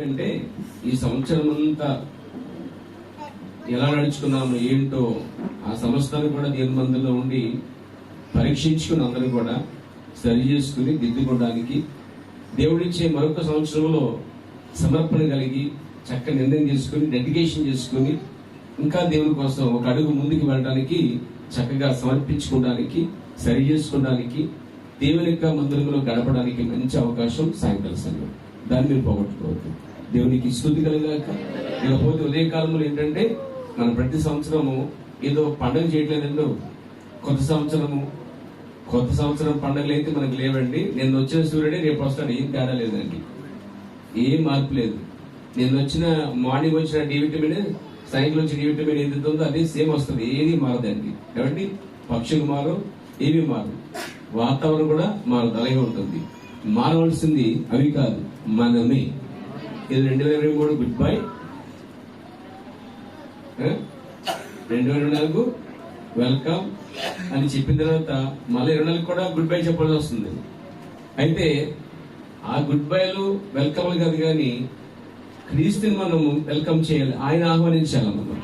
అంటే ఈ సంవత్సరం అంతా ఎలా నడుచుకున్నాము ఏంటో ఆ సంవత్సరాన్ని కూడా దేవుని మందిలో ఉండి పరీక్షించుకుని అందరూ కూడా సరి చేసుకుని దిద్దుకోవడానికి దేవుడిచ్చే మరొక సంవత్సరంలో సమర్పణ కలిగి చక్కని నిర్ణయం చేసుకుని డెడికేషన్ చేసుకుని ఇంకా దేవుని కోసం ఒక అడుగు ముందుకు వెళ్ళడానికి చక్కగా సమర్పించుకోవడానికి సరి చేసుకోవడానికి దేవుని యొక్క మందిరంలో గడపడానికి మంచి అవకాశం సాయంకాల సమయం. దాన్ని మీరు పోగొట్టుకోవద్దు. దేవునికి స్తుతి కలుగాక. ఇకపోతే ఉదయకాలంలో ఏంటంటే మనం ప్రతి సంవత్సరము ఏదో పండుగ చేయట్లేదండి. కొత్త సంవత్సరం పండుగలు అయితే మనకు లేవండి. నేను వచ్చిన సూర్యుడే రేపు వస్తాడు, ఏం తేడా లేదండి, ఏం మార్పు లేదు. నేను వచ్చిన మార్నింగ్ వచ్చిన డి విటమిన్, సాయంత్రం వచ్చిన డి విటమిన్ ఏదైతే ఉందో అదే సేమ్ వస్తుంది, ఏది మారదండి. ఏమండి, పక్షులు మారు, ఏమి మారు, వాతావరణం కూడా మారదు, అలాగే ఉంటుంది. మారవలసింది అవి కాదు, మనమే. ఇది 2023 గుడ్ బై, 2024 వెల్కమ్ అని చెప్పిన తర్వాత మళ్ళీ 2024 కూడా గుడ్ బై చెప్పాల్సి వస్తుంది. అయితే ఆ గుడ్ బైలు వెల్కమ్లు కాదు, కానీ క్రీస్తుని మనము వెల్కమ్ చేయాలి, ఆయన ఆహ్వానించాలి. మనం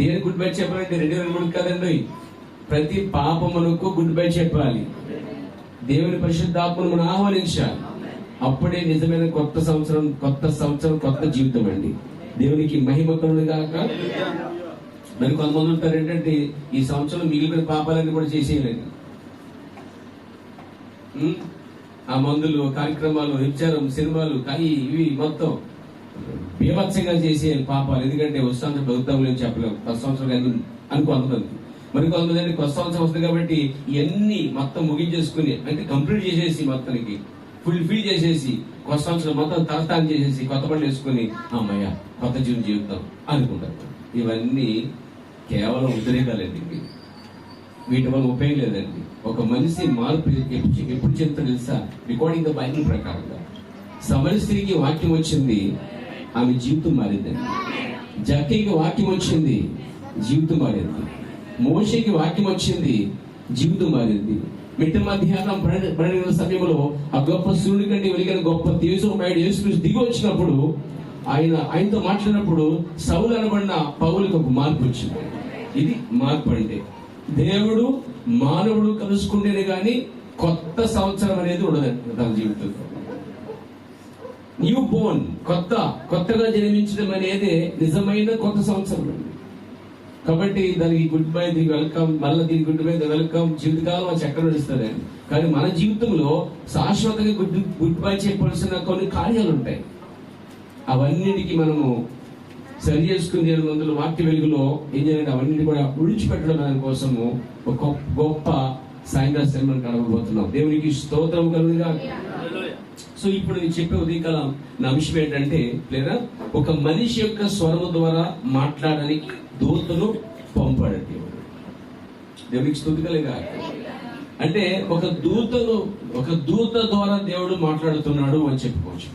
దేని గుడ్ బై చెప్పాలంటే 2023 కాదండి, ప్రతి పాపమునకు గుడ్ బై చెప్పాలి. దేవుని పరిశుద్ధాత్మను మనం ఆహ్వానించాలి. అప్పుడే నిజమైన కొత్త సంవత్సరం కొత్త జీవితం అండి. దేవునికి మహిమ కలుగును గాక. మరి కొంతమంది ఉంటారు ఏంటంటే ఈ సంవత్సరం మిగిలిన పాపాలన్నీ కూడా చేసేయాలండి. ఆ మందులు, కార్యక్రమాలు, వ్యభిచారం, సినిమాలు, ఇవి మొత్తం బీభత్సంగా చేసేయాలి పాపాలు. ఎందుకంటే వస్తాను బతుకుతాం లేని చెప్పలేము, కొత్త సంవత్సరం అనుకుంటుంది. మరి కొంతమంది కొత్త సంవత్సరం వస్తుంది కాబట్టి ఇవన్నీ మొత్తం ముగించేసుకుని, అంటే కంప్లీట్ చేసేసి, మొత్తానికి ఫుల్ఫిల్ చేసేసి, కొత్త సంవత్సరం మొత్తం తలస్థానం చేసేసి, కొత్త పనులు వేసుకుని అమ్మయ్య కొత్త జీవితం అనుకుంటారు. ఇవన్నీ కేవలం ఉద్రేకాలండి, వీటి వల్ల ఉపయోగం లేదండి. ఒక మనిషి మార్పు ఎప్పుడు చెప్తా తెలుసా? రికార్డింగ్ ద బైబిల్ ప్రకారంగా సమర స్త్రీకి వాక్యం వచ్చింది, ఆమె జీవితం మారిందండి. జక్కీకి వాక్యం వచ్చింది, జీవితం మారింది. మోషేకి వాక్యం వచ్చింది, జీవితం మారింది. మిట్ట మధ్యాహ్నం 12 సమయంలో ఆ గొప్ప సూర్యుడి కంటే వెలిగిన గొప్ప తేజోమయుడు యేసుక్రీస్తు దిగి వచ్చినప్పుడు ఆయనతో మాట్లాడినప్పుడు సౌలు అనబడిన పౌలుకి ఒక మార్పు వచ్చింది. ఇది మార్పు అంటే దేవుడు మానవుడు కలుసుకుంటేనే గాని కొత్త సంవత్సరం అనేది ఉండదండి తన జీవితంలో. న్యూ బోర్న్, కొత్తగా జన్మించడం అనేది నిజమైన కొత్త సంవత్సరం అండి. కాబట్టి దానికి గుడ్ బై, దీనికి వెల్కమ్, మళ్ళీ దీనికి గుడ్ బై, వెల్కమ్, జీవితకాలం ఆ చక్రం నడుస్తుందండి. కానీ మన జీవితంలో శాశ్వతంగా గుడ్ బై చెప్పవలసిన కొన్ని కార్యాలు ఉంటాయి. అవన్నిటికీ మనము సరి చేసుకుని దేవుని మందులో వాక్య వెలుగులో ఏం చేయాలంటే అవన్నిటి కూడా విడిచిపెట్టడం దానికోసము ఒక గొప్ప సాయంత్రం సమయం గడపబోతున్నాం. దేవునికి స్తోత్రం కలుగుగా. సో ఇప్పుడు నేను చెప్పే ఉదయకాలం నా విషయం ఏంటంటే, లేదా ఒక మనిషి యొక్క స్వరము ద్వారా మాట్లాడడానికి దూతను పంపాడండి. దేవునికి స్తుతి కలుగుగా. అంటే ఒక దూత ద్వారా దేవుడు మాట్లాడుతున్నాడు అని చెప్పుకోవచ్చు.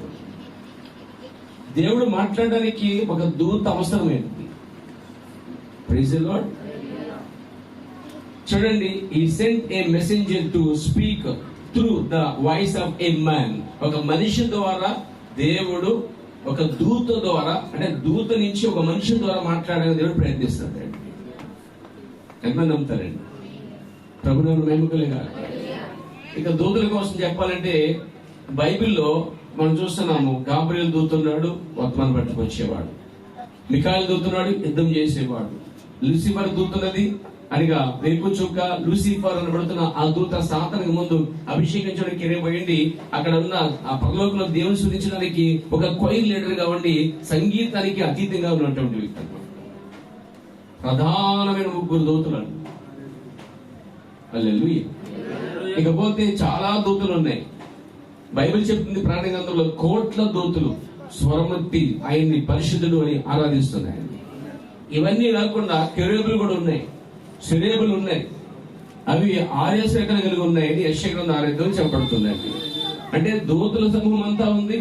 దేవుడు మాట్లాడడానికి ఒక దూత అవసరమైంది. Praise the lord. చూడండి, he sent a messenger to speak through the voice of a man. ఒక మనిషి ద్వారా దేవుడు ఒక దూత ద్వారా, అంటే దూత నుంచి ఒక మనిషి ద్వారా మాట్లాడడానికి దేవుడు ప్రయత్నిస్తాడండి. ఎంతమంది నమ్ముతారండి? ప్రభువును నమ్మకలేగా. ఇక దూతల కోసం చెప్పాలంటే బైబిల్లో మనం చూస్తున్నాము, గాబ్రియల్ దూతున్నాడు, వర్తమానం పట్టుకొచ్చేవాడు. మిఖాయేలు దూతున్నాడు, యుద్ధం చేసేవాడు. లూసిఫర్ దూతున్నది అనగా వెలుగు చుక్క, లూసిఫర్ అనబడుతున్న ఆ దూత సాతానుకు ముందు అభిషేకించడానికి పోయింది. అక్కడ ఉన్న ఆ పరలోకంలో దేవుని స్తుతించడానికి ఒక క్వైర్ లీడర్ గా ఉండి సంగీతానికి అతీతంగా ఉన్నటువంటి వ్యక్తి. ప్రధానమైన 3 దూతలు. హల్లెలూయా. ఇకపోతే చాలా దూతలు ఉన్నాయి. బైబిల్ చెప్తుంది ప్రాణ గ్రంథంలో కోట్ల దూతలు స్వరమెత్తి ఆయన్ని పరిశుద్ధుడు అని ఆరాధిస్తున్నాయి. ఇవన్నీ కాకుండా కెరూబులు కూడా ఉన్నాయి, సెరేబులు ఉన్నాయి. అవి 6 శాఖలు కలిగి ఉన్నాయని యెషయా గ్రంథం 6:5 చెప్పబడుతుందండి. అంటే దూతల సమూహం అంతా ఉంది.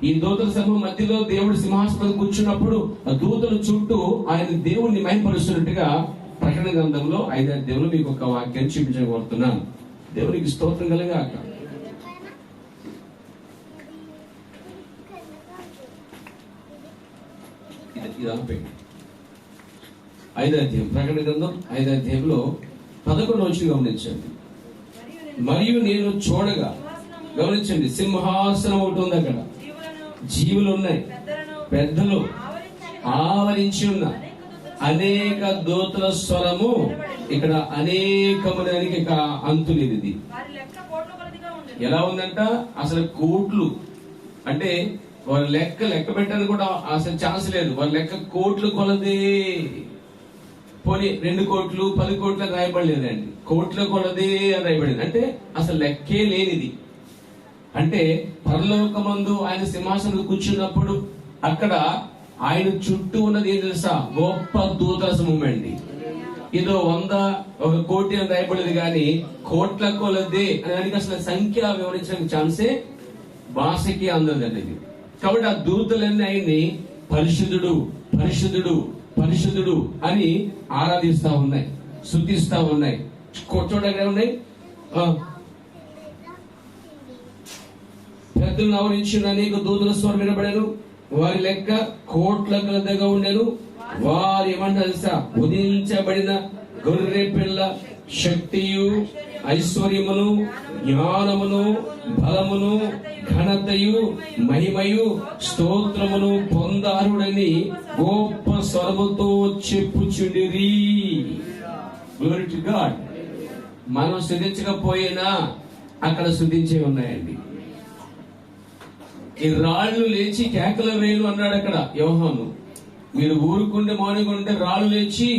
ఈ దూతల సమూహం మధ్యలో దేవుడు సింహాసనం కూర్చున్నప్పుడు ఆ దూతల చుట్టూ ఆయన దేవుణ్ణి మహిమపరుస్తున్నట్టుగా ప్రకటన గ్రంథంలో 5 అధ్యాయంలో మీకు ఒక వాక్యాన్ని చూపించబోతున్నాను. దేవునికి స్తోత్రం కలుగాక. ఇది ఆపేయండి. 5వ అధ్యాయం, ప్రకటన గ్రంథం 5వ అధ్యాయంలో 11వ వచనం గమనించండి. మరియు నేను చూడగా, గమనించండి, సింహాసనం ఒకటి ఉంది, అక్కడ జీవులు ఉన్నాయి, పెద్దలు ఆవరించి ఉన్న అనేక దూతల స్వరము. ఇక్కడ అనేకమునికి ఇక అంతు లేదు. ఇది ఎలా ఉందంట, అసలు కోట్లు, అంటే వాళ్ళ లెక్క పెట్టడానికి కూడా అసలు ఛాన్స్ లేదు. వాళ్ళ లెక్క కోట్లు కొలది. పోనీ 2 కోట్లు 10 కోట్లు రాయబడలేదండి, కోట్ల కొలది అని రాయబడింది. అంటే అసలు లెక్కే లేనిది. అంటే పరలోకమందు ఆయన సింహాసనం కూర్చున్నప్పుడు అక్కడ ఆయన చుట్టూ ఉన్నది ఏం తెలుసా, గొప్ప దూతల సమూహం అండి. ఏదో 100 1 కోటి అని రాయబడేది కానీ కోట్ల కొలది అని అసలు సంఖ్య వివరించడానికి ఛాన్సే భాషకి అందదండి. కాబట్టి ఆ దూతలన్నీ ఆయన్ని పరిశుద్ధుడు పరిశుద్ధుడు పరిశుద్ధుడు అని ఆరాధిస్తా ఉన్నాయి, స్తుతిస్తా ఉన్నాయి. చూడగా ఉన్నాయి, పెద్దలను ఆవరించిన అనేక దూతల స్వరం వినబడను, వారి లెక్క కోట్ల కొలదిగా ఉండెను. వారు ఏమంటారు తెలుసా, ఉదించబడిన గొర్రె పిల్ల శక్తియు ఐశ్వర్యమును జ్ఞానమును బలమును ఘనతయు మహిమయు స్తోత్రమును పొందారుడని గొప్ప స్వరముతో చెప్పుచుండిరి. Glory to God. మనం స్తుతించకపోయినా అక్కడ స్తుతించే ఉన్నాయండి. ఈ రాళ్ళు లేచి కేకల వేలు అన్నాడు అక్కడ యోహాను. మీరు ఊరుకుంటే మౌనంగా ఉంటే రాళ్ళు లేచి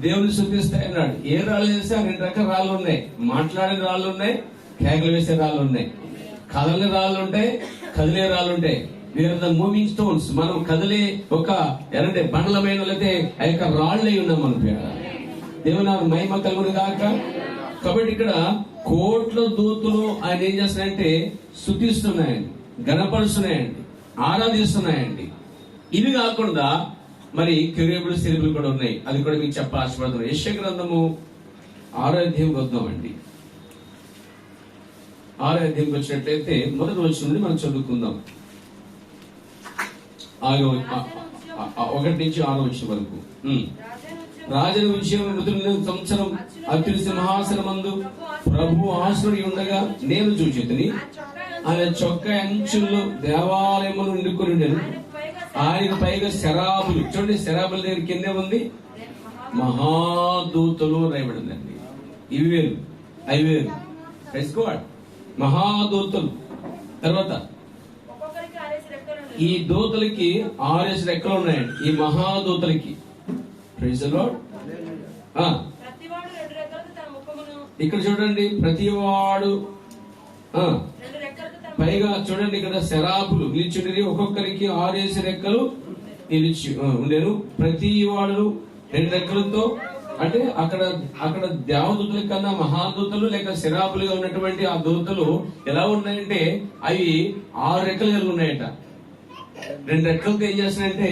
దేవుని స్తుతిస్తాయి అన్నాడు. ఏ రాళ్ళు చేస్తే 2 రకాల రాళ్ళు ఉన్నాయి. మాట్లాడే రాళ్ళు ఉన్నాయి, కేకలు వేసే రాళ్ళు ఉన్నాయి. కదలే రాళ్ళు ఉంటాయి, కదిలే రాళ్ళు ఉంటాయి. We are the moving stones. మనం కదిలే ఒక ఎరంటే బండలమైన లేకపోతే ఆ యొక్క రాళ్ళు అయి ఉన్నాం మన పేరు. దేవుని మహిమ కలుగును గాక. కాబట్టి ఇక్కడ కోట్ల దూతలు ఆయన ఏం చేస్తున్నాయంటే స్తుతిస్తున్నాయండి, గణపరుస్తున్నాయండి, ఆరాధిస్తున్నాయండి. ఇది కాకుండా మరి కెరూబులు సెరూబులు కూడా ఉన్నాయి. అది కూడా మీకు చెప్ప ఆశపడుతున్నాను. యెషయా గ్రంథము 6వ అధ్యాయంకి వద్దామండి. 6వ అధ్యాయంకి వచ్చినట్లయితే మొదటి వచనం నుండి మనం చదువుకుందాం. 1 నుంచి 6వ వచనం వరకు. రాజుల విషయం మృతుల సంవత్సరం అత్యుల సింహాసనమందు ప్రభు ఆశ్రయి ఉండగా నేను చూచితిని. ఆయన చొక్కా అంచుల్లో దేవాలయములు నిండుకొని ఉండెను. ఆయనకు పైగా శరాబులు, చూడండి శరాబుల దగ్గర కిందే ఉంది మహాదూతలు రాయబడిందండి. ఇవి వేరు, అవి వేరు. మహాదూతలు. తర్వాత ఈ దూతలకి 6 రెక్కలు ఉన్నాయండి. ఈ మహాదూతలకి ఇక్కడ చూడండి, ప్రతివాడు పైగా చూడండి ఇక్కడ శరాపులు నిలిచి ఒక్కొక్కరికి 6 రెక్కలు నిలిచి ఉండేను. ప్రతి వాడు 2 రెక్కలతో. అంటే అక్కడ దేవదూతల కన్నా మహాదూతలు లేక శరాపులుగా ఉన్నటువంటి ఆ దూతలు ఎలా ఉన్నాయంటే అవి 6 రెక్కలు కలిగి ఉన్నాయట. 2 రెక్కలతో ఏం చేస్తున్నాయంటే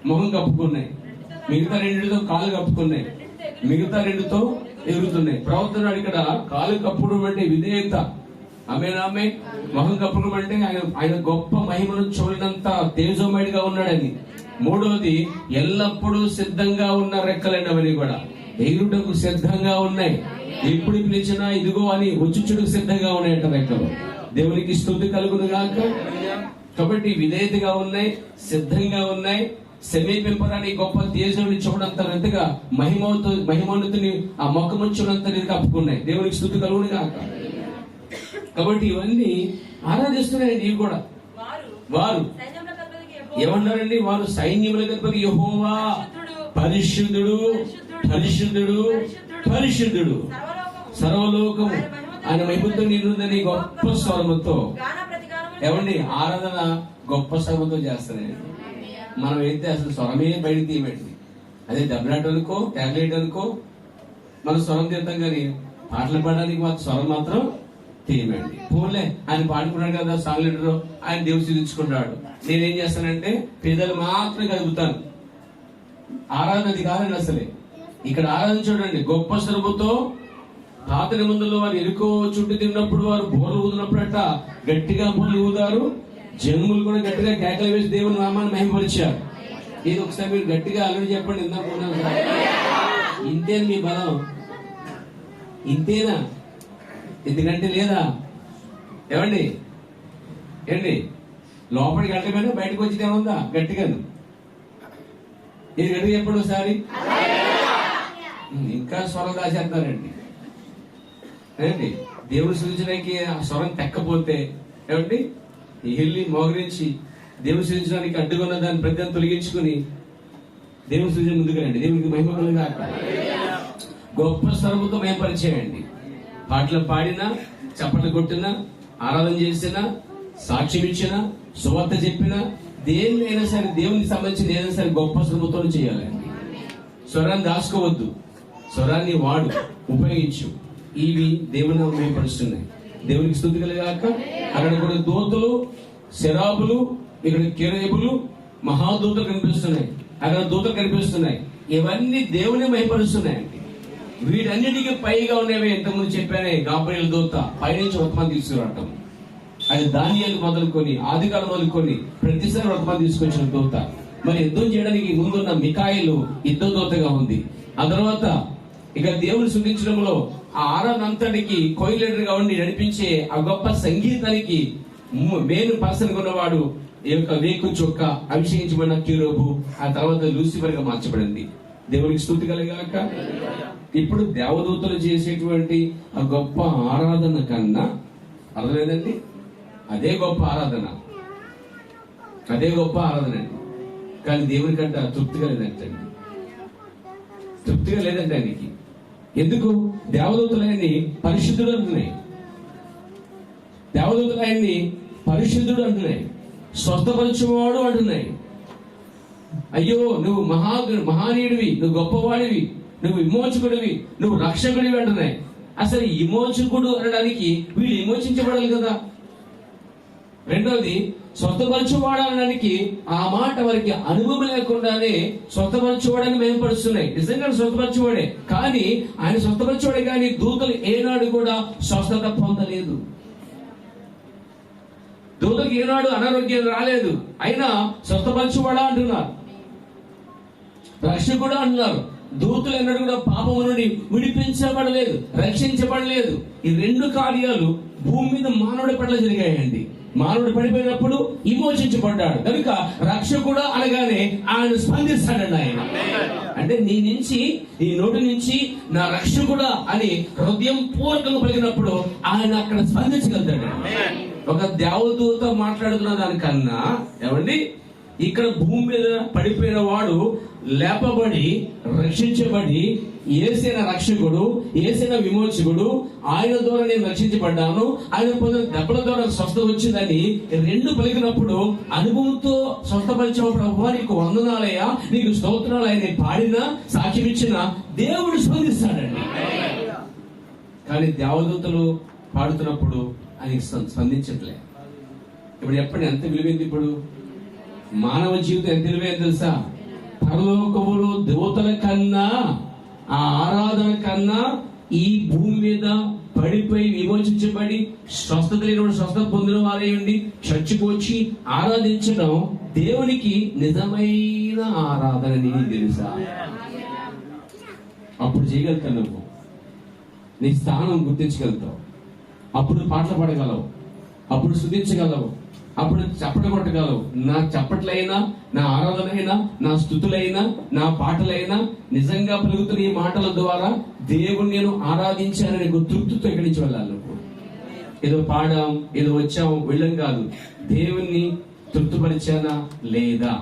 మొహం కప్పుకున్నాయి, మిగతా 2తో కాలు కప్పుకున్నాయి, మిగతా 2తో ఎగురుతున్నాయి. ప్రవర్తనాడు ఇక్కడ కాలు కప్పుకోవడం అంటే విధేయత. ఆమె మొహం కప్పుకోవడం అంటే ఆయన గొప్ప మహిమను చూడనంత తేజోమయుడిగా ఉన్నాడని. 3వది ఎల్లప్పుడూ సిద్ధంగా ఉన్న రెక్కలైనవని కూడా ఎగురుటకు సిద్ధంగా ఉన్నాయి. ఎప్పుడు పిలిచినా ఇదిగో అని వచ్చుచుడుకు సిద్ధంగా ఉన్నాయంట రెక్కలు. దేవునికి స్తుతి కలుగును గాక. కాబట్టి విధేయతగా ఉన్నాయి, సిద్ధంగా ఉన్నాయి. సమీపింపడానికి గొప్ప తేజుని చూడంతగా మహిమోన్నతిని ఆ మొక్కము చూడంత కప్పుకున్నాయి. దేవునికి స్తుతి కలుగును గాక. కాబట్టి ఇవన్నీ ఆరాధిస్తున్నాయండి. ఇవి కూడా వారు ఏమన్నారండి, వారు సైన్యములకు అధిపతి యెహోవా పరిశుద్ధుడు పరిశుద్ధుడు పరిశుద్ధుడు సర్వలోకము ఆయన మహిమతో నిండుందని గొప్ప స్వరముతో. ఏమండి ఆరాధన గొప్ప స్వరముతో చేస్తారండి. మనం అయితే అసలు స్వరమే బయట తీయమండి. అదే దెబ్బలాట అనుకో, టాబ్లెట్ అనుకో, మనం స్వరం తీస్తాం కానీ పాటలు పాడడానికి మాకు స్వరం మాత్రం తీయమండి. పోలే ఆయన పాడుకున్నాడు కదా సాంగ్ లీడర్, ఆయన దేవుడు చూపించుకుంటాడు. నేనేం చేస్తానంటే పేదలు మాత్రం కలుగుతాను. ఆరాధన అది కాదండి అసలే. ఇక్కడ ఆరాధన చూడండి, గొప్ప స్వరముతో పాత నిబంధనలో వారు ఎరుకో చుట్టూ తిన్నప్పుడు వారు బోర్లు ఊదినప్పుడట గట్టిగా బోర్లు ఊదారు. జనులు కూడా గట్టిగా కేకలు వేసి దేవుని నామాన్ని మహిమపరిచారు. ఇది ఒకసారి మీరు గట్టిగా అల్లుడు చెప్పండి. ఇందాకున్నాను సార్, ఇంతేనా మీ బలం? ఇంతేనా? ఎందుకంటే లేదా ఏమండి? ఏండి లోపలికి వెళ్ళకపోయినా బయటకు వచ్చి ఏముందా? గట్టిగాను ఇది గట్టిగా చెప్పండి ఒకసారి. ఇంకా స్వరం దాచేస్తారండి. ఏంటి దేవుని సూచించడానికి ఆ స్వరం తెక్కపోతే ఏమండి వెళ్ళి మోగరించి దేవుని సూచించడానికి అడ్డుకున్న దాన్ని ప్రతి తొలగించుకుని దేవుని సూచన ముందుకు రండి. దేవునికి మహిమ కలుగాక. గొప్ప స్వరముతో మహిమపరిచేయండి. పాటలు పాడినా, చప్పట్లు కొట్టినా, ఆరాధన చేసినా, సాక్ష్యం ఇచ్చినా, సువార్త చెప్పినా, దేన్నైనా సరే దేవునికి సంబంధించిన ఏదైనా సరే గొప్ప స్వరముతో చేయాలండి. స్వరాన్ని దాచుకోవద్దు, స్వరాన్ని వాడు, ఉపయోగించు. ఇవి దేవుని మహిమపరుస్తున్నాయి. దేవునికి స్తుతి కలుగాక. అక్కడ కూడా దూతలు, శరాబులు, ఇక్కడ కెరూబులు, మహాదూతలు కనిపిస్తున్నాయి. అక్కడ దూతలు కనిపిస్తున్నాయి. ఇవన్నీ దేవుని మహిమపరుస్తున్నాయండి. వీటన్నిటికీ పైగా ఉన్నవి ఇంతకుముందు చెప్పానే గాబ్రియల్ దూత పైనుంచి వర్తమానం తీసుకురావటం. అది దానియేలు మొదలుకొని ఆదికాలం మొదలుకొని ప్రతిసారి వర్తమానం తీసుకొచ్చిన దూత. మరి యుద్ధం చేయడానికి ముందున్న మికాయేలు యుద్ధ దూతగా ఉంది. ఆ తర్వాత ఇక దేవుని స్తుతించడంలో ఆ ఆరాధన అంతటికి కోయిలేటర్గా ఉండి నడిపించే ఆ గొప్ప సంగీతానికి మెయిన్ పర్సన్ ఉన్నవాడు ఈ యొక్క వేకు చొక్క అభిషేకించబడిన కెరూబు, ఆ తర్వాత లూసిఫర్ గా మార్చబడింది. దేవునికి స్తుతి కలుగాక. ఇప్పుడు దేవదూతలు చేసేటువంటి ఆ గొప్ప ఆరాధన కన్నా అర్థమైందండి, అదే గొప్ప ఆరాధన, అదే గొప్ప ఆరాధన అండి. కానీ దేవునికంట తృప్తిగా లేదంటండి, తృప్తిగా లేదంటే ఆయనకి. ఎందుకు? దేవదూతలు ఆయన్ని పరిశుద్ధుడు అంటున్నాయి, దేవదూతలు ఆయన్ని పరిశుద్ధుడు అంటున్నాయి, స్వస్థపరచువాడు అంటున్నాయి. అయ్యో నువ్వు మహానీయుడివి, నువ్వు గొప్పవాడివి, నువ్వు విమోచకుడివి, నువ్వు రక్షకుడివి అంటున్నాయి. అసలు విమోచకుడు అనడానికి వీళ్ళు విమోచించబడాలి కదా. రెండవది స్వస్థపరచువాడు అనడానికి ఆ మాట వారికి అనుభవం లేకుండానే స్వస్థపరచువాడని మేంపరుస్తున్నాయి. నిజంగా స్వస్థపరచువాడే, కానీ ఆయన స్వస్థపరచువాడే, కానీ దూతలు ఏనాడు కూడా స్వస్థత పొందలేదు. దూతలకు ఏనాడు అనారోగ్యం రాలేదు. అయినా స్వస్థపరచువాడా అంటున్నారు, రక్షకుడు అంటున్నారు. దూతలు ఎన్నడూ కూడా పాపము నుండి విడిపించబడలేదు, రక్షించబడలేదు. ఈ రెండు కార్యాలు భూమి మీద మానవుడి పట్ల జరిగాయండి. మానవుడు పడిపోయినప్పుడు విమోచించబడ్డాడు కనుక రక్షకుడు అనగానే ఆయన స్పందిస్తాడండి. ఆయన అంటే నీ నోటి నుంచి నా రక్షకుడా అని హృదయం పూర్వకంగా పలికినప్పుడు ఆయన అక్కడ స్పందించగలుగుతాడు. ఒక దేవదూత మాట్లాడుతున్న దానికన్నా ఏమండి ఇక్కడ భూమి మీద పడిపోయిన వాడు లేపబడి రక్షించబడి యేసైన రక్షకుడు, యేసైన విమోచకుడు, ఆయన ద్వారా నేను రక్షించబడ్డాను, ఆయన పొందిన దెబ్బల ద్వారా స్వస్థత వచ్చిందని రెండు పలికినప్పుడు అనుభవంతో స్వస్థపరిచినప్పుడు అవ్వ నీకు వందనాలయ్యా, నీకు స్తోత్రాలు ఆయన పాడినా సాక్ష్యం ఇచ్చిన దేవుడు స్పందిస్తాడండి. కానీ దేవదూతలు పాడుతున్నప్పుడు ఆయనకి స్పందించట్లే. ఇప్పుడు చెప్పండి ఎంత విలువైంది? ఇప్పుడు మానవ జీవితం ఎంత విలువైంది తెలుసా? పరలోకములు దేవతల కన్నా, ఆ ఆరాధన కన్నా ఈ భూమి మీద పడిపోయి విమోచించబడి స్వస్థత లేని స్వస్థత పొందిన వారేయండి చర్చికి వచ్చి ఆరాధించడం దేవునికి నిజమైన ఆరాధన. నీకు తెలుసా? అప్పుడు చేయగలుగుతావు, నువ్వు నీ స్థానం గుర్తించగలుగుతావు, అప్పుడు పాటలు పాడగలవు, అప్పుడు స్తుతించగలవు, అప్పుడు చప్పట్లు కొట్టగలవు. నా చప్పట్లైనా, నా ఆరాధనైనా, నా స్తుతులైనా, నా పాటలైనా నిజంగా పలుకుతున్న ఈ మాటల ద్వారా దేవుణ్ణి నేను ఆరాధించానని తృప్తితో ఇక్కడి నుంచి వెళ్ళాలి. ఏదో పాడాం, ఏదో వచ్చాం, వెళ్ళం కాదు. దేవుణ్ణి తృప్తిపరిచానా లేదా?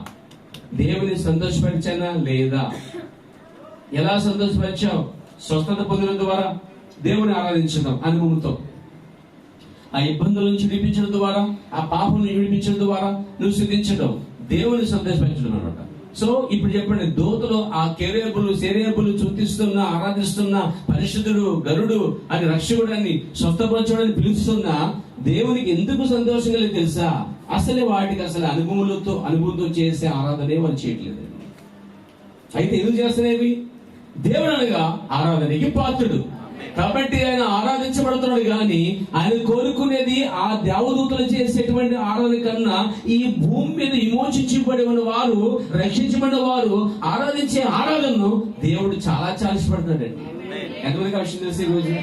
దేవుని సంతోషపరిచానా లేదా? ఎలా సంతోషపరిచావు? స్వస్థత పొందిన ద్వారా దేవుని ఆరాధించడం అనుభవంతో, ఆ ఇబ్బందుల నుంచి విడిపించడం ద్వారా, ఆ పాపం నుంచి విడిపించడం ద్వారా నువ్వు స్తుతించడం, దేవుని సంతోషపరచడం అన్నమాట. సో ఇప్పుడు చెప్పండి, దూతలు ఆ కెరూబులు శరేబులు స్తుతిస్తున్నా, ఆరాధిస్తున్నా, పరిశుద్ధుడు గరుడు అని రక్షకుడు అని స్వస్థపరచుడని పిలుస్తున్నా దేవునికి ఎందుకు సంతోషం కలిగి తెలుసా? అసలే వాటికి అసలు అనుభవంతో చేసే ఆరాధనే వాళ్ళు చేయట్లేదు. అయితే ఎందుకు చేస్తున్నాయి? దేవుడు అనగా ఆరాధనకి పాత్రుడు, కాబట్టి ఆయన ఆరాధించబడుతున్నాడు, కానీ ఆయన కోరుకునేది ఆ దేవదూతలు చేసేటువంటి ఆరాధన కన్నా ఈ భూమి మీద విమోచించబడిన వారు, రక్షించబడిన వారు ఆరాధించే ఆరాధనను దేవుడు చాలా ఇష్టపడుతున్నాడండి. ఎంతమందికి ఆ విషయం తెలిసి ఈరోజు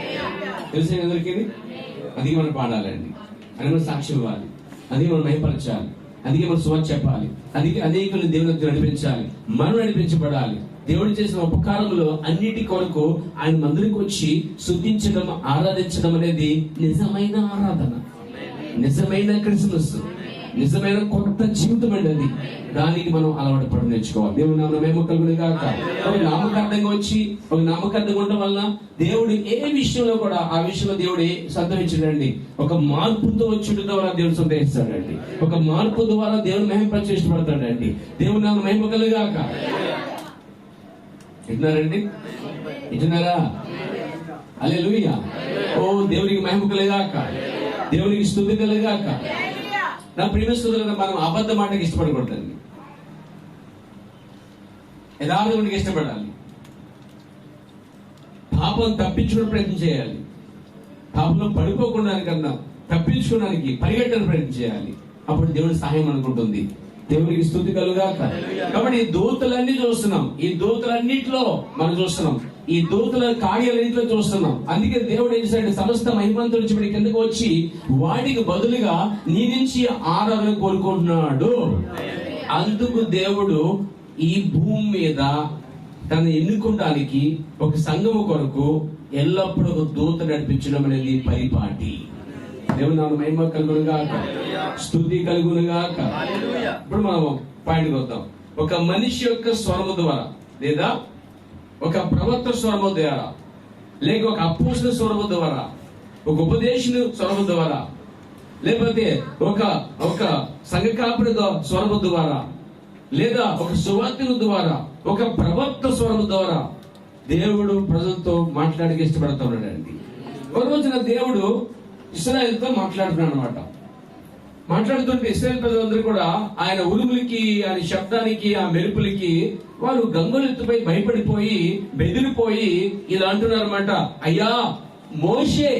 తెలిసే అందరికీ అది మనం పాడాలండి, అది మనం సాక్ష్యం ఇవ్వాలి, అది మనం మహిమపరచాలి, అది మనం సువార్త చెప్పాలి, అది అనేకులు దేవునికి నడిపించాలి, మనం నడిపించబడాలి. దేవుడు చేసిన ఉపకారములు అన్నిటి కొరకు ఆయన మందిరికి వచ్చి స్తుతించడం, ఆరాధించడం అనేది నిజమైన ఆరాధన, నిజమైన క్రిస్మస్, నిజమైన కొత్త జీవితం అండి అది. దానికి మనం అలవాటు పడి నేర్చుకోవాలి. దేవుడు నామ మహిమ కలుగును గాక. ఒక నామకార్థంగా వచ్చి ఒక నామకార్థంగా ఉండడం వల్ల దేవుడు ఏ విషయంలో కూడా ఆ విషయంలో దేవుడు సంతరించడండి. ఒక మార్పుతో వచ్చుట ద్వారా దేవుడు సంతరిస్తాడండి. ఒక మార్పు ద్వారా దేవుడు మహిమపరిచి ఇష్టపడతాడండి. దేవుడు నామ మహిమ కలుగును గాక. వింటున్నారండి? వింటున్నారా? హల్లెలూయా. ఓ దేవునికి మహిమ కలుగుగాక, దేవునికి స్తుతి కలుగుగాక. నా ప్రియ సోదరులారా, మనం అబద్ధ మాటకి ఇష్టపడకూడదండి, యథార్థానికి ఇష్టపడాలి. పాపం తప్పించుకునే ప్రయత్నం చేయాలి. పాపంలో పడిపోకుండా కన్నా తప్పించుకోవడానికి పరిగెట్టడానికి ప్రయత్నం చేయాలి. అప్పుడు దేవుడి సహాయం అనుకుంటుంది. దేవునికి స్తుతి కలుగుగాక. కాబట్టి ఈ దూతలన్నీ చూస్తున్నాం, ఈ దూతలన్నింటిలో మనం చూస్తున్నాం, ఈ దూతల కార్యాలన్నింటిలో చూస్తున్నాం. అందుకే దేవుడు ఏం చేశాడు, సమస్త మహిమంతో నుంచి కిందకు వచ్చి వాటికి బదులుగా నీ నుంచి ఆరాధన కోరుకుంటున్నాడు. అందుకు దేవుడు ఈ భూమి మీద తను ఎన్నుకోవడానికి ఒక సంఘము కొరకు ఎల్లప్పుడూ ఒక దూత నడిపించడం అనేది పరిపాటి. దేవుని నామ మహిమ కలుగునుగాక, స్తుతి కలుగునుగాక. ఇప్పుడు మనం పాయింట్కి వద్దాం. ఒక మనిషి యొక్క స్వరము ద్వారా, లేదా ఒక ప్రవక్త స్వరము ద్వారా, లేక ఒక అపోస్తలుల స్వరము ద్వారా, ఒక ఉపదేశుని స్వరము ద్వారా, లేకపోతే ఒక సంఘ కాపురి స్వరము ద్వారా, లేదా ఒక సువార్తిని ద్వారా, ఒక ప్రవక్త స్వరము ద్వారా దేవుడు ప్రజలతో మాట్లాడికి ఇష్టపడుతున్నాడండి. ఒక రోజున దేవుడు ఇశ్రాయేలుతో మాట్లాడుతున్నాడు అనమాట. మాట్లాడుతుంటే ఇశ్రాయేలు ప్రజలందరూ కూడా ఆయన ఉరుములకి, ఆయన శబ్దానికి, ఆ మెరుపులకి వారు గంగులెత్తుపై భయపడిపోయి బెదిరిపోయి ఇలా అంటున్నారు అనమాట, అయ్యా మోషే,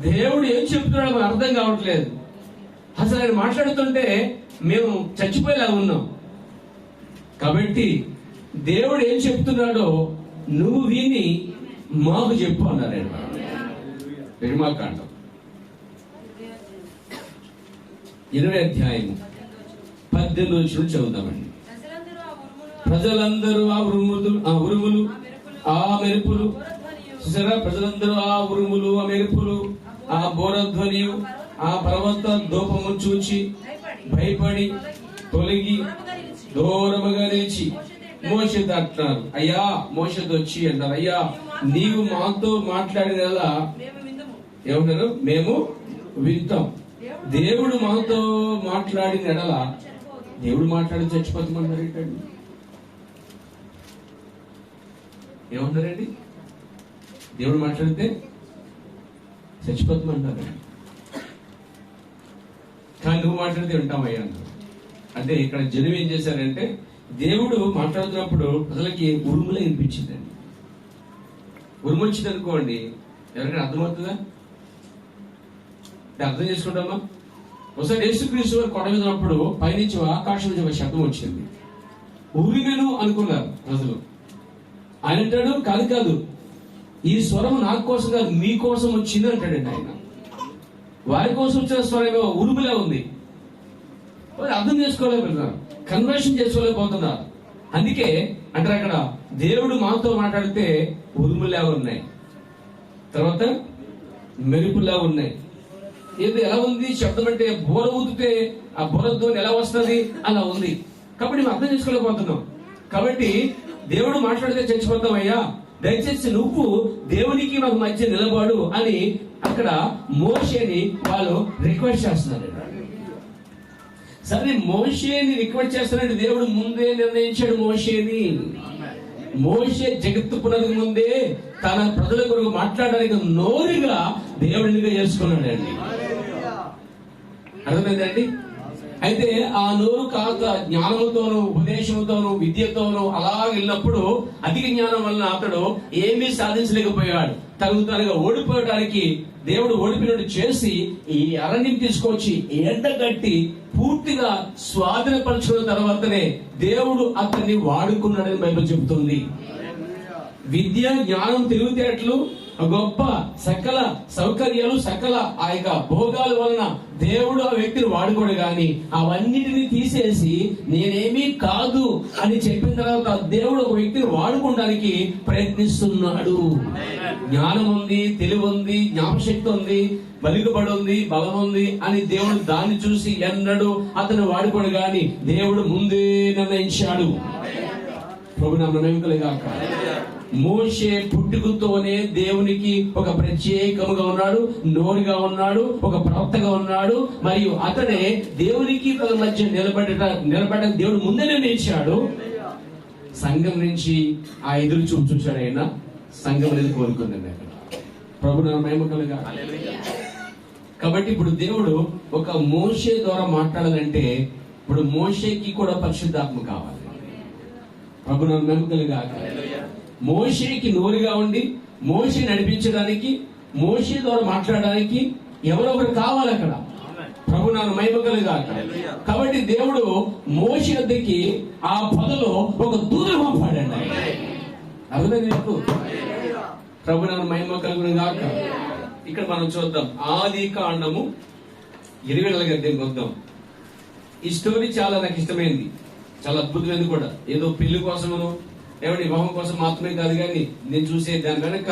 దేవుడు ఏం చెప్తున్నాడో మనకు అర్థం కావట్లేదు. అసలు ఆయన మాట్లాడుతుంటే మేము చచ్చిపోయేలా ఉన్నాం. కాబట్టి దేవుడు ఏం చెప్తున్నాడో నువ్వు విని మాకు చెప్పు అన్నారు. నిర్మాకాండం 20 అధ్యాయము 18 చదువుతామండి. ప్రజలందరూ ఆ ఉరుములు ఆ మెరుపులు చూసారా? ప్రజలందరూ ఆ ఉరుములు ఆ మెరుపులు ఆ బోరధ్వనియు ఆ పర్వత దూపము చూచి భయపడి తొలగి దూరముగా నిలిచి మోషేతో అంటున్నారు, అయ్యా మోషేతో వచ్చి అంటారు, అయ్యా నీవు మాతో మాట్లాడినలా ఏమంటారు, మేము వింటాం. దేవుడు మాతో మాట్లాడిన ఎడల, దేవుడు మాట్లాడి చచ్చిపోతామన్నారు ఏంటండి? ఏమన్నారండి? దేవుడు మాట్లాడితే చచ్చిపోతామన్నారు. కానీ నువ్వు మాట్లాడితే వింటామయ్యా అన్నారు. అంటే ఇక్కడ జనం ఏం చేశారంటే, దేవుడు మాట్లాడుతున్నప్పుడు ప్రజలకి ఉరుములే వినిపించిందండి. ఉరుము వచ్చింది అనుకోండి, ఎవరికైనా అర్థమవుతుందా? అర్థం చేసుకుంటామా? ఒకసారి యేసుక్రీస్తు వారు కొండ మీద ఉన్నప్పుడు పైనుంచి ఆకాశం నుంచి ఒక శబ్దం వచ్చింది. ఉరిమెను అనుకున్నారు ప్రజలు. ఆయన అంటాడు, కాదు ఈ స్వరం నా కోసం కాదు, మీ కోసం వచ్చింది అంటాడండి ఆయన. వారి కోసం వచ్చిన స్వరం ఉరుములే ఉంది. అర్థం చేసుకోలేకపోతున్నారు, కన్వర్షన్ చేసుకోలేకపోతున్నారు. అందుకే అంటారు అక్కడ, దేవుడు మాతో మాట్లాడితే ఉరుములా ఉన్నాయి, తర్వాత మెరుపులా ఉన్నాయి. ఏది ఎలా ఉంది? శబ్దం అంటే బోర ఊదితే ఆ బోరతో ఎలా వస్తుంది అలా ఉంది. కాబట్టి మేము అర్థం చేసుకోలేకపోతున్నాం. కాబట్టి దేవుడు మాట్లాడితే చచ్చిపోతామయ్యా, దయచేసి నువ్వు దేవునికి మాకు మధ్య నిలబడు అని అక్కడ మోషేని వాళ్ళు రిక్వెస్ట్ చేస్తున్నారు. సరే, మోషేని రిక్వెస్ట్ చేస్తానంటే దేవుడు ముందే నిర్ణయించాడు మోషేని. మోషే జగత్తు పునరుకు ముందే తన ప్రజల కొరకు మాట్లాడడానికి నోరుగా దేవుడినిగా చేసుకున్నాడండి. అర్థమైందండి? అయితే ఆ నోరు కాక జ్ఞానముతోనూ ఉపదేశంతోనూ విద్యతోనూ అలా వెళ్ళినప్పుడు అధిక జ్ఞానం వలన అతడు ఏమీ సాధించలేకపోయాడు. తనగా ఓడిపోవడానికి దేవుడు ఓడిపోయినట్టు చేసి ఈ అరణ్యం తీసుకొచ్చి ఎండగట్టి పూర్తిగా స్వాధీనపరచుకున్న తర్వాతనే దేవుడు అతన్ని వాడుకున్నాడని బైబిల్ చెబుతుంది. విద్య, జ్ఞానం, తెలివితేటలు, గొప్ప సకల సౌకర్యాలు, సకల ఆ యొక్క భోగాల వలన దేవుడు ఆ వ్యక్తిని వాడుకోడు. గాని అవన్నిటిని తీసేసి నేనేమీ కాదు అని చెప్పిన తర్వాత దేవుడు ఒక వ్యక్తిని వాడుకోవడానికి ప్రయత్నిస్తున్నాడు. జ్ఞానం ఉంది, తెలివి ఉంది, జ్ఞాపశక్తి ఉంది, బలికబడి ఉంది, బలం ఉంది అని దేవుడు దాన్ని చూసి ఎన్నడూ అతను వాడుకోడు. గాని దేవుడు ముందే నిర్ణయించాడు. ప్రభు నామమున గాక. మోషే పుట్టుకతోనే దేవునికి ఒక ప్రత్యేకముగా ఉన్నాడు, నోరుగా ఉన్నాడు, ఒక ప్రవక్తగా ఉన్నాడు. మరియు అతనే దేవునికి మధ్య నిలబడ్డ దేవుడు ముందే నిర్ణయించాడు. సంఘం నుంచి ఆ ఎదురు చూచాడు. ఆయన సంఘం అనేది కోరుకుందండి అక్కడ. ప్రభు నామమున మహిమ కలుగాక. కాబట్టి ఇప్పుడు దేవుడు ఒక మోషే ద్వారా మాట్లాడాలంటే ఇప్పుడు మోషేకి కూడా పరిశుద్ధాత్మ కావాలి. ప్రభు నామమున మహిమ కలుగాక. మోషేకి నోరుగా ఉండి మోషే నడిపించడానికి, మోషే ద్వారా మాట్లాడడానికి ఎవరొకరు కావాలి అక్కడ. ప్రభు నామమున మహిమ కలుగాక. కాబట్టి దేవుడు మోషే వద్దకి ఆ పొదలో ఒక దూతను పంపాడండి. అర్థమైంది మీకు? ప్రభు నామమున మహిమ కలుగునుగాక. ఇక్కడ మనం చూద్దాం ఆది కాండము 24 అధ్యాయం వద్దాం. ఈ స్టోరీ చాలా నాకు ఇష్టమైంది, చాలా అద్భుతమైనది కూడా. ఏదో పెళ్లి కోసమును ఎవరి వివాహం కోసం మాత్రమే కాదు, కానీ నేను చూసే దాని వెనక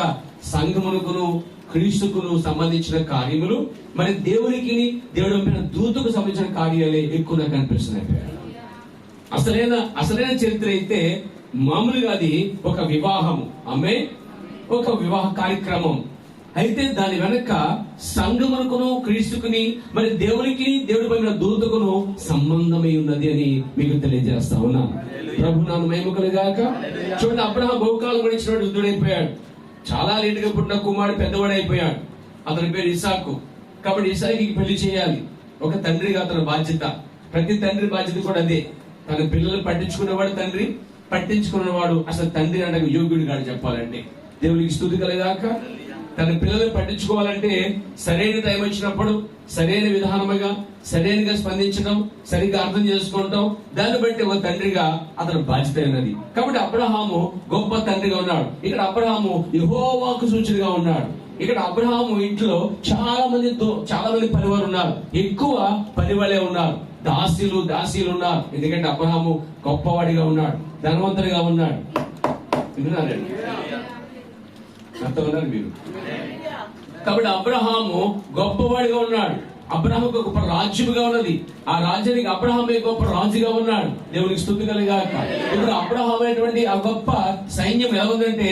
సంఘమునకును క్రీస్తుకును సంబంధించిన కార్యములు, మరి దేవునికి దేవుడు పంపిన దూతకు సంబంధించిన కార్యాలే ఎక్కువ నాకు అనిపిస్తున్నాయి. అసలైన చరిత్ర అయితే మామూలుగా అది ఒక వివాహము, ఒక వివాహ కార్యక్రమం. అయితే దాని వెనక సంఘమునకును క్రీస్తుకుని మరి దేవునికి దేవుడు పంపిన దూతకును సంబంధమై ఉన్నది అని మీకు తెలియజేస్తా ఉన్నాను. ప్రభు నామమున మహిమ కలుగాక. చూడండి, అబ్రహాము బహుకాలం గడిచిన వృద్ధుడైపోయాడు. చాలా లేటుగా పుట్టిన కుమారుడు పెద్దవాడు అయిపోయాడు. అతని పేరు ఇస్సాకు. కాబట్టి ఇస్సాకుకి పెళ్లి చేయాలి. ఒక తండ్రిగా అతని బాధ్యత. ప్రతి తండ్రి బాధ్యత కూడా అదే. తన పిల్లలు పట్టించుకునేవాడు తండ్రి, పట్టించుకున్నవాడు అసలు తండ్రి అంటే యోగ్యుడు కాదు చెప్పాలంటే. దేవునికి స్తుతి కలుగాక. తన పిల్లలను పట్టించుకోవాలంటే సరైన టైం వచ్చినప్పుడు సరైన విధానముగా సరైనగా స్పందించడం, సరిగ్గా అర్థం చేసుకోవడం, దాన్ని బట్టి ఒక తండ్రిగా అతను బాధ్యత అయినది. కాబట్టి అబ్రహాము గొప్ప తండ్రిగా ఉన్నాడు. ఇక్కడ అబ్రహాము యెహోవాకు సూచనగా ఉన్నాడు. ఇక్కడ అబ్రహాము ఇంట్లో చాలా మంది పనివారు ఉన్నారు, ఎక్కువ పనివాళ్ళే ఉన్నారు, దాసీలు ఉన్నారు. ఎందుకంటే అబ్రహాము గొప్పవాడిగా ఉన్నాడు, ధనవంతుడిగా ఉన్నాడు. విన్నారండి? అర్థమన్నారు మీరు? కాబట్టి అబ్రహాము గొప్పవాడిగా ఉన్నాడు. అబ్రహాముకు గొప్ప రాజ్యముగా ఉన్నది. ఆ రాజ్యానికి అబ్రహామే గొప్ప రాజుగా ఉన్నాడు. దేవునికి స్తుతి కలుగాక. ఇప్పుడు అబ్రహాము అనేటువంటి ఆ గొప్ప సైన్యం ఎలా ఉందంటే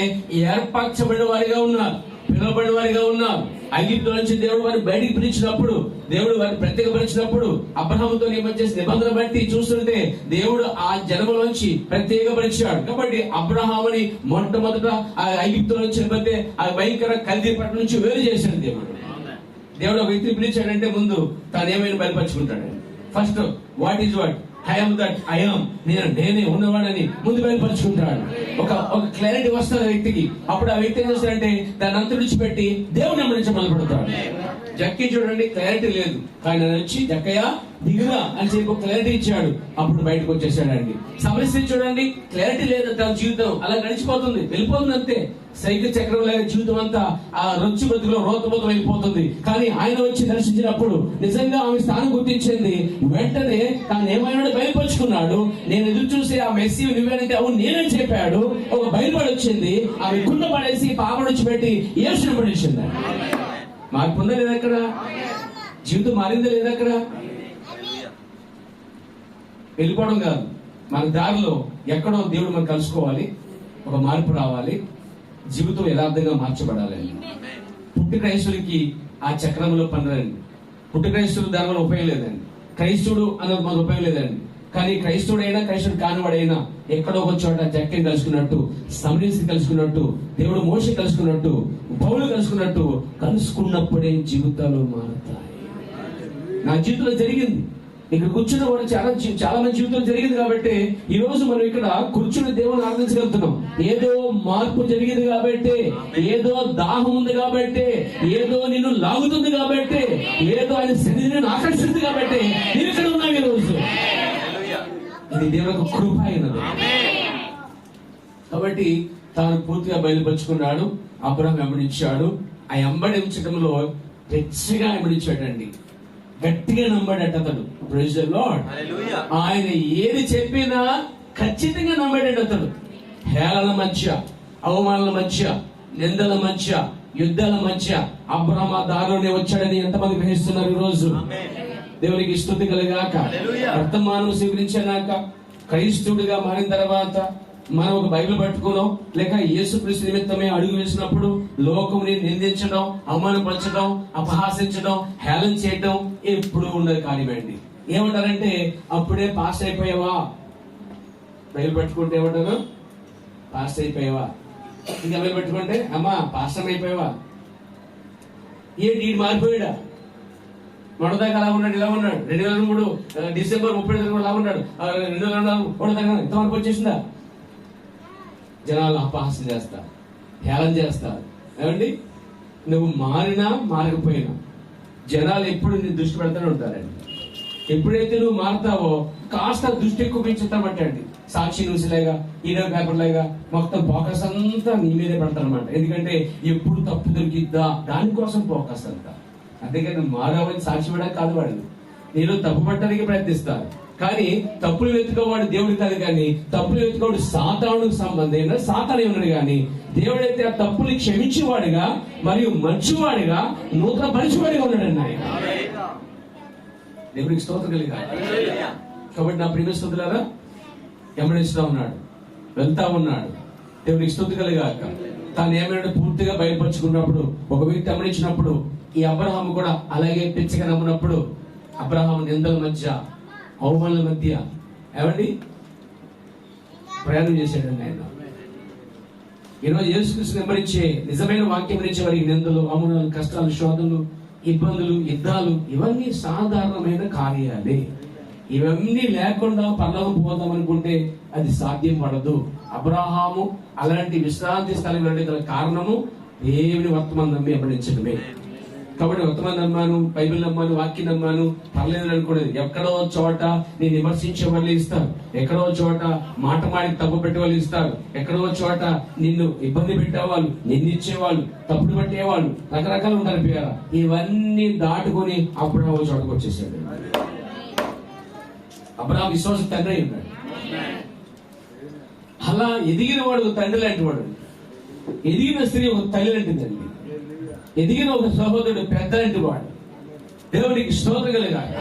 ఏర్పరచబడిన వారిగా ఉన్నారు, పిలువబడిన వారిగా ఉన్నారు. ఐగుప్తు నుంచి దేవుడు వారిని బయటికి పిలిచినప్పుడు, దేవుడు వారిని ప్రత్యేకపరిచినప్పుడు అబ్రహాముతో నిబంధన నిబంధన బట్టి చూస్తుంటే దేవుడు ఆ జన్మలోంచి ప్రత్యేకపరిచాడు. కాబట్టి అబ్రహాముని మొట్టమొదట ఆ ఐగుప్తు నుంచి ఆ భయంకర కల్దీ పట్ల నుంచి వేరు చేశాడు దేవుడు. దేవుడు ఒక వ్యక్తిని పిలిచాడంటే ముందు తాను ఏమైనా బయలుపరుచుకుంటాడు. First what is what, I am that I am, నేనే ఉన్నవాడని ముందు బయలుపరుచుకుంటాడు. ఒక క్లారిటీ వస్తుంది ఆ వ్యక్తికి. అప్పుడు ఆ వ్యక్తి ఏం చేస్తాడంటే దాన్ని అంత విడిచిపెట్టి దేవుని వెంబడించ మొదలు పెడతాడు. జక్కి చూడండి, క్లారిటీ లేదు, కానీ వచ్చి జక్కయ్య దిగురా అని చెప్పి ఒక క్లారిటీ ఇచ్చాడు. అప్పుడు బయటకు వచ్చేసాడండి. సమస్య చూడండి, క్లారిటీ లేదు, తన జీవితం అలా గడిచిపోతుంది, వెళ్ళిపోతుంది అంతే. సైకిల్ చక్రం లాగా జీవితం అంతా ఆ రొచ్చు బతుకులో రోతబోతం వెళ్ళిపోతుంది. కానీ ఆయన వచ్చి దర్శించినప్పుడు నిజంగా ఆమె స్థానం గుర్తించింది. వెంటనే తాను ఏమైనా బయలుపరుచుకున్నాడు. నేను ఎదురు చూసి ఆ మెస్సీ నువ్వేనంటే అవును నేనని చెప్పాడు. ఒక బయలుపడి వచ్చింది. ఆమె కుండ పడేసి పాప నుంచి పెట్టి యేసుని పడేసింది. మార్పు ఉందా లేదా? అక్కడ జీవితం మారిందా లేదా? అక్కడ వెళ్ళిపోవడం కాదు, మన దారిలో ఎక్కడో దేవుడు మనం కలుసుకోవాలి, ఒక మార్పు రావాలి, జీవితం యథార్థంగా మార్చబడాలి. పుట్టి క్రైస్తుడికి ఆ చక్రంలో పనిరండి. పుట్టి క్రైస్తుడు దాని వల్ల ఉపయోగం లేదండి. క్రైస్తుడు అన్నది మన ఉపయోగం లేదండి. కానీ క్రైస్తుడైనా క్రైస్తుడు కానివాడైనా ఎక్కడో ఒక చోట జక్కని కలుసుకున్నట్టు, సమరీసి కలుసుకున్నట్టు, దేవుడు మోషే కలుసుకున్నట్టు, పౌలు కలుసుకున్నప్పుడే జీవితాలు మారుతాయి. నా జీవితంలో జరిగింది. ఇక్కడ కూర్చున్న వాడు చాలా మంది జీవితం జరిగింది కాబట్టి ఈ రోజు మనం ఇక్కడ కూర్చుని దేవుని ఆరాధించగలుగుతున్నాం. ఏదో మార్పు జరిగింది కాబట్టి, ఏదో దాహం ఉంది కాబట్టి, ఏదో నిన్ను లాగుతుంది కాబట్టి, ఏదో ఆయన సన్నిధిని ఆకర్షిస్తుంది కాబట్టి నేను ఇక్కడ ఉన్నాను ఈ రోజు. ఇది దేవుని యొక్క కృప అయినది. కాబట్టి తాను పూర్తిగా బయలుపరుచుకున్నాడు. అబ్రహాం వెంబడించాడు. ఆ వెంబడించడంలో హెచ్చగా వెంబడించాడండి. గట్టిగా నమ్మాడట అతడు. Praise the lord. ఆయన ఏది చెప్పినా ఖచ్చితంగా నమ్మాడండి అతడు. హేళన మధ్య, అవమానాల మధ్య, నిందల మధ్య, యుద్ధాల మధ్య అబ్రహాం ఆ దారిలోనే వచ్చాడని ఎంతమంది గ్రహిస్తున్నారు ఈ రోజు? దేవునికి స్తుతి కలుగాక. వర్తమానం స్వీకరించాక క్రైస్తవుడిగా మారిన తర్వాత మనం ఒక బైబిల్ పట్టుకున్నాం, లేక యేసుక్రీస్తు నిమిత్తమే అడుగు వేసినప్పుడు లోకముని నిందించడం, అవమానపరచడం, అపహాసించడం, హేళన చేయడం ఎప్పుడు ఉన్నది కార్యమండి. ఏమంటారంటే అప్పుడే పాస్ అయిపోయావా? బైబిల్ పట్టుకుంటే ఏమంటారు? పాస్ అయిపోయావా? ఇంకా బైబిల్ పట్టుకుంటే అమ్మా పాస్టర్ అయిపోయావా? ఏంటి ఈ మారిపోయాడా? మొదటిదాకా అలా ఉన్నాడు, ఇలా ఉన్నాడు. 2003 డిసెంబర్ 30 అలా ఉన్నాడు. 2004 ఇంతవరకు వచ్చేసిందా? జనాలు అపహాస్యం చేస్తారు, హేళన చేస్తారు. ఏమండి, నువ్వు మారినా మారకపోయినా జనాలు ఎప్పుడు నీ దృష్టి పెడతానే ఉంటారండి. ఎప్పుడైతే నువ్వు మారుతావో కాస్త దృష్టి ఎక్కువ పెంచుతామంటండి. సాక్షి న్యూస్ లేగా, ఈడో పేపర్ లేగా మొత్తం ఫోకస్ అంతా నీ మీదే పెడతారనమాట. ఎందుకంటే ఎప్పుడు తప్పు దొరికిద్దా దానికోసం ఫోకస్ అంతా. అంతేకాని మారవని సాక్షి ఇవ్వడానికి కాదు. వాడు నేను తప్పు పట్టడానికి ప్రయత్నిస్తారు, కానీ తప్పులు వెతుకోవాడు దేవుడు కాదు. కానీ తప్పులు వెతుకోవాడు సాతానుకు సంబంధమైన సాతానే ఉన్నాడు. కానీ దేవుడైతే ఆ తప్పుని క్షమించేవాడిగా మరియు మంచివాడిగా నూతన పరిచివాడిగా ఉన్నాడండి ఆయన. దేవుడికి స్తోత్రం కలిగాలి. కాబట్టి నా ప్రియ స్తోత్రులారా, వెంబడిస్తా ఉన్నాడు, వెళ్తా ఉన్నాడు. దేవుడికి స్తుతి కలిగాక. తాను ఏమైనా పూర్తిగా బయలుపరుచుకున్నప్పుడు, ఒక వ్యక్తి వెంబడించినప్పుడు, ఈ అబ్రహాము కూడా అలాగే పిచ్చగా నమ్మినప్పుడు అబ్రహాము నిందల మధ్య, అవమానాల మధ్య ఏమండి ప్రయాణం చేశాడండి ఆయన. ఈరోజు యేసుక్రీస్తు వెంబడించే నిజమైన వాక్యం గురించి వారికి నిందలు, అవమానాలు, కష్టాలు, శోధనలు, ఇబ్బందులు, యుద్ధాలు ఇవన్నీ సాధారణమైన కార్యాలే. ఇవన్నీ లేకుండా పరలోకం పోదాం అనుకుంటే అది సాధ్యం పడదు. అబ్రహాము అలాంటి విశ్రాంతి స్థలం వెళ్ళే కారణము దేవుని వర్తమానం నమ్మి వెంబడించడమే. కాబట్టి వర్తమానం నమ్మాను, బైబిల్ నమ్మాను, వాక్యం నమ్మాను, పర్లేదు అనుకోలేదు. ఎక్కడో చోట నేను విమర్శించే వాళ్ళు ఇస్తారు, ఎక్కడో చోట మాట మాడికి తప్పు పెట్టే వాళ్ళు ఇస్తారు, ఎక్కడో చోట నిన్ను ఇబ్బంది పెట్టేవాళ్ళు, నిందించేవాళ్ళు, తప్పుడు పట్టేవాళ్ళు, రకరకాలు ఉంటారు పేరు. ఇవన్నీ దాటుకొని అబ్రహాము చోటకు వచ్చేసాడు. అబ్రహాము విశ్వాస తండ్రి అయి ఉన్నాడు. అలా ఎదిగిన వాడు తండ్రి లాంటి వాడు, ఎదిగిన స్త్రీ ఒక తల్లి లాంటిదండి, ఎదిగిన ఒక సహోదరుడు పెద్ద లాంటి వాడు. దేవుడికి స్తోత్రం కలగాలి.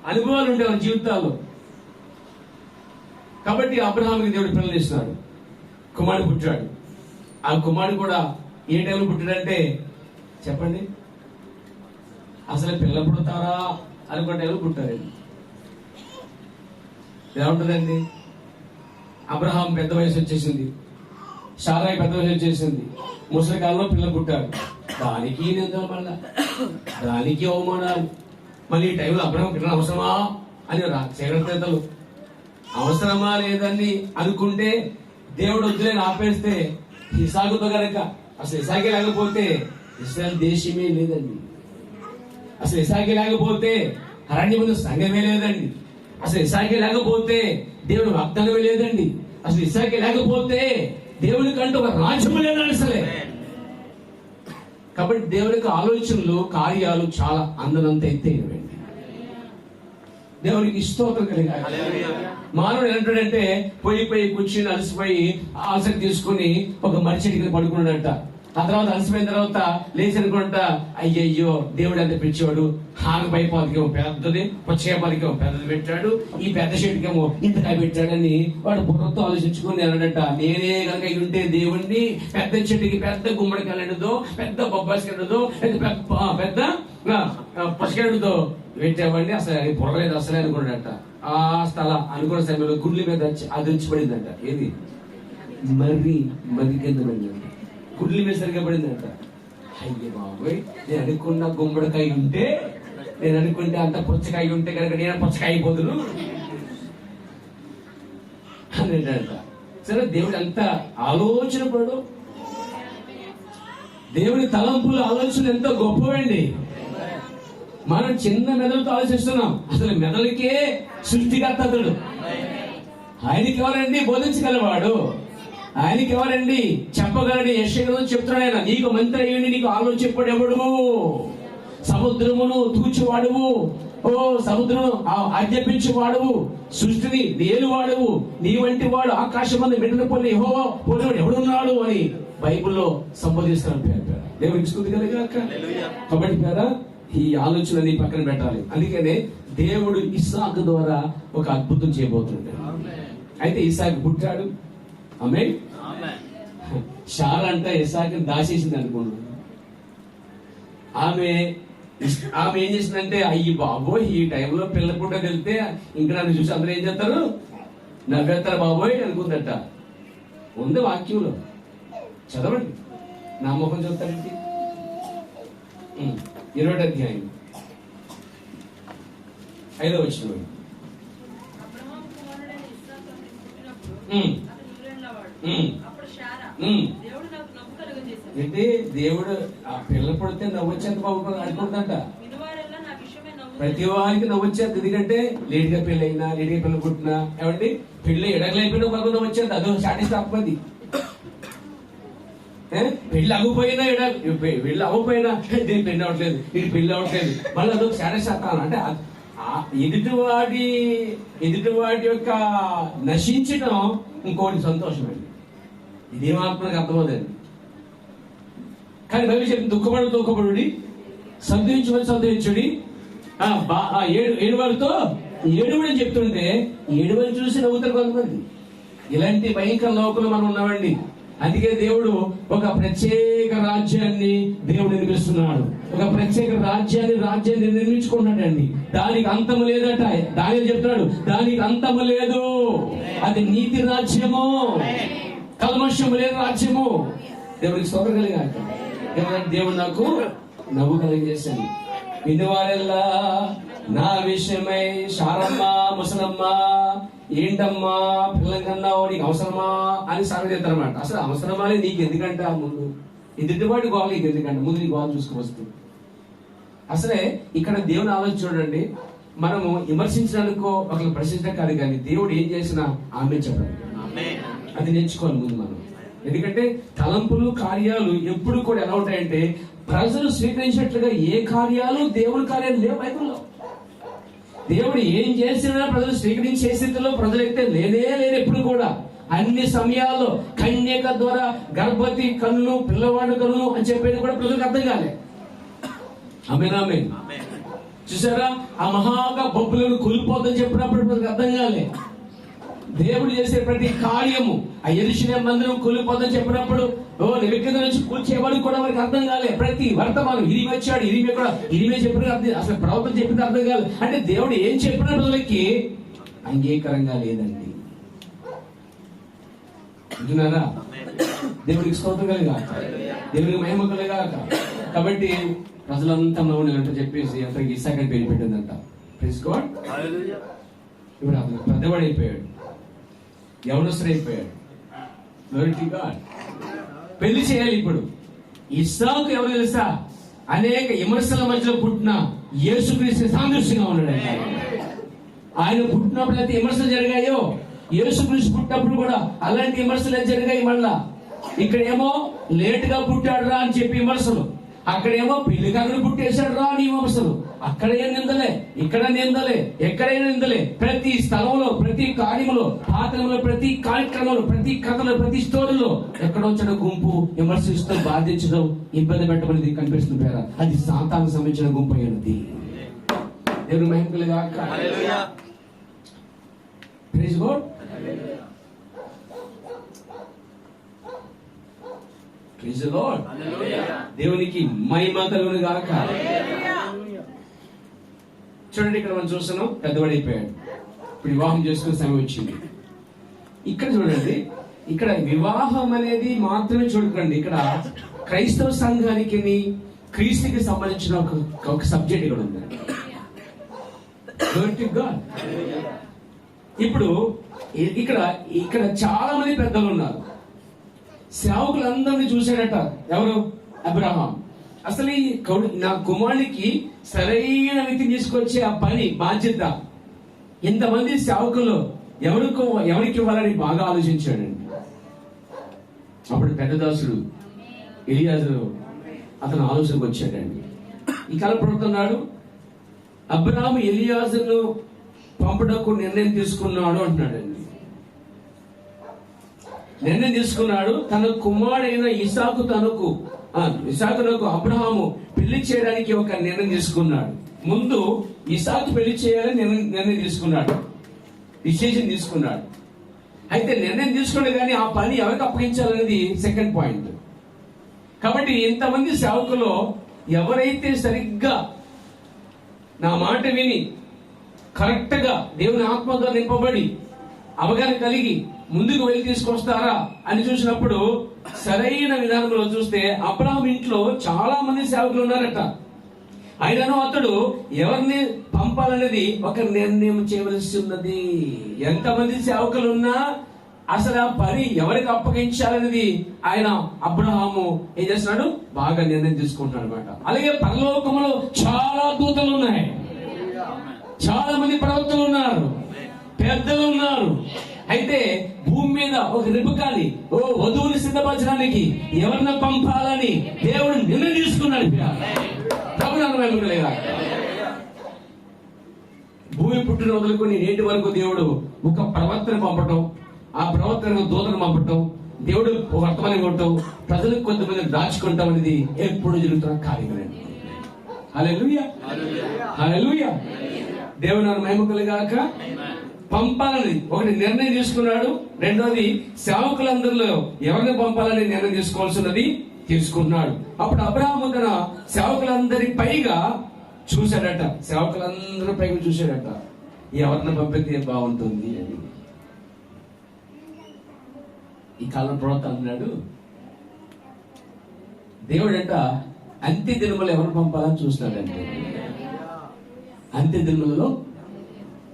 అనుభవాలు ఉండే వారి జీవితాల్లో. కాబట్టి అబ్రహాముకి దేవుడు పిల్లలు ఇస్తున్నాడు. కుమారుడు పుట్టాడు. ఆ కుమారుడు కూడా ఏ టైంలో పుట్టాడంటే చెప్పండి, అసలు పిల్లలు పుడతారా అనుకున్న టైంలో పుట్టారండి. ఏముంటుందండి, అబ్రహాం పెద్ద వయసు వచ్చేసింది, శారాయి పెద్ద వయసు వచ్చేసింది, ముసలి కాలంలో పిల్లలు పుట్టారు. దానికి నిందలు, మళ్ళా దానికి అవమానాలు. మళ్ళీ ఈ టైంలో అబ్రహాం పిల్లలు అవసరమా అని సేకరణలు, అవసరమా లేదని అనుకుంటే దేవుడు వద్దులేని ఆపేస్తే ఇసాకుతో గనక అసలు ఇసాకే లేకపోతే ఇస్రాయల్ దేశమే లేదండి. అసలు ఇసాకే లేకపోతే అరణ్యములో సంఘమే లేదండి. అసలు ఇసాకే లేకపోతే దేవుని వాగ్దానమే లేదండి. అసలు ఇసాకే లేకపోతే దేవుని కంటే ఒక రాజ్యము లేదండి అసలే. కాబట్టి దేవుని యొక్క ఆలోచనలు, కార్యాలు చాలా అందనంత ఎత్తైనవండి. దేవునికి స్తోత్రం కలిగాలి. మానవుడు ఏంటంటే పోయి కూర్చుని అలసిపోయి ఆసక్తి తీసుకుని ఒక మరిచెడికి పడుకున్నాడంట. ఆ తర్వాత అలసిపోయిన తర్వాత లేచి అనుకుంటా, అయ్యయ్యో దేవుడు ఎంత పిచ్చాడు, హానపై పాతికేమో పెద్దది, పచ్చగా పాతికేమో పెద్దది పెట్టాడు, ఈ పెద్ద చెట్టుకేమో ఇంతకాయ పెట్టాడని వాడు బుర్రతో ఆలోచించుకుని అన్నాడట, నేనే కనుక ఉంటే దేవుణ్ణి పెద్ద చెట్టుకి పెద్ద గుమ్మడికాయలు ఎండదో, పెద్ద బొబ్బాసి ఎండదో, పెద్ద పసికెండుతో పెట్టామండి, అసలు బుర్రలేదు అసలే అనుకున్నాడట. ఆ స్థలం అనుకున్న సమయంలో గుండెల మీద అది వచ్చి పడిందంట. ఏది మర్రి కింద పడిందంట, గుండెల మీద సరిగా పడిందంట. అయ్యే బాబోయ్, నేను అనుకున్న గుమ్మడికాయ ఉంటే నేను అనుకుంటే అంత పుచ్చకాయ ఉంటే కనుక నేను పుచ్చకాయ అయిపోదును అనేటంట. సరే, దేవుడు అంత ఆలోచన పడు, దేవుడి తలంపులు ఆలోచనలు ఎంతో గొప్పవండి. మనం చిన్న మెదడుతో ఆలోచిస్తున్నాం, అసలు మెదడుకే సృష్టికర్త అతడు. ఆయనకి ఎవరండి బోధించగలవాడు? ఆయనకి ఎవరండి చెప్పగలడు? యెషయా చెప్తున్నాడు ఆయన, నీకు మంత్రి అయ్యండి, నీకు ఆలోచింపడు ఎవడు? సముద్రమును తూచివాడువు, ఓ సముద్రము ఆజ్ఞాపించేవాడువు, సృష్టిని నేలువాడువు, నీ వంటి వాడు ఆకాశమందు మిడతల పోలి యెహోవా పోలివాడు ఎవడున్నాడు అని బైబిల్లో సంబోధిస్తున్నాడు. దేవుడికి స్తుతి కలుగాక. కాబట్టి పేరా ఈ ఆలోచనని పక్కన పెట్టాలి. అందుకనే దేవుడు ఇస్సాకు ద్వారా ఒక అద్భుతం చేయబోతున్నాడు. అయితే ఇస్సాకు పుట్టాడు. ఆమేన్. శారా అంట ఇస్సాకుని దాచేసింది అనుకున్నాడు. ఆమె ఏం చేసిందంటే, అయ్యి బాబోయ్, ఈ టైంలో పిల్ల పుట్ట వెళ్తే ఇంకా నన్ను చూసి అందరూ ఏం చేస్తారు, నవ్వేస్తారు బాబోయ్ అనుకుందట. ఉంది వాక్యంలో, చదవండి. నా ముఖం చూస్తారండి. 20వ అధ్యాయం 5వ వచనం. అంటే దేవుడు ఆ పిల్ల పడితే నవ్వొచ్చేంత బాబు అనుకుంటుందంట. ప్రతి వారికి నవ్వొచ్చేది. ఎందుకంటే లేట్ గా పెళ్లి అయినా, లేట్ గా పిల్లలు పుట్టినా, ఏమండి పెళ్లి ఎడగలైపోయినా బాబు నవ్వొచ్చేది. అదో స్టాటిస్ట్ తప్పది. పెళ్లి అవ్వపోయినా పెళ్లి అవ్వపోయినా దీని పెళ్లి అవ్వట్లేదు, దీని పెళ్లి అవ్వట్లేదు, మళ్ళీ అదొక స్టాటస్ చెప్తాను. అంటే ఎదుటివాడి యొక్క నశించడం ఇంకోటి సంతోషం అండి. ఇదేమాత్మకు అర్థమవుతుంది. కానీ బైబిల్ చెప్పి దుఃఖపడుడి, సంతోషించుడి, ఏడువారితో ఏడువని చెప్తుంటే ఏడువని చూసి నవ్వుతారు కొంతమంది. ఇలాంటి భయంకర లోకంలో మనం ఉన్నామండి. అందుకే దేవుడు ఒక ప్రత్యేక రాజ్యాన్ని దేవుడు నిర్మిస్తున్నాడు. ఒక ప్రత్యేక రాజ్యాన్ని నిర్మించుకున్నాడండి. దానికి అంతము లేదట. దాని చెప్తున్నాడు, దానికి అంతము లేదు. అది నీతి రాజ్యము, కల్మషము లేని రాజ్యము. దేవుడికి స్తోత్రం కలిగాక. దేవుడు నాకు నవ్వు కలిగేశాను. వినివారెల్లా నా విషయమై శారమ్మ, ముసలమ్మ, ఏంటమ్మా పిల్లలకన్నావు, నీకు అవసరమా అని సాగు చేస్తారన్నమాట. అసలు అవసరమా నీకు ఎందుకంటే ఆ ముందు ఎదుటివాడి గోల నీకు ఎందుకంటే ముందు నీ గోల చూసుకోవచ్చు. అసలే ఇక్కడ దేవుని ఆలోచన చూడండి. మనము విమర్శించడానికో ఒకరు ప్రశ్నించడం కాదు, కానీ దేవుడు ఏం చేసినా ఆమె చెప్పండి, అది నేర్చుకోవాలి ముందు మనం. ఎందుకంటే తలంపులు, కార్యాలు ఎప్పుడు కూడా ఎలా ఉంటాయంటే, ప్రజలు స్వీకరించినట్లుగా ఏ కార్యాలు దేవుని కార్యాలు లేవు బైబిల్లో. దేవుడు ఏం చేసినా ప్రజలు స్వీకరించే స్థితిలో ప్రజలైతే లేనే లేరు ఎప్పుడు కూడా. అన్ని సమయాల్లో కన్యక ద్వారా గర్భవతి కన్ను, పిల్లవాడు కన్ను అని చెప్పేది కూడా ప్రజలకు అర్థం కాలే. ఆమేన్. చూసారా, ఆ మహాగా బొబ్బులను కూలిపోద్దని చెప్పినప్పుడు ప్రజలకు అర్థం కాలే. దేవుడు చేసే ప్రతి కార్యము, ఆ యెరూషలేము మందిరం కూలిపోద్దని చెప్పినప్పుడు నిమిత్తం నుంచి కూల్చేవాడు కూడా వారికి అర్థం కాలే. ప్రతి వర్తమానం ఇరిమి వచ్చాడు, ఇరిమే చెప్పిన అసలు ప్రవక్త చెప్పిన అర్థం కాలేదు. అంటే దేవుడు ఏం చెప్పిన ప్రజలకి అంగీకారంగా లేదండి. అంటున్నారా? దేవుడికి స్తోత్రం కలిగాక, దేవుడికి మహిమ కలిగాక. కాబట్టి ప్రజలంతా నవ్వునంట చెప్పేసి అతనికి ఇస్సాకు పేరు పెట్టిందంట. Praise God. ఇప్పుడు అతను పెద్దవాడైపోయాడు, యవనస్తుడైపోయాడు. Glory to God. పెళ్లి చేయాలి. ఇప్పుడు ఇస్సాకు ఎవరు తెలుసా? అనేక విమర్శల మధ్యలో పుట్టిన యేసుక్రీస్తు సాదృశ్యంగా ఉన్నాడు. ఆయన పుట్టినప్పుడు అయితే విమర్శలు జరిగాయో, యేసుక్రీస్తు పుట్టినప్పుడు కూడా అలాంటి విమర్శలు జరిగాయి. మళ్ళా ఇక్కడేమో లేటుగా పుట్టాడు రా అని చెప్పి విమర్శలు, అక్కడేమో పెళ్లి కాకుండా పుట్టేశాడు రా అని విమర్శలు. అక్కడ ఏం నిందలే, ఇక్కడ నిందలే, ఎక్కడైనా నిందలే. ప్రతి స్థలంలో, ప్రతి కార్యంలో, పాత్రలో, ప్రతి కార్యక్రమంలో, ప్రతి కథలో, ప్రతి స్టోరీలో ఎక్కడో చిన్న గుంపు విమర్శిస్తూ, బాధించడం, ఇబ్బంది పెట్టమనేది కనిపిస్తుంది. పేర అది సాతానికి సంబంధించిన గుంపు అయినది. దేవుని మహిమ కలుగాక. Praise God. Praise the Lord. దేవునికి మహిమ కలుగును గాక. చూడండి, ఇక్కడ మనం చూస్తున్నాం, పెద్దవాడైపోయాడు. ఇప్పుడు వివాహం చేసుకునే సమయం వచ్చింది. ఇక్కడ చూడండి, ఇక్కడ వివాహం అనేది మాత్రమే చూడకండి. ఇక్కడ క్రైస్తవ సంఘానికి, క్రీస్తుకి సంబంధించిన ఒక సబ్జెక్ట్ ఇక్కడ ఉంది. Glory to God. ఇప్పుడు ఇక్కడ ఇక్కడ చాలా మంది పెద్దలు ఉన్నారు. సేవకులందరినీ చూశాడట. ఎవరు? అబ్రహాం. అసలు ఈ నా కుమారుడికి సరైన వ్యక్తి తీసుకొచ్చే ఆ పని బాధ్యత ఇంతమంది సేవకులు ఎవరికి ఇవ్వాలని బాగా ఆలోచించాడండి. అప్పుడు పెద్ద దాసుడు ఎలియాజరు అతను ఆలోచనకు వచ్చాడండి. ఈ కాలం పడుతున్నాడు. అబ్రహాము ఎలియాజరును పంపడకు నిర్ణయం తీసుకున్నాడు అంటున్నాడండి. నిర్ణయం తీసుకున్నాడు. తన కుమారుడైన ఇసాకునకు అబ్రహాము పెళ్లి చేయడానికి ఒక నిర్ణయం తీసుకున్నాడు. ముందు ఇసాకు పెళ్లి చేయాలని నిర్ణయం తీసుకున్నాడు, డిసిషన్ తీసుకున్నాడు. అయితే నిర్ణయం తీసుకునే కానీ ఆ పని ఎవరికి అప్పగించాలనేది సెకండ్ పాయింట్. కాబట్టి ఇంతమంది సేవకులు ఎవరైతే సరిగ్గా నా మాట విని కరెక్ట్ గా దేవుని ఆత్మతో నింపబడి అవగాహన కలిగి ముందుకు వెళ్ళి తీసుకొస్తారా అని చూసినప్పుడు సరైన విధానంలో చూస్తే అబ్రహాం ఇంట్లో చాలా మంది సేవకులు ఉన్నారట. అయినను అతడు ఎవరిని పంపాలనేది ఒక నిర్ణయం చేయవలసి ఉన్నది. ఎంతమంది సేవకులు ఉన్నా అసలు ఆ పని ఎవరికి అప్పగించాలనేది ఆయన అబ్రహాము ఏం చేస్తున్నాడు? బాగా నిర్ణయం తీసుకుంటున్నాడు అనమాట. అలాగే పరలోకములో చాలా దూతలు ఉన్నాయి, చాలా మంది ప్రవక్తలు ఉన్నారు, పెద్దలు ఉన్నారు. అయితే భూమి మీద ఒక రిబకాని వధువుని సిద్ధపరచడానికి ఎవరిని పంపాలని దేవుడు నిర్ణయం తీసుకున్నాడు. భూమి పుట్టిన వదులుకొని నేటి వరకు దేవుడు ఒక ప్రవక్తను పంపటం, ఆ ప్రవక్తను దూతను పంపటం, దేవుడు వర్తమానం కొట్టడం, ప్రజలకు కొంతమంది దాచుకుంటాం అనేది ఎప్పుడు జరుగుతున్న కార్యక్రమం. హల్లెలూయా, హల్లెలూయా. దేవుని మహిమ కలుగాక. పంపాలని ఒకటి నిర్ణయం తీసుకున్నాడు. రెండోది సేవకులందరిలో ఎవరిని పంపాలని నిర్ణయం తీసుకోవాల్సినది తీసుకున్నాడు. అప్పుడు అబ్రహాము తన సేవకులందరి పైగా చూశాడట. సేవకులందరూ పైగా చూశాడట, ఎవరిని పంపితే బాగుంటుంది అని. ఈ కాలం ప్రవక్త అన్నాడు, దేవుడంట అంత్య దినములు ఎవరిని పంపాలని చూస్తాడంటే, అంత్య దినములలో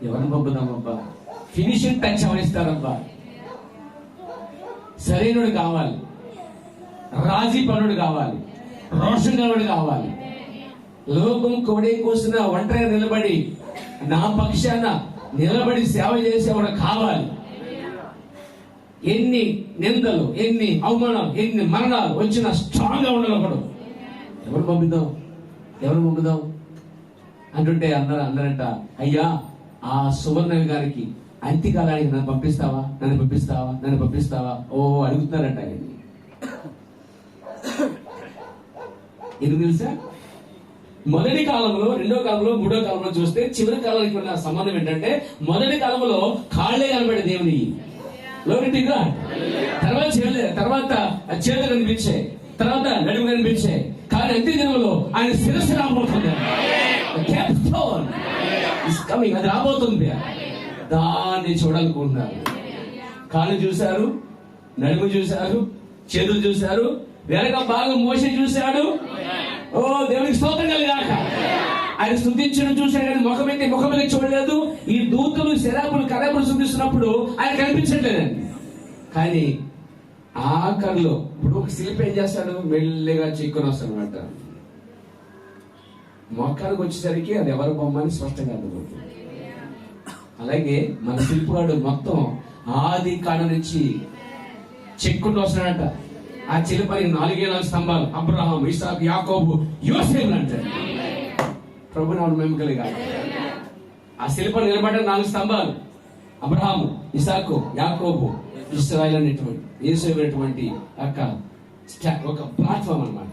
ఎవరిని పంపుదామబ్బా, ఫినిషింగ్ టచ్ అవనిస్తారబ్బా, సరైనడు కావాలి, రాజీ పనుడు కావాలి, రోషంగానుడు కావాలి, లోకం కోడే కూసిన ఒంటరిగా నిలబడి నా పక్షాన నిలబడి సేవ చేసేవాడు కావాలి. ఎన్ని నిందలు, ఎన్ని అవమానాలు, ఎన్ని మరణాలు వచ్చినా స్ట్రాంగ్ గా ఉండాలి ఒకడు. ఎవరు పంపుదాం అంటుంటే అందరంట, అయ్యా ఆ సువర్ణ గారికి అంత్యకాలానికి నన్ను పంపిస్తావా ఓ అడుగుతున్నారంట. ఎందుకు తెలుసా? మొదటి కాలంలో, రెండో కాలంలో, మూడో కాలంలో చూస్తే చివరి కాలానికి ఉన్న సంబంధం ఏంటంటే, మొదటి కాలంలో కాళ్లే కనబడే దేవుని, తర్వాత చేతులు కనిపించాయి, తర్వాత నడుము కనిపించాయి. కానీ అంత్య దినంలో ఆయన శిరస్సు రాబోతుంది, అది రాబోతుంది. దాన్ని చూడాలనుకుంటున్నారు. కాళ్ళు చూశారు, నడుము చూశారు, చేతులు చూశారు, వెనక బాగా మోసే చూశాడు. ఓ దేవునికి స్తోత్రం కలిగాక. ఆయన స్తుతించడం చూశాడు కానీ ముఖమైతే చూడలేదు. ఈ దూతలు శరాపులు కరాపులు స్తుతిస్తున్నప్పుడు ఆయన కనిపించట్లేదండి. కానీ ఆఖరిలో ఇప్పుడు ఒక శిల్పి ఏం చేస్తాడు? మెల్లిగా చిక్కుని వస్తాడు అనమాట. మొక్కడికి వచ్చేసరికి అది ఎవరి బొమ్మ అని స్పష్టంగా అర్థమవుతుంది. అలాగే మన శిల్పుగాడు మొత్తం ఆది కాడ నుంచి చెక్కుంటూ వస్తున్నాడట. ఆ చిలుపని 4 స్తంభాలు అబ్రహాం, ఇసాకు, యాకోబు, యోసేపు అంటారు. ప్రభు నామమున మహిమ కలుగాక. ఆ శిల్పం నిలబడ్డ 4 స్తంభాలు అబ్రహాము, ఇసాకు, యాకోబు, ఇశ్రాయేలు అనేటువంటి యేసు అనేటువంటి ఒక ప్లాట్ఫామ్ అన్నమాట.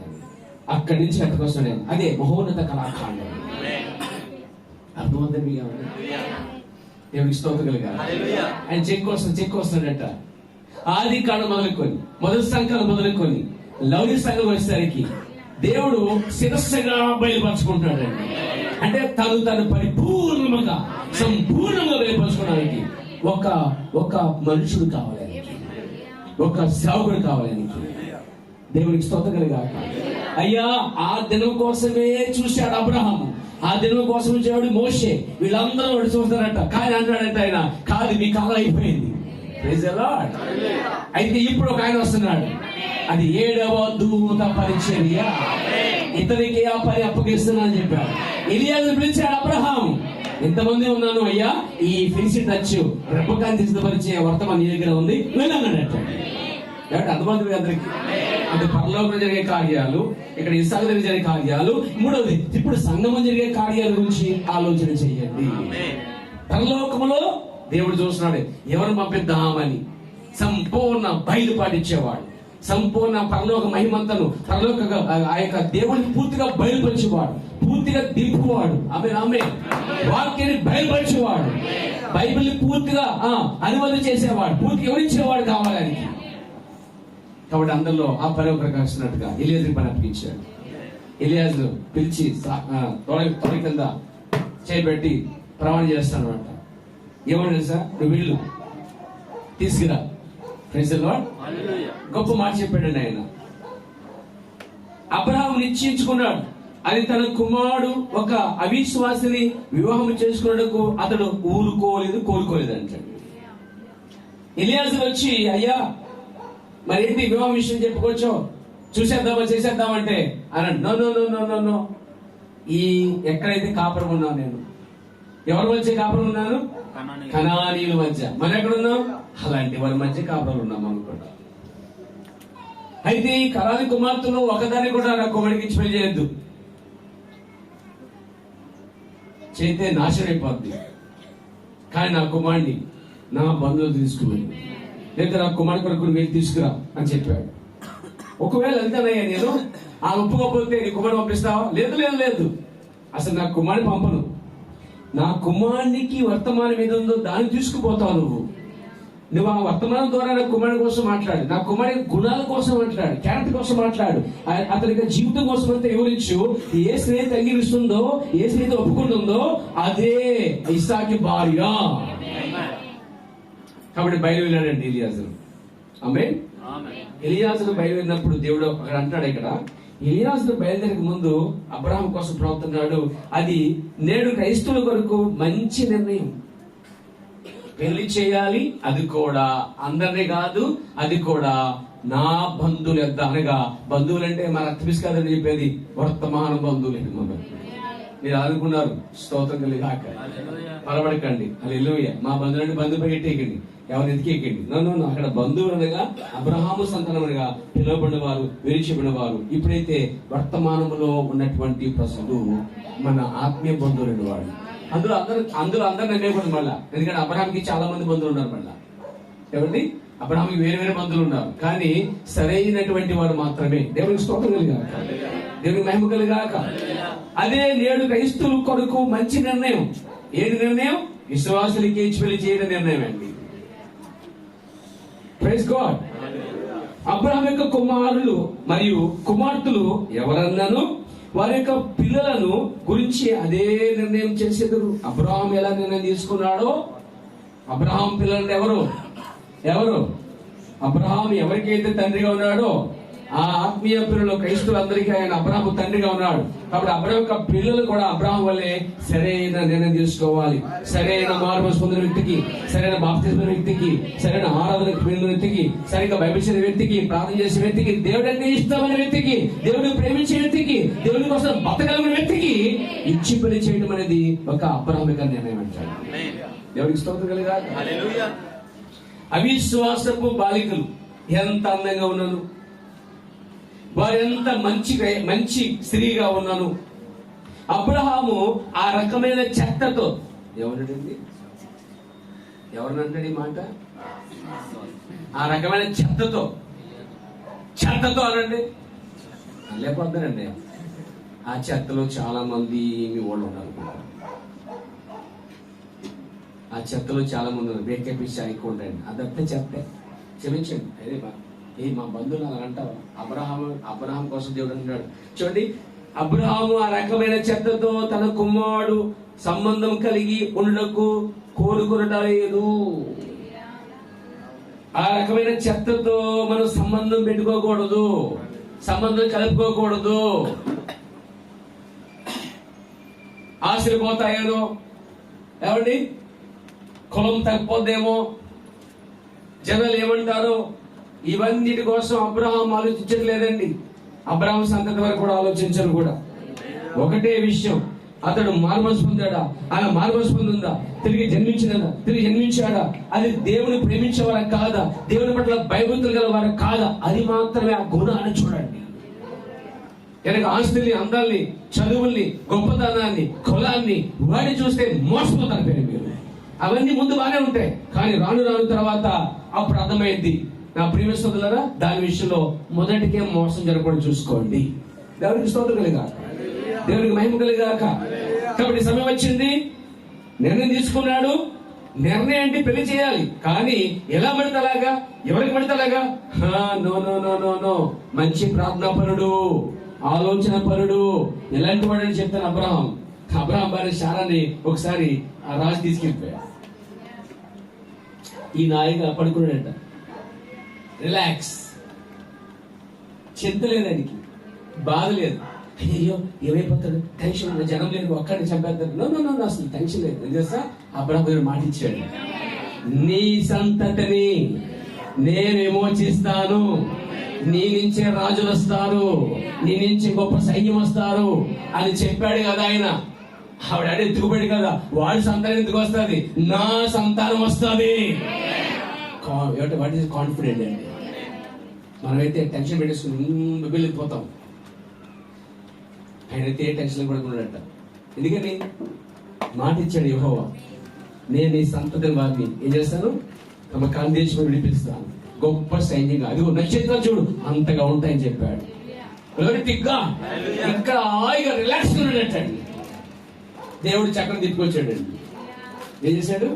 అక్కడి నుంచి ఎక్కడికి వస్తాడు. అదే మహోన్నత కళాఖండం. అర్థమవుతుంది మీకు? దేవునికి స్తోత్రం కలుగాక. ఆయన చెక్ వస్తాడట. ఆది కాండం మొదలుకొని, మొదటి సంఘాలు మొదలుకొని లౌలి సంఘం వచ్చేసరికి దేవుడు శిరస్సుగా బయలుపరచుకుంటాడండి. అంటే తను పరిపూర్ణంగా సంపూర్ణంగా బయలుపరచుకోవడానికి ఒక మనుషుడు కావాలి, ఒక సేవకుడు కావాలి. దేవునికి స్తోత్రం కలుగాక. అయ్యా ఆ దినం కోసమే చూశాడు అబ్రహాము. ఆ దినం కోసం వచ్చేవాడు మోషే, వీళ్ళందరూ వాడు చూస్తారట. కానీ అంటాడంట ఆయన, కాదు మీ కాలం అయిపోయింది. Praise the lord. అయితే ఇప్పుడు ఒక ఆయన వస్తున్నాడు, అది 7వ దూత పరిచర్య. ఇతనికి ఆ పని అప్పగిస్తున్నా అని చెప్పాడు. ఎలియాను పిలిచాడు అబ్రహాం, ఎంతమంది ఉన్నాను అయ్యా, ఈ ఫినిషింగ్ టచ్ రెప్పకాన్ని సిద్ధపరిచే వర్తమానం నీ దగ్గర ఉంది, వెళ్ళానట. అర్థమవుతుంది అందరికి. అంటే పరలోకంలో జరిగే కార్యాలు, ఇక్కడ ఇస్సాకు దగ్గర జరిగే కార్యాలు. మూడవది, ఇప్పుడు సంగమం జరిగే కార్యాల గురించి ఆలోచన చేయండి. పరలోకములో దేవుడు చూస్తున్నాడు ఎవరు పంపిద్దామని. సంపూర్ణ బయలుపాటిచ్చేవాడు, సంపూర్ణ పరలోక మహిమంతను, పరలోక ఆ యొక్క దేవుడిని పూర్తిగా బయలుపరిచేవాడు, పూర్తిగా దింపువాడు. ఆమె వాక్యాన్ని బయలుపరిచేవాడు, బైబిల్ని పూర్తిగా అనువాదం చేసేవాడు, పూర్తిగా ఎవరిచ్చేవాడు కావాలని. కాబట్టి అందరిలో ఆ పని ప్రకాశిస్తున్నట్టుగా ఎలియాజుకి పని అప్పగించాడు. ఎలియాజు పిలిచి తొడ కింద చేపెట్టి ప్రమాణం చేస్తాడు అంట. ఏమన్నా సార్, నువ్వు వీళ్ళు తీసుకురా. Praise the lord. గొప్ప మాట చెప్పాడండి ఆయన. అబ్రహాము నిశ్చయించుకున్నాడు, అది తన కుమారుడు ఒక అవిశ్వాసిని వివాహం చేసుకున్నకు అతడు కోరుకోలేదు అంటాడు. ఎలియాజు వచ్చి, అయ్యా మరేంటి వివాహం విషయం చెప్పుకోవచ్చు, చేసేద్దామంటే అన్నాడు. No no no no no ఈ ఎక్కడైతే కాపురం ఉన్నాను నేను, ఎవరి మధ్య కాపురం ఉన్నాను? కనానీయుల మధ్య. మనం ఎక్కడున్నాం? అలాంటి వారి మధ్య కాపురాలు ఉన్నాం అనుకోండి. అయితే ఈ కనానీ కుమార్తెలు ఒకదాన్ని కూడా నా కుమారుడికి ఇచ్చి పెళ్లి చేయొద్దు, చేస్తే నాశనం అయిపోద్ది. కానీ నా కుమారుడిని నా బంధువులు తీసుకుని, లేదా నా కుమారుడి కొరకు వెళ్ళి తీసుకురా అని చెప్పాడు. ఒకవేళ అంతేనయ్యా నేను ఆ ఒప్పుకోకపోతే నీ కుమారుడు పంపిస్తావా? లేదు లేదు లేదు, అసలు నా కుమారుని పంపను. నా కుమారునికి వర్తమానం ఏదో ఉందో దాన్ని తీసుకుపోతావు నువ్వు ఆ వర్తమానం ద్వారా నా కుమారుడి కోసం మాట్లాడు, నా కుమారుడి గుణాల కోసం మాట్లాడు, క్యారెక్టర్ కోసం మాట్లాడు, అతని జీవితం కోసం అంతా వివరించు. ఏ స్నేహితు అంగీకరిస్తుందో, ఏ స్నేహితు ఒప్పుకుంటుందో అదే ఇస్సాకి భార్య. కాబట్టి బయలువెళ్ళాడండి ఎలియాజు. ఆమేన్. ఎలియాజును బయలుదేరినప్పుడు దేవుడు అక్కడ అంటాడు, ఇక్కడ ఎలియాజును బయలుదేరక ముందు అబ్రహాం కోసం ప్రవర్తన్నాడు. అది నేడు క్రైస్తవుల కొరకు మంచి నిర్ణయం. పెళ్లి చేయాలి, అది కూడా అందరినీ కాదు, అది కూడా నా బంధువులు ఎంత, అనగా బంధువులంటే మన రక్తపిసి కాదని చెప్పేది, వర్తమాన బంధువులు. మీరు అనుకున్నారు, స్తోత్రం కలిగాక పరబడకండి. హల్లెలూయా. మా బంధువులంటే బంధువు పెట్టేకండి, ఎవరు ఎతికేకండి. నన్ను అక్కడ బంధువులు అనగా అబ్రహాము సంతానముగా పిలువబడిన వారు, విరిచిబడిన వారు. ఇప్పుడైతే వర్తమానంలో ఉన్నటువంటి ప్రజలు మన ఆత్మీయ బంధువులు వాడు. అందులో అందరు నమ్మేకూడదు మళ్ళా, ఎందుకంటే అబ్రహాంకి చాలా మంది బంధువులు ఉన్నారు. మళ్ళా ఏమండి, అబ్రహాంకి వేరే వేరే బంధువులు ఉన్నారు, కానీ సరైనటువంటి వారు మాత్రమే. దేవునికి స్తోత్రం కలిగాక, దేవునికి మహిమ కలిగాక. అదే నేడు క్రైస్తవుల కొరకు మంచి నిర్ణయం. ఏది నిర్ణయం? విశ్వాసులకి ఇచ్చి పెళ్లి చేయడం నిర్ణయం అండి. Praise God. అబ్రహాం యొక్క కుమారులు మరియు కుమార్తెలు ఎవరన్నాను వారి యొక్క పిల్లలను గురించి అదే నిర్ణయం చేసేదారు. అబ్రహాం ఎలా నిర్ణయం తీసుకున్నాడో, అబ్రహాం పిల్లలు ఎవరు అబ్రహాం ఎవరికైతే తండ్రిగా ఉన్నాడో ఆ ఆత్మీయ పిల్లలు క్రైస్తవులందరికీ ఆయన అబ్రహాము తండ్రిగా ఉన్నాడు. కాబట్టి అబ్రహాం యొక్క పిల్లలు కూడా అబ్రహాం వల్లే సరైన నిర్ణయం తీసుకోవాలి. సరైన మార్పు పొందిన వ్యక్తికి, సరైన బాప్తిజం వ్యక్తికి, సరైన ఆరాధన పొందిన వ్యక్తికి, సరిగ్గా బైబిల్ చదివే వ్యక్తికి, ప్రార్థన చేసే వ్యక్తికి, దేవుడు అంటే ఇష్టమైన వ్యక్తికి, దేవుడిని ప్రేమించే వ్యక్తికి, దేవుడి కోసం బతకలిగిన వ్యక్తికి ఇచ్చి పెళ్లి చేయడం అనేది ఒక అబ్రహామిక నిర్ణయం అంటాడు. దేవుడికి స్తోత్రం కలిగాక. అవిశ్వాసపు బాలికలు ఎంత అందంగా ఉన్నాను, వారు ఎంత మంచి స్త్రీగా ఉన్నాను. అబ్రహాము ఆ రకమైన చెత్తతో ఎవరండి ఈ మాట, ఆ రకమైన చెత్తతో అనండి లేకపోతానండి. ఆ చెత్తలో చాలా మంది మీ వాళ్ళు ఉన్నారు. ఆ చెత్తలో చాలా మంది ఉన్నారు. బేకేపీసీ అయిపోండి, అదంతా చెత్తే, క్షమించండి. అదే మా బంధువులు అలా అంటారు. అబ్రహాం కోసం దేవుడు అంటున్నాడు. చూడండి, అబ్రహాము ఆ రకమైన చెత్తతో తన కుమారుడు సంబంధం కలిగి ఉండటకు కోరుకునలేదు. ఆ రకమైన చెత్తతో మనం సంబంధం పెట్టుకోకూడదు, సంబంధం కలుపుకోకూడదు. ఆశలు పోతాయేమో, ఏమండి కులం తగ్గిపోద్దేమో, జనాలు ఏమంటారో, ఇవన్నిటి కోసం అబ్రహాం ఆలోచించట్లేదండి. అబ్రహాం సంతతి వరకు కూడా ఆలోచించరు కూడా. ఒకటే విషయం, అతడు మారుమనసు పొందాడా, ఆయన మారుమనసు పొందుందా, తిరిగి జన్మించాడా, అది దేవుని ప్రేమించేవారా కాదా, దేవుని పట్ల భయభక్తులు గల వారా కాదా, అది మాత్రమే ఆ గుణాన్ని చూడండి. కనుక ఆస్తుల్ని, అందాల్ని, చదువుల్ని, గొప్పతనాన్ని, కులాన్ని వాడిని చూస్తే మోసపోతారు పేరు మీరు. అవన్నీ ముందు బాగానే ఉంటాయి, కానీ రాను తర్వాత అప్పుడు అర్థమైంది. నా ప్రియ సోదరులారా, దాని విషయంలో మొదటికే మోసం జరగకుండా చూసుకోండి. దేవునికి స్తోత్రం కలిగాక, దేవునికి మహిమ కలిగాక. కాబట్టి సమయం వచ్చింది, నిర్ణయం తీసుకున్నాడు. నిర్ణయం అంటే పెళ్లి చేయాలి, కానీ ఎలా పడితే అలాగా, ఎవరికి పడితే అలాగా? No no no no no. మంచి ప్రార్థనా పరుడు, ఆలోచన పరుడు, ఎలాంటి వాడని చెప్తాను. అబ్రహాం భార్య శారాని ఒకసారి ఆ రాజు తీసుకెళ్ళిపోయాడు. ఈ నాయిగా పడుకున్నాడంట, రిలాక్స్, చింత లేదానికి, బాధ లేదు. అయ్యో ఏమైపోతాడు, టెన్షన్, జనం లేదు, ఒక్కడిని చంపేస్తాడు. నో నో నో, అసలు టెన్షన్ లేదు. ఏం చేస్తా? అబ్రహాం మాట ఇచ్చాడు, నీ సంతతిని నేను విమోచిస్తాను, నీ నుంచే రాజులు వస్తారు, నీ నుంచి గొప్ప సైన్యం వస్తారు అని చెప్పాడు కదా ఆయన. ఆవిడ అడే దిగుబడి కదా, వాడి సంతానం ఎందుకు వస్తుంది, నా సంతానం వస్తుంది. వాట్ ఈస్ కాన్ఫిడెంట్ అండి. మనమైతే టెన్షన్ పెట్టేసుకుని వెళ్ళిపోతాం. ఆయనైతే ఏ టెన్షన్ పడుకున్నాడట. ఎందుకని? మాట ఇచ్చాడు యెహోవా, నేను ఈ సంతతి వారిని ఏం చేస్తాను, తమ కాందేశం విడిపిస్తాను, గొప్ప సైన్యంగా, అదిగో నక్షత్రాలు చూడు అంతగా ఉంటాయని చెప్పాడు. ఇంకా హాయిగా రిలాక్స్ ఉన్నాడటండి. దేవుడు చక్రం తీసుకొచ్చాడండి. ఏం చేశాడు?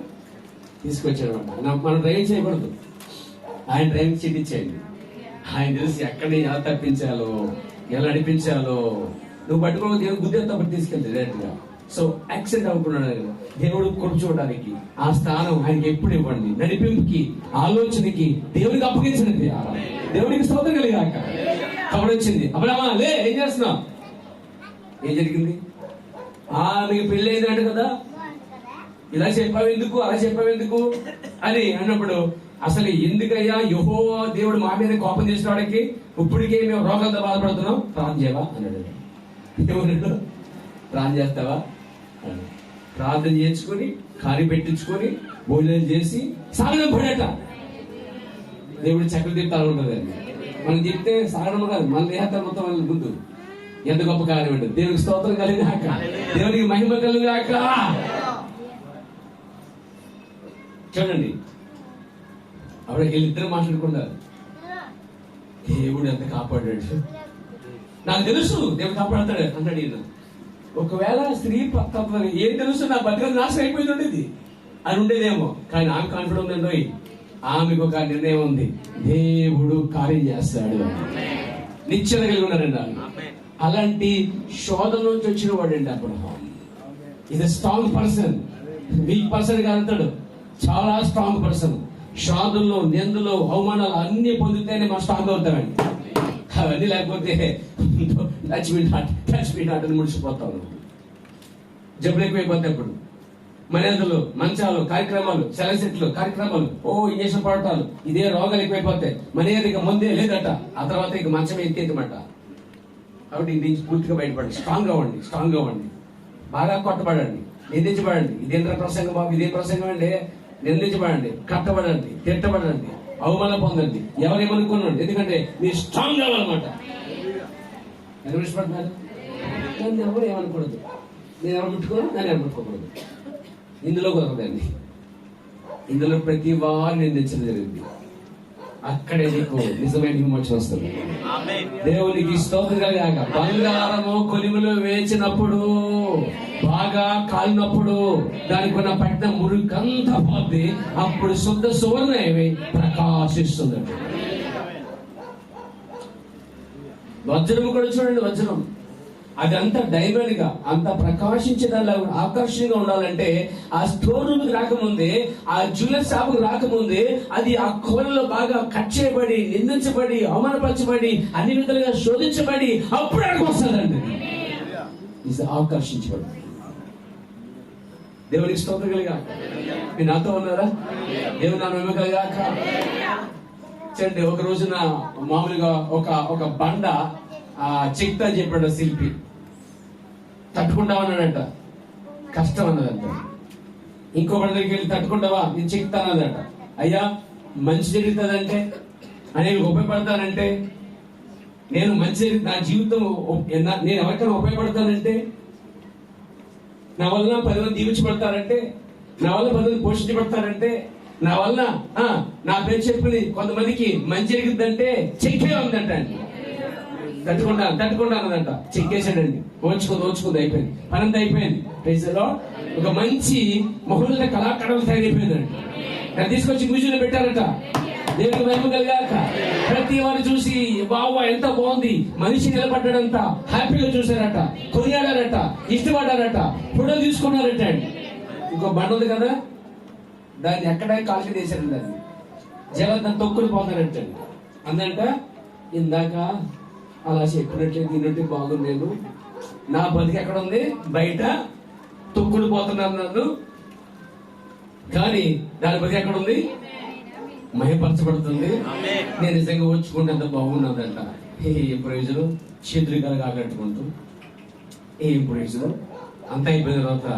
తీసుకొచ్చాడు అన్నమాట. మనం డ్రైవింగ్ చేయకూడదు, ఆయన డ్రైవింగ్ సీట్ ఇచ్చేయండి. ఆయన తెలిసి ఎక్కడిని ఎలా తప్పించాలో, ఎలా నడిపించాలో. నువ్వు పట్టుకోవడం దేవుడు గుద్దేతో తీసుకెళ్తే డైరెక్ట్ గా. సో యాక్సిడెంట్ అవ్వకున్నాడు దేవుడు కూర్చోవడానికి ఆ స్థానం ఆయనకి ఎప్పుడు ఇవ్వండి. నడిపింపుకి, ఆలోచనకి దేవునికి అప్పగించండి. దేవునికి స్తోత్రం కలిగాక. కబడి వచ్చింది, అబ్రహామా లే, ఏం చేస్తున్నావు? ఏం జరిగింది? నీకు పెళ్లి అయిందంట కదా, ఇలా చెప్పావెందుకు, అలా చెప్పావెందుకు అని అన్నప్పుడు, అసలు ఎందుకయ్యా యెహోవా దేవుడు మా మీద కోపం చేసినవాడికి ఇప్పటికే మేము రోగాలతో బాధపడుతున్నాం, ప్రార్థన చేయవా అన్నాడు. ఏమన్నాడు? ప్రార్థన చేస్తావా? ప్రార్థన చేసుకుని, కారి పెట్టించుకొని, భోజనం చేసి సాగడం పడట. దేవుడు చక్ర తీర్థాలు ఉంటుందండి. మనం చెప్తే సాగడం కాదు, మన దేహత మొత్తం వాళ్ళ ముందు. ఎంత గొప్ప కార్యం ఉంటుంది. దేవునికి స్తోత్రం కలిగాక, దేవునికి మహిమ కలిగాక. చూడండి, అప్పుడు వీళ్ళిద్దరు మాట్లాడుకున్నారు. దేవుడు ఎంత కాపాడాడు, నాకు తెలుసు దేవుడు కాపాడతాడు అన్నాడు ఈయన. ఒకవేళ స్త్రీ ఏం తెలుసు, నా బతికలు నాశనం అయిపోయింది ఉండేది అని ఉండేదేమో. కానీ ఆమె కాన్ఫిడెంట్ ఉందండి, ఆమెకు ఒక నిర్ణయం ఉంది, దేవుడు కార్యం చేస్తాడు, నిశ్చయ కలిగి ఉన్నారండి. అలాంటి శోధన నుంచి వచ్చిన వాడండి అబ్రహాం. ఇది స్ట్రాంగ్ పర్సన్, వీక్ పర్సన్ కాదంటాడు, చాలా స్ట్రాంగ్ పర్సన్. శోధనలో, నిందలో, అవమానాలు అన్ని పొందితేనే మనం స్ట్రాంగ్ అవుతామండి. అవన్నీ లేకపోతే టచ్ మీ నాట్ అని ముడిచిపోతాం. జబ్బులు ఎక్కువైపోతాయి. అప్పుడు మర్యాదలు, మంచాలు, కార్యక్రమాలు, సెలసెట్లు కార్యక్రమాలు, ఇంజక్షన్ పడటాలు, ఇదే రోగాలు ఎక్కువైపోతాయి. మర్యాద ఇక ముందే లేదట, ఆ తర్వాత ఇక మంచం ఎత్తేదన్నమాట. కాబట్టి ఇది పూర్తిగా బయటపడండి, స్ట్రాంగ్ అవ్వండి, బాగా కొట్టబడండి, నిందించబడండి. ఇదేంద్ర ప్రసంగం బాబు, ఇదే ప్రసంగం అండి. నిందించబడండి, కట్టబడండి, తిట్టబడండి, అవమానం పొందండి, ఎవరేమనుకున్నాండి. ఎందుకంటే మీరు స్ట్రాంగ్ అవ్వాలన్నమాట. ఎవరు ఇష్టపడుతున్నారు? నన్ను ఎవరు ఏమనుకోవద్దు, నేను ఎవరు ముట్టుకోను, నన్ను ఎవరు ముట్టుకోకూడదు. ఇందులో కుదరదండి. ఇందులో ప్రతి వారు నిందించడం జరిగింది. అక్కడే నీకు నిజమైన విమోచన వస్తుంది. దేవునికి స్తోత్రం కలిగాక. బంగారము కొలిమిలో వేచినప్పుడు, బాగా కాలినప్పుడు, దానికి ఉన్న పట్టిన మురికంతా పోతే అప్పుడు శుద్ధ సువర్ణ ప్రకాశిస్తుందండి. వజ్రము కూడా చూడండి, వజ్రం అది అంత డైమండ్ గా, అంత ప్రకాశించేదానిలా ఆకర్షణగా ఉండాలంటే ఆ స్టోర్ రూమ్ కి రాకముందే, ఆ జ్యువెలరీ షాప్ కి రాకముందే అది ఆ కోలలో బాగా కట్ చేయబడి, నిందించబడి, అవమానపరచబడి, అన్ని విధాలుగా శోధించబడి అప్పుడు అక్కడికి వస్తుందండి. ఆకర్షించబడి దేవునికి స్తోత్రం కలిగా. మీరు నాతో ఉన్నారా? దేవుని నా మహిమ కలిగాక. చూడండి, ఒక రోజున మామూలుగా ఒక బండ చెక్తా అని చెప్పాడు శిల్పి. తట్టుకుంటా ఉన్నాడంట, కష్టం అన్నదంట. ఇంకో బండ దగ్గరికి వెళ్ళి తట్టుకుంటావా, నేను చెక్తా అన్నదంట. అయ్యా, మంచి జరుగుతుందంటే, నేను ఉపయోగపడతానంటే, నేను మంచి నా జీవితం నేను ఎవరికైనా ఉపయోగపడతానంటే, నా వల్ల 10 మంది దీవించబడతారంటే, నా వల్ల 10 మంది పోషించబడతారంటే, నా వల్ల నా పేరు చెప్పుని కొంతమందికి మంచి జరిగిద్దంటే చెక్కే ఉందంట అండి. తట్టుకుంటానంట. చెక్కేసాడండి. ఓచుకుంది అయిపోయింది, పనంతా అయిపోయింది. ప్రైజ్లో ఒక మంచి మహోన్నత కళాకారులు తయారైపోయిందండి. దాన్ని తీసుకొచ్చి మ్యూజియంలో పెట్టారట. దేవుడికి మహిమ కలిగాక. ప్రతి వారు చూసి బాబా ఎంత బాగుంది, మనిషి నిలబడ్డాడంత హ్యాపీగా చూశారట, కొనియాడారట, ఇష్టపడ్డారట, ఫోటో తీసుకున్నారట అండి. ఇంకో బండ ఉంది కదా, దాన్ని ఎక్కడ కాల్కి తీశారు. దాన్ని జగన్ తొక్కుని పోతారంట. అందంట, ఇందాక అలా చెప్పినట్లే తిన్నట్టు బాగుంది, నేను నా బతికి ఎక్కడ ఉంది, బయట తొక్కుని పోతున్నాను నన్ను, కానీ దాని బతికి ఎక్కడ ఉంది, మహిమపరచబడుతుంది. నేను నిజంగా వచ్చుకుంటే ఎంత బాగున్నదంట. ఏ ప్రయోజనం, చేతులు కాగట్టుకుంటూ ఏం ప్రయోజనం. అంత అయిపోయిన తర్వాత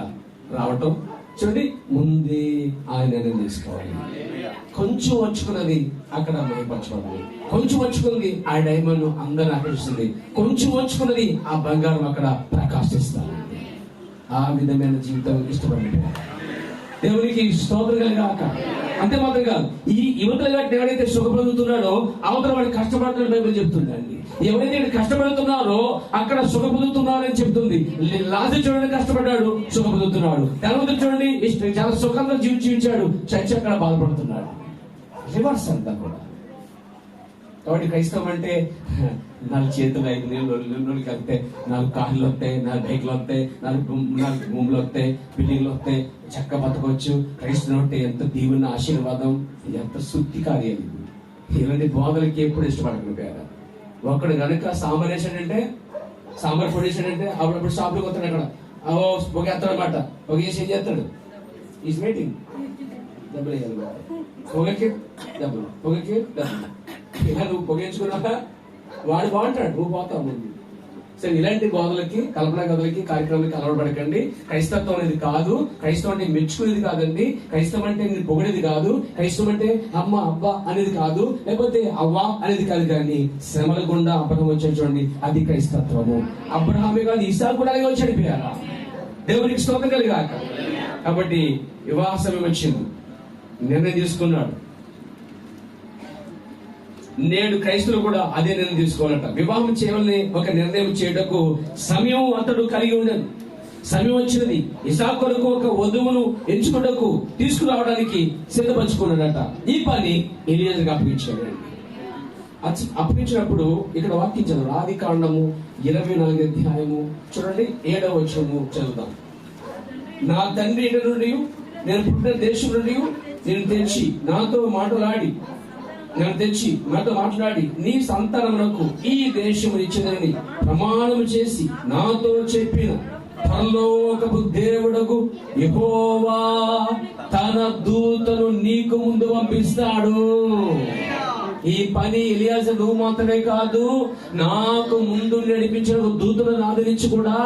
రావటం. చూడండి, ముందే ఆయన తీసుకోవాలి. కొంచెం వచ్చుకున్నది అక్కడ మహిమపరచబడింది, కొంచెం వచ్చుకున్నది ఆ డైమండ్ అందరిని ఆకర్షిస్తుంది, కొంచెం వచ్చుకున్నది ఆ బంగారం అక్కడ ప్రకాశిస్తుంది. ఆ విధమైన జీవితం ఇష్టపడిన దేవునికి స్తోత్రం కలిగాక. అంతే మాత్రం కాదు, ఈ యువతల వాటిని ఎవరైతే సుఖపొందుతున్నాడో అవతల వాడిని కష్టపడుతున్న బైబిల్ చెప్తుందండి. ఎవరైతే కష్టపడుతున్నారో అక్కడ సుఖపొందుతున్నారు అని చెప్తుంది. లాజరు చూడండి, కష్టపడ్డాడు, సుఖపొందుతున్నాడు. తర్వాత చూడండి, చాలా సుఖంగా జీవించాడు, చచ్చి అక్కడ బాధపడుతున్నాడు. రివర్స్ అంతా కూడా. కాబట్టి క్రైస్తవం అంటే 4 చేతులు 5 నీళ్ళు కలిపితే 4 కార్లు వస్తాయి, 4 బైక్లు వస్తాయి, 4 భూములు వస్తాయి, బిల్డింగ్లు వస్తాయి, చక్క బతకొచ్చు. క్రైస్తవం అంటే ఎంత దీవుని ఆశీర్వాదం, ఎంత శుద్ధి కార్యం. ఇలాంటి బోధలకి ఎప్పుడు ఇష్టపడకపోయారు. ఒకడు కనుక సాంబార్ వేసాడంటే, సాంబార్ పొడి వేసాడంటే అప్పుడప్పుడు షాప్లోకి వస్తాడు. అక్కడ పొగేస్తాడు అనమాట. పొగేసి ఏం చేస్తాడు, ఈజ్ వెయిటింగ్, డబ్బులు వేయాలి, పొగకి డబ్బులు, పొగకి డబ్బులు. ఇలా నువ్వు పొగేసుకున్నాక వాడు బాగుంటాడు, నువ్వు పోతావు ముందు. సరే, ఇలాంటి బోధలకి, కల్పనా కథలకి, కార్యక్రమాలకి అలవాటుపడకండి. క్రైస్తవం అనేది కాదు. క్రైస్తవం అంటే మెచ్చుకునేది కాదండి. క్రైస్తవం అంటే నేను పొగిడేది కాదు. క్రైస్తవం అంటే అమ్మ అబ్బా అనేది కాదు, లేకపోతే అవ్వా అనేది కాదు. కానీ శ్రమల గుండా అబ్రహం వచ్చాడు చూడండి, అది క్రైస్తత్వము. అబ్రహామే కాదు, ఇస్సాకు కూడా అలాగే వచ్చి అడిపోయారా. దేవునికి స్తోత్రం కలిగాక. కాబట్టి వివాహ సమయం వచ్చింది, నిర్ణయం తీసుకున్నాడు. నేడు క్రైస్తవులు కూడా అదే నిర్ణయం తీసుకోవాలట. వివాహం చేయాలని ఒక నిర్ణయం చేయటకు సమయం అతడు కలిగి ఉండదు. సమయం వచ్చినది. ఇస్సాకు కొరకు ఒక వధువును ఎంచుకున్నకు తీసుకురావడానికి సిద్ధపరచుకున్నాడట. ఈ పని ఎలియాజరుకు అప్పగించాడు. అప్పగించినప్పుడు ఇక్కడ వాక్యం చదువు, ఆదికాండము 24 అధ్యాయము చూడండి, 7వ వచనము చదువుతాం. నా తండ్రి ఇంటి నుండి, నేను పుట్టిన దేశం నుండి నేను తెచ్చి నాతో మాట్లాడి నీ సంతానమునకు ఈ దేశము ఇచ్చేదని ప్రమాణం చేసి నాతో చెప్పిన పరలోకపు దేవుడకు యెహోవా తన దూతను నీకు ముందు పంపిస్తాడు. ఈ పని ఎలియాజరు నువ్వు మాత్రమే కాదు, నాకు ముందు నడిపించిన దూతను ఆదరించి కూడా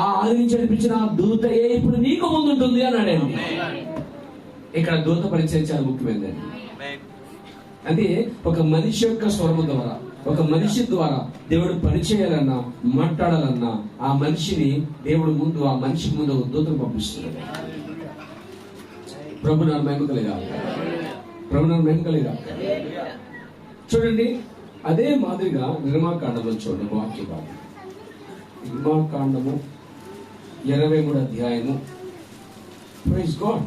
ఆ ఆదరించి నడిపించిన ఆ దూతయే ఇప్పుడు నీకు ముందు ఉంటుంది అన్నాడండి. ఇక్కడ దూత పరిచయం చాలా ముఖ్యమైనదండి. అది ఒక మనిషి యొక్క స్వరము ద్వారా, ఒక మనిషి ద్వారా దేవుడు పనిచేయాలన్నా, మాట్లాడాలన్నా ఆ మనిషిని దేవుడు ముందు, ఆ మనిషికి ముందు ఒక దూతను పంపిస్తున్నాడు. ప్రభు నా మహిమ కలిగాలి, ప్రభు నా మహిమ కలిగాలి. చూడండి, అదే మాదిరిగా నిర్మాకాండంలో చూడండి వాక్య భాగం. నిర్మాకాండము 23వ అధ్యాయము, ప్రైజ్ గాడ్,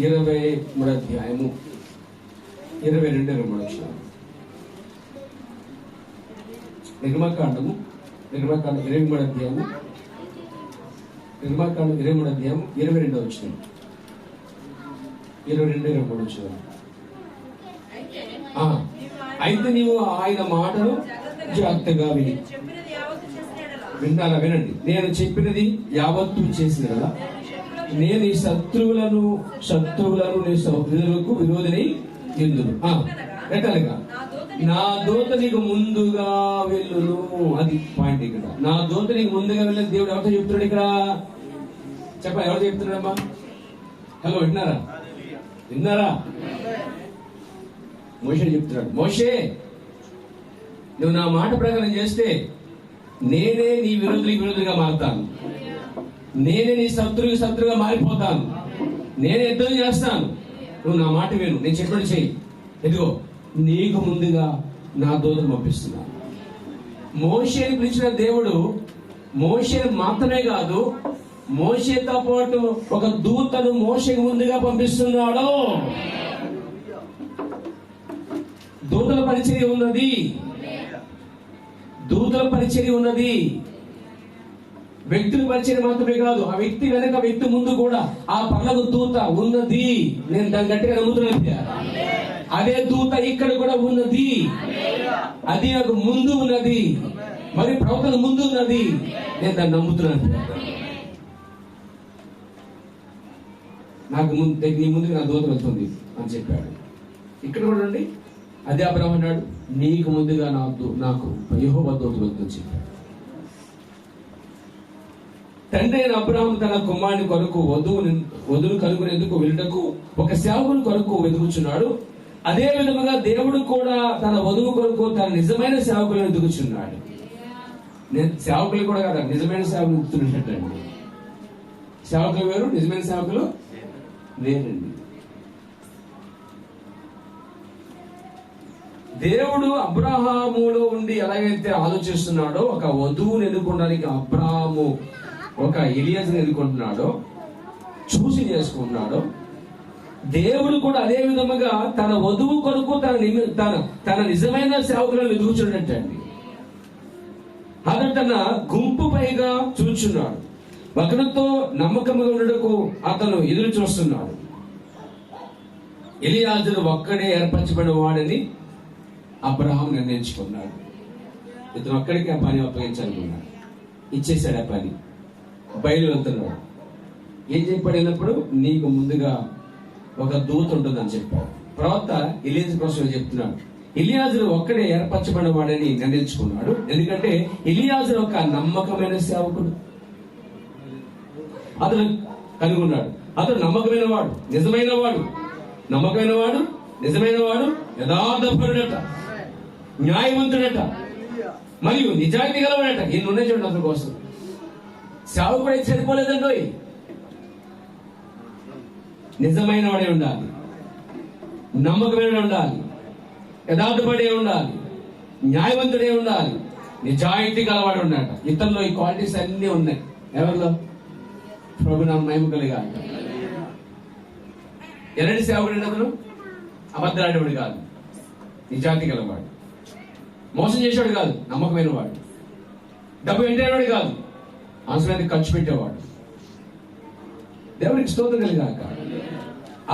23వ అధ్యాయము 22-23 వచనాలు. నిర్మాకాండం 23వ అధ్యాయము 22వ వచనం, 22-23 వచనాలు. అయితే నీవు ఆయన మాటను జాగ్రత్తగా వినాలా, వినండి. నేను చెప్పినది యావత్తు చేసిన కదా నేను ఈ శత్రువులను నీ సహోదరులకు విరోధిని ఎందును ఎట్టాలిగా నా దూత నీకు ముందుగా వెళ్ళును. అది పాయింట్ ఇక్కడ. నా దూత నీకు ముందుగా వెళ్ళిన దేవుడు ఎవరితో చెప్తున్నాడు ఇక్కడ? చెప్పండి, ఎవరు చెప్తున్నాడమ్మా? హలో, విన్నారా? మోషే చెప్తున్నాడు, మోషే నువ్వు నా మాట ప్రకారం చేస్తే నేనే నీ విరోధులుగా మారుతాను, నేనే నీ శత్రువుగా మారిపోతాను, నేనే యుద్ధం చేస్తాను. నువ్వు నా మాట విను, నేను చెప్పినట్టు చెయ్యి. ఎదుగో నీకు ముందుగా నా దూతను పంపిస్తున్నాను. మోషేని పిలిచిన దేవుడు మోషేని మాత్రమే కాదు, మోషేతో పాటు ఒక దూతను మోషేకి ముందుగా పంపిస్తున్నాడు. దూతల పరిచర్య ఉన్నది. వ్యక్తుల పరిచయం మాత్రమే కాదు, ఆ వ్యక్తి వెనక వ్యక్తి ముందు కూడా ఆ పర్లకు దూత ఉన్నది. నేను దాన్ని గట్టిగా నమ్ముతున్నాను. అదే దూత ఇక్కడ కూడా ఉన్నది. అది నాకు ముందు ఉన్నది, మరి ప్రవక్తల ముందు ఉన్నది. నేను దాన్ని నమ్ముతున్నాను. నాకు నీ ముందుకు నా దూత వెళ్తుంది అని చెప్పాడు. ఇక్కడ కూడా అండి అదే అబ్రహాము అన్నాడు, నీకు ముందుగా నాకు యెహోవా దూత వెళ్తుందని చెప్పాడు. తండ్రి అయిన అబ్రహాము తన కుమారుని కొరకు వధువును కనుగొనేందుకు వెళ్ళటకు ఒక సేవకుని కొరకు వెతుకుచున్నాడు. అదే విధముగా దేవుడు కూడా తన వధువు కొరకు తన నిజమైన సేవకులను వెతుకుచున్నాడు. సేవకులు కూడా కదా, నిజమైన సేవకులు వెతుకుతున్నట్టండి. సేవకులు వేరు, నిజమైన సేవకులు వేరండి. దేవుడు అబ్రహాములో ఉండి ఎలాగైతే ఆలోచిస్తున్నాడో, ఒక వధువుని ఎన్నుకోవడానికి అబ్రహాము ఒక ఎలియాజర్ని ఎన్నుకుంటున్నాడో, చూసి చేసుకుంటున్నాడో, దేవుడు కూడా అదే విధముగా తన వధువు కొరకు తన నిజమైన సేవకులను వెతుకుచున్నట్టండి. అతను తన గుంపు పైగా చూచున్నాడు. ఒకరితో నమ్మకముగా ఉండటకు అతను ఎదురు చూస్తున్నాడు. ఎలియాజరు ఒక్కడే ఏర్పరచబడిన వాడని అబ్రహాం నిర్ణయించుకున్నాడు. ఇతను ఒక్కడికి ఆ పని అప్పగించాలనుకున్నాడు. ఇచ్చేశాడు ఆ పని. బయలు వెళ్తున్నాడు. ఏం చెప్పాడు? వెళ్ళినప్పుడు నీకు ముందుగా ఒక దూత ఉంటుందని చెప్పాడు. ప్రవక్త ఎలియాజరు కోసం చెప్తున్నాడు. ఎలియాజరు ఒక్కడే ఏర్పరచబడిన వాడని నిర్ణయించుకున్నాడు. ఎందుకంటే ఎలియాజరు ఒక నమ్మకమైన సేవకుడు. అతను కనుగొన్నాడు. అతను నమ్మకమైన వాడు, నిజమైన వాడు, యథార్థపరుడట, న్యాయవంతుడట, మరియు నిజాయితీ గలవాడట. ఎన్ని ఉన్నాయి చూడండి అతని కోసం. సేవకుడు అయితే సరిపోలేదండి. నిజమైన వాడే ఉండాలి, నమ్మకమైన ఉండాలి, యథార్థపడే ఉండాలి, న్యాయవంతుడే ఉండాలి, నిజాయితీ గలవాడు ఉన్నాడు. ఇతరులో ఈ క్వాలిటీస్ అన్ని ఉన్నాయి. ఎవరిలో? ప్రభు నామ మహిమ కలిగాక. ఎలాంటి సేవకుడు? అతను అబద్ధాడేవాడు కాదు, నిజాయితీ గలవాడు. మోసం చేసేవాడు కాదు, నమ్మకమైన వాడు. డబ్బు వెంటేవాడు కాదు, అవసరాన్ని ఖర్చు పెట్టేవాడు. దేవునికి స్తోత్రం కలిగాక.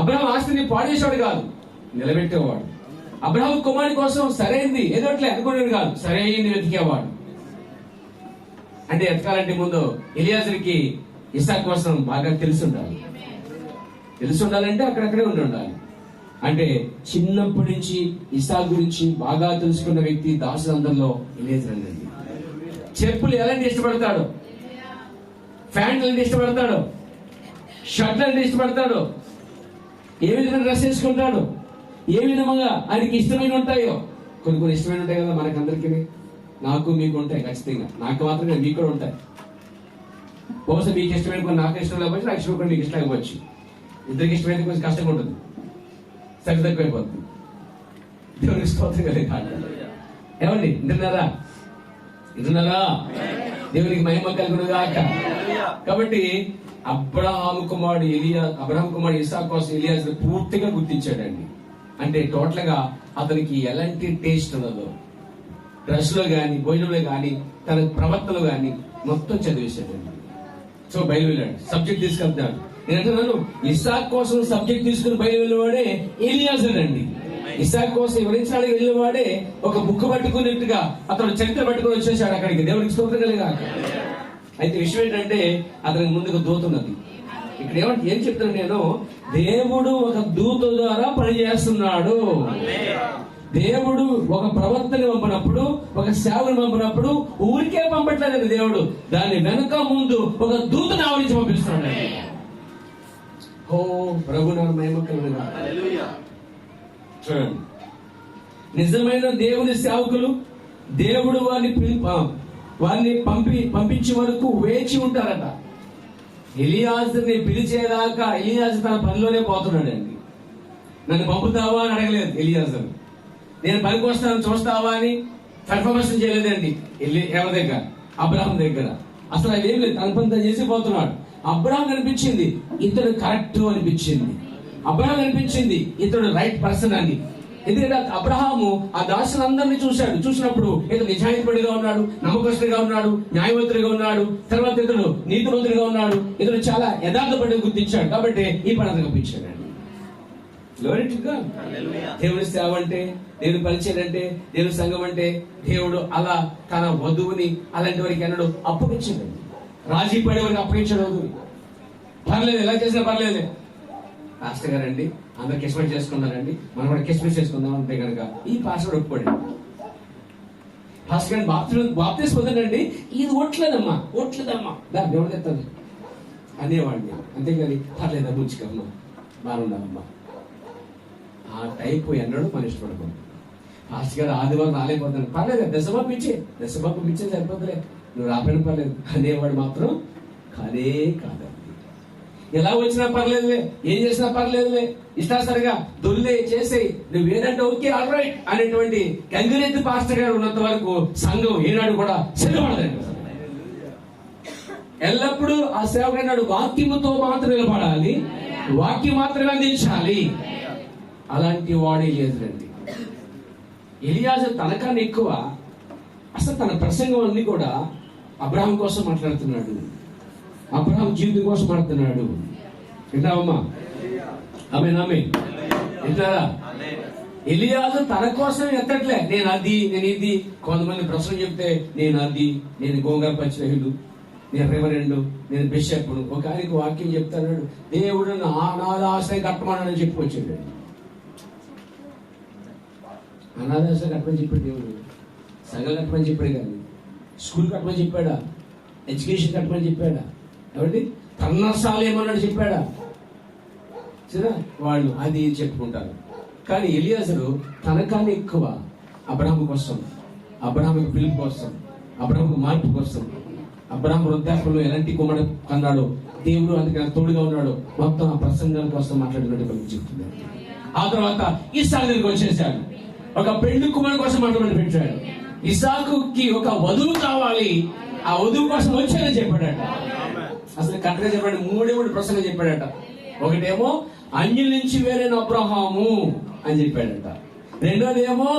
అబ్రహాం ఆస్తిని పాడు చేసేవాడు కాదు, నిలబెట్టేవాడు. అబ్రహాం కుమారుని కోసం సరైంది ఏదో అట్లా అనుకునేది కాదు, సరైనది వెతికేవాడు. అంటే ఎతకాలంటే ముందు ఎలియాజరుకి ఇస్సాకు కోసం బాగా తెలిసి ఉండాలంటే అక్కడక్కడే ఉండాలి. అంటే చిన్నప్పటి నుంచి ఇస్సాకు గురించి బాగా తెలుసుకున్న వ్యక్తి దాసులందరిలో ఎలియాజరు అండి. చెప్పులు ఎలాంటి ఇష్టపడతాడు, ప్యాంట్లు అంటే ఇష్టపడతాడు, షర్ట్లు అంటే ఇష్టపడతాడు, ఏ విధంగా డ్రెస్ వేసుకుంటాడు, ఏ విధంగా ఆయనకి ఇష్టమైన ఉంటాయో. కొన్ని ఇష్టమైన ఉంటాయి కదా మనకందరికీ. నాకు మీకు ఉంటాయి ఖచ్చితంగా. నాకు మాత్రమే, మీకు కూడా ఉంటాయి. బహుశా మీకు ఇష్టమైన కొన్ని నాకు ఇష్టం లేకపోవచ్చు, నాకు ఇష్టం మీకు ఇష్టం లేకపోవచ్చు. ఇద్దరికి ఇష్టమైతే కొంచెం కష్టంగా ఉంటుంది, సరి తక్కువైపోతుంది. దేవునికి స్తోత్రం కలిగాక. ఏమండి వింటున్నారా? దేవునికి మహిమ కలుగునుగాక. కాబట్టి అబ్రహాము కుమారుడు ఇస్సాకు కోసం ఎలియాజరు పూర్తిగా గుర్తించాడండి. అంటే టోటల్ గా అతనికి ఎలాంటి టేస్ట్ ఉన్నదో, డ్రెస్ లో గాని, భోజనంలో గాని, తన ప్రవర్తనలో గాని మొత్తం చదివేశాడండి. సో బయలు వెళ్ళాడు, సబ్జెక్ట్ తీసుకెళ్తున్నాడు. నేను అంటున్నాను, ఇస్సాకు కోసం సబ్జెక్ట్ తీసుకుని బయలు వెళ్ళేవాడే ఎలియాజరు అండి. ఇస్సాకు కోసం వివరించడానికి వెళ్ళేవాడే ఒక బుక్ పట్టుకున్నట్టుగా అతను చరిత్ర పట్టుకుని వచ్చేసాడు అక్కడికి. దేవునికి స్తోత్రం కలిగాక. అయితే విషయం ఏంటంటే అతనికి ముందుకు దూత ఉన్నది. ఇక్కడ ఇక్కడ ఏం చెప్తున్నాను నేను, దేవుడు ఒక దూత ద్వారా పనిచేస్తున్నాడు. దేవుడు ఒక ప్రవక్తని పంపినప్పుడు, ఒక సేవకుని పంపినప్పుడు ఊరికే పంపట్లేదండి దేవుడు. దాని వెనక ముందు ఒక దూతని ఆవరించి పంపిస్తున్నాడు. ఓ ప్రభు నా మహిమ కలుగును గాక. చూడండి, నిజమైన దేవుని సేవకులు దేవుడు వారిని పంపించే వరకు వేచి ఉంటారట. ఎలియాజర్ని పిలిచేదాకా ఎలియాజర్ తన పనిలోనే పోతున్నాడండి. నన్ను పంపుతావా అని అడగలేదు ఎలియాజర్. నేను పనికి వస్తాను చూస్తావా అని పెర్ఫార్మెన్స్ చేయలేదండి ఎవరి దగ్గర, అబ్రహాం దగ్గర. అసలు అవి ఏం లేదు, తన పని తను చేసి పోతున్నాడు. అబ్రహాం అనిపించింది ఇతడు కరెక్ట్ అనిపించింది. అబ్రహాం అనిపించింది ఇతడు రైట్ పర్సన్ అని. ఎందుకంటే అబ్రహాము ఆ దాసులందరినీ చూసినప్పుడు ఇతడు నిజాయితీపడిగా ఉన్నాడు, నమ్మకస్తుడిగా ఉన్నాడు, న్యాయవంతుడిగా ఉన్నాడు, తర్వాత ఇతడు నీతివంతుడిగా ఉన్నాడు, ఇతడు చాలా యథార్థపడి గుర్తించాడు. కాబట్టి ఈ పని పంపించాడు. దేవుని సేవ అంటే, దేవుని పరిచయం అంటే, దేవుని సంఘం అంటే, దేవుడు అలా తన వధువుని అలాంటి వారికి అన్నాడు అప్పగించాడు. రాజీ పడే వారికి అప్పగించాడు వధువుని. పర్లేదు, ఎలా చేసినా పర్లేదు. పాస్టర్ గారండి అందరు కిస్మెట్ చేసుకున్నారండి, మనం కూడా కిస్మెట్ చేసుకుందాం అంటే కనుక ఈ పాస్టర్ ఒప్పుకోండి. పాస్టర్ గారిని బాప్తీస్ పొందండి, ఇది ఒట్లేదమ్మా దాన్ని దేవుడు చెప్తాను అనేవాడిని. అంతేగాని పర్లేదా ముంచుకమ్మా బాగుండమ్మా ఆ టైపు ఎన్నడూ మన ఇష్టపడకూడదు. పాస్టర్ గారు ఆదివారం రాలేకపోతాను, పర్లేదు దశబాబు ఇచ్చే సరిపోతులే, నువ్వు రాపోయినా పర్లేదు అనేవాడు మాత్రం కాదే కాదండి. ఎలా వచ్చినా పర్లేదులే, ఏం చేసినా పర్లేదులే, ఇష్టాసరిగా దొల్లే చేసే, నువ్వు ఏదంటే ఓకే ఆల్ రైట్ అనేటువంటి గంగిరెద్దు పాస్టర్ గారు ఉన్నంత వరకు సంఘం ఏనాడు కూడా సిద్ధపడదండి. ఎల్లప్పుడూ ఆ సేవకుడు వాక్యముతో మాత్రం నిలబడాలి, వాక్యం మాత్రమే అందించాలి. అలాంటి వాడు ఎలియాజరండి. ఎలియాజర్ తనకన్నా ఎక్కువ అసలు తన ప్రసంగం అన్ని కూడా అబ్రహాం కోసం మాట్లాడుతున్నాడు, అబ్రహాం జీవితం కోసం మాట్లాడుతున్నాడు. వింటావమ్మా? ఆమేన్ ఆమేన్. వింటారా? ఎలియాజర్ తన కోసం ఎత్తట్లే, నేను ఇది. కొంతమంది ప్రశ్న చెప్తే నేను గోంగూర పచ్చిరహిడు, నేను రెవరెండు, నేను బిషప్. ఒక ఆయనకి వాక్యం చెప్తాడు, దేవుడు అనాథాశ్రయం కట్టమని చెప్పుకొచ్చాడు. అనాథాశ్రయం కట్టమని చెప్పాడు దేవుడు, సంఘం కట్టమని చెప్పాడు కానీ స్కూల్ కట్టమని చెప్పాడా, ఎడ్యుకేషన్ కట్టమని చెప్పాడా, ఏమండి తన్నసాలు ఏమన్నాడు చెప్పాడా? సరే వాళ్ళు అది చెప్పుకుంటారు. కానీ ఎలియాజరు తనకన్నా ఎక్కువ అబ్రహాం కోసం, అబ్రహాం పిలుపు కోసం, అబ్రహాం మార్పు కోసం, అబ్రహాం వృద్ధాపంలో ఎలాంటి కుమారుడు కన్నాడో దేవుడు అందుకని తోడుగా ఉన్నాడు, మొత్తం ఆ ప్రసంగాల కోసం మాట్లాడినట్టు మనకి చెప్తున్నాడు. ఆ తర్వాత ఇస్సాకు దగ్గరికి వచ్చేసాడు, ఒక పెళ్లి కుమారుడు కోసం మాట్లాడి పెట్టాడు. ఇస్సాకుకి ఒక వధువు కావాలి, ఆ వధువు కోసం వచ్చానని చెప్పాడట. అసలు కరెక్ట్గా చెప్పాడు, మూడే ప్రసంగం చెప్పాడట. ఒకటేమో అన్యుల నుంచి వేరైన అబ్రహాము అని చెప్పాడట. రెండోదేమో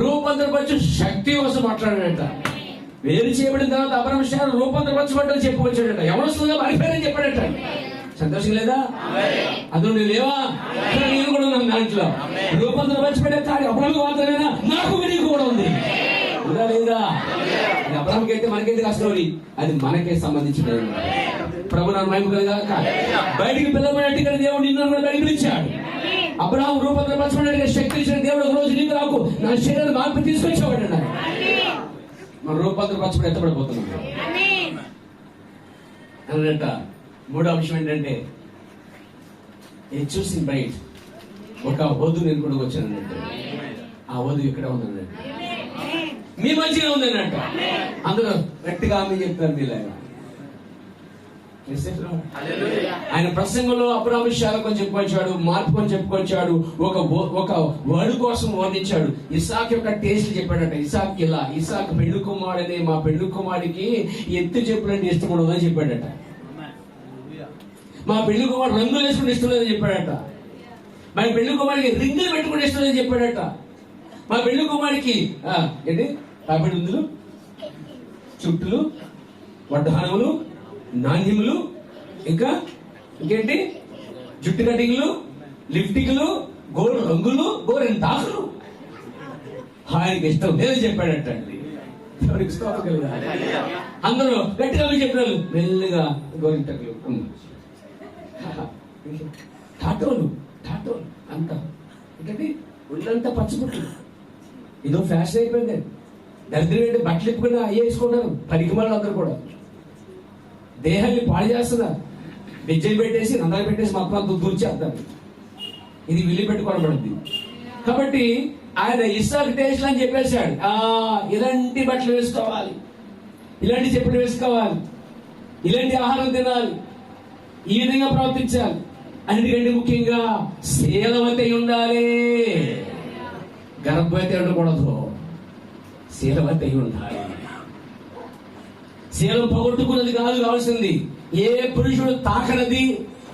రూపాంతరపరచు శక్తి కోసం మాట్లాడాడట. వేరు చేయబడిన తర్వాత అబ్రహం రూపాంతరపరచబడ్డ చెప్పుకొచ్చాడట. ఎవరొస్తుందో మారిపోయారని చెప్పాడట. సంతోషం లేదా? అది నువ్వు లేవా? నేను కూడా ఉన్నాను దాంట్లో. రూపాంతరపరచబడే కానీ అబ్రహం మాత్రమేనా? నాకు నీకు కూడా ఉంది లేదా? అబ్రహాంకి అయితే మనకైతే కష్టం, అది మనకే సంబంధించిన ప్రభు నాన్న మహిమ కలుగాక. బయటికి పిల్లబడినట్టుగా దేవుడు నిన్ను బయటికి పిలిచాడు. అబ్రహాం రూపాంతరపరచబడిన శక్తి ఇచ్చిన దేవుడు ఒక రోజు నీకు నాకు నా శరీరాన్ని మార్పు తీసుకొచ్చేవాడు. మన రూపాంతరపరచబడి ఎత్తబడిపోతున్నాం అన్నట. మూడో అంశం ఏంటంటే చూసిన బయట ఒక వధువు నేను కూడా వచ్చానంటే, ఆ వధువు ఇక్కడ ఉందన్నట్టు, మీ మంచిగా ఉందన్నట్టు. అందరూ గట్టిగా ఆమె చెప్తారు మీలా. ఆయన ప్రసంగంలో అబ్రహాం విషయాల కొంచెం చెప్పుకొచ్చాడు, మార్పు కొంచెం చెప్పుకొచ్చాడు, ఒక వర్డ్ కోసం వర్ణించాడు. ఇస్సాకు యొక్క టేస్ట్ చెప్పాడట. ఇస్సాకు పెళ్లి కుమారుడని, మా పెళ్లి కుమారుడికి ఎత్తు చెప్పులంటే ఇష్టం ఉండదని చెప్పాడట. మా పెళ్లి కుమారుడు రంగులు వేసుకుని ఇష్టం లేదని చెప్పాడట. మా పెళ్లి కుమారికి రింగులు పెట్టుకుని ఇష్టం లేదని చెప్పాడట. మా పెళ్లి కుమారికి ఏంటి తాబెడుందులు, చుట్టులు, వడ్డానములు, నాణ్యములు, ఇంకేంటి జుట్టు కటింగ్లు, లిఫ్టింగ్లు, గోరు రంగులు, గోరెన్ దాకులు ఆయనకి ఇష్టం లేదని చెప్పాడట అండి. ఎవరికి స్తోత్రం కలుగుగాక. అందరూ గట్టిగా చెప్పినారు, మెల్లిగా గోరింటలు టాటోలు అంతా ఏంటంటే ఒళ్ళంతా పచ్చిపుట్లు. ఇదో ఫ్యాషన్ అయిపోయింది. దరిద్రం ఏంటి, బట్టలు ఇప్పుకుని వేసుకున్నారు పనికి మళ్ళీ అందరూ కూడా. దేహాన్ని పాడు చేస్తున్నారు. బిజ్జలు పెట్టేసి నందాలు పెట్టేసి మొత్తం దూర్చేస్తారు. ఇది విల్లి పెట్టుకోబడింది. కాబట్టి ఆయన ఇస్సాకు టేస్ట్ అని చెప్పేశాడు, ఇలాంటి బట్టలు వేసుకోవాలి, ఇలాంటి చెప్పులు వేసుకోవాలి, ఇలాంటి ఆహారం తినాలి, ఈ విధంగా ప్రవర్తించాలి. అన్నిటికంటే ముఖ్యంగా శీలవతి ఉండాలి. గర్భవతి ఉండకూడదు, శీలవతి ఉండాలి. శీలం పోగొట్టుకున్నది కాదు కావాల్సింది. ఏ పురుషుడు తాకనది,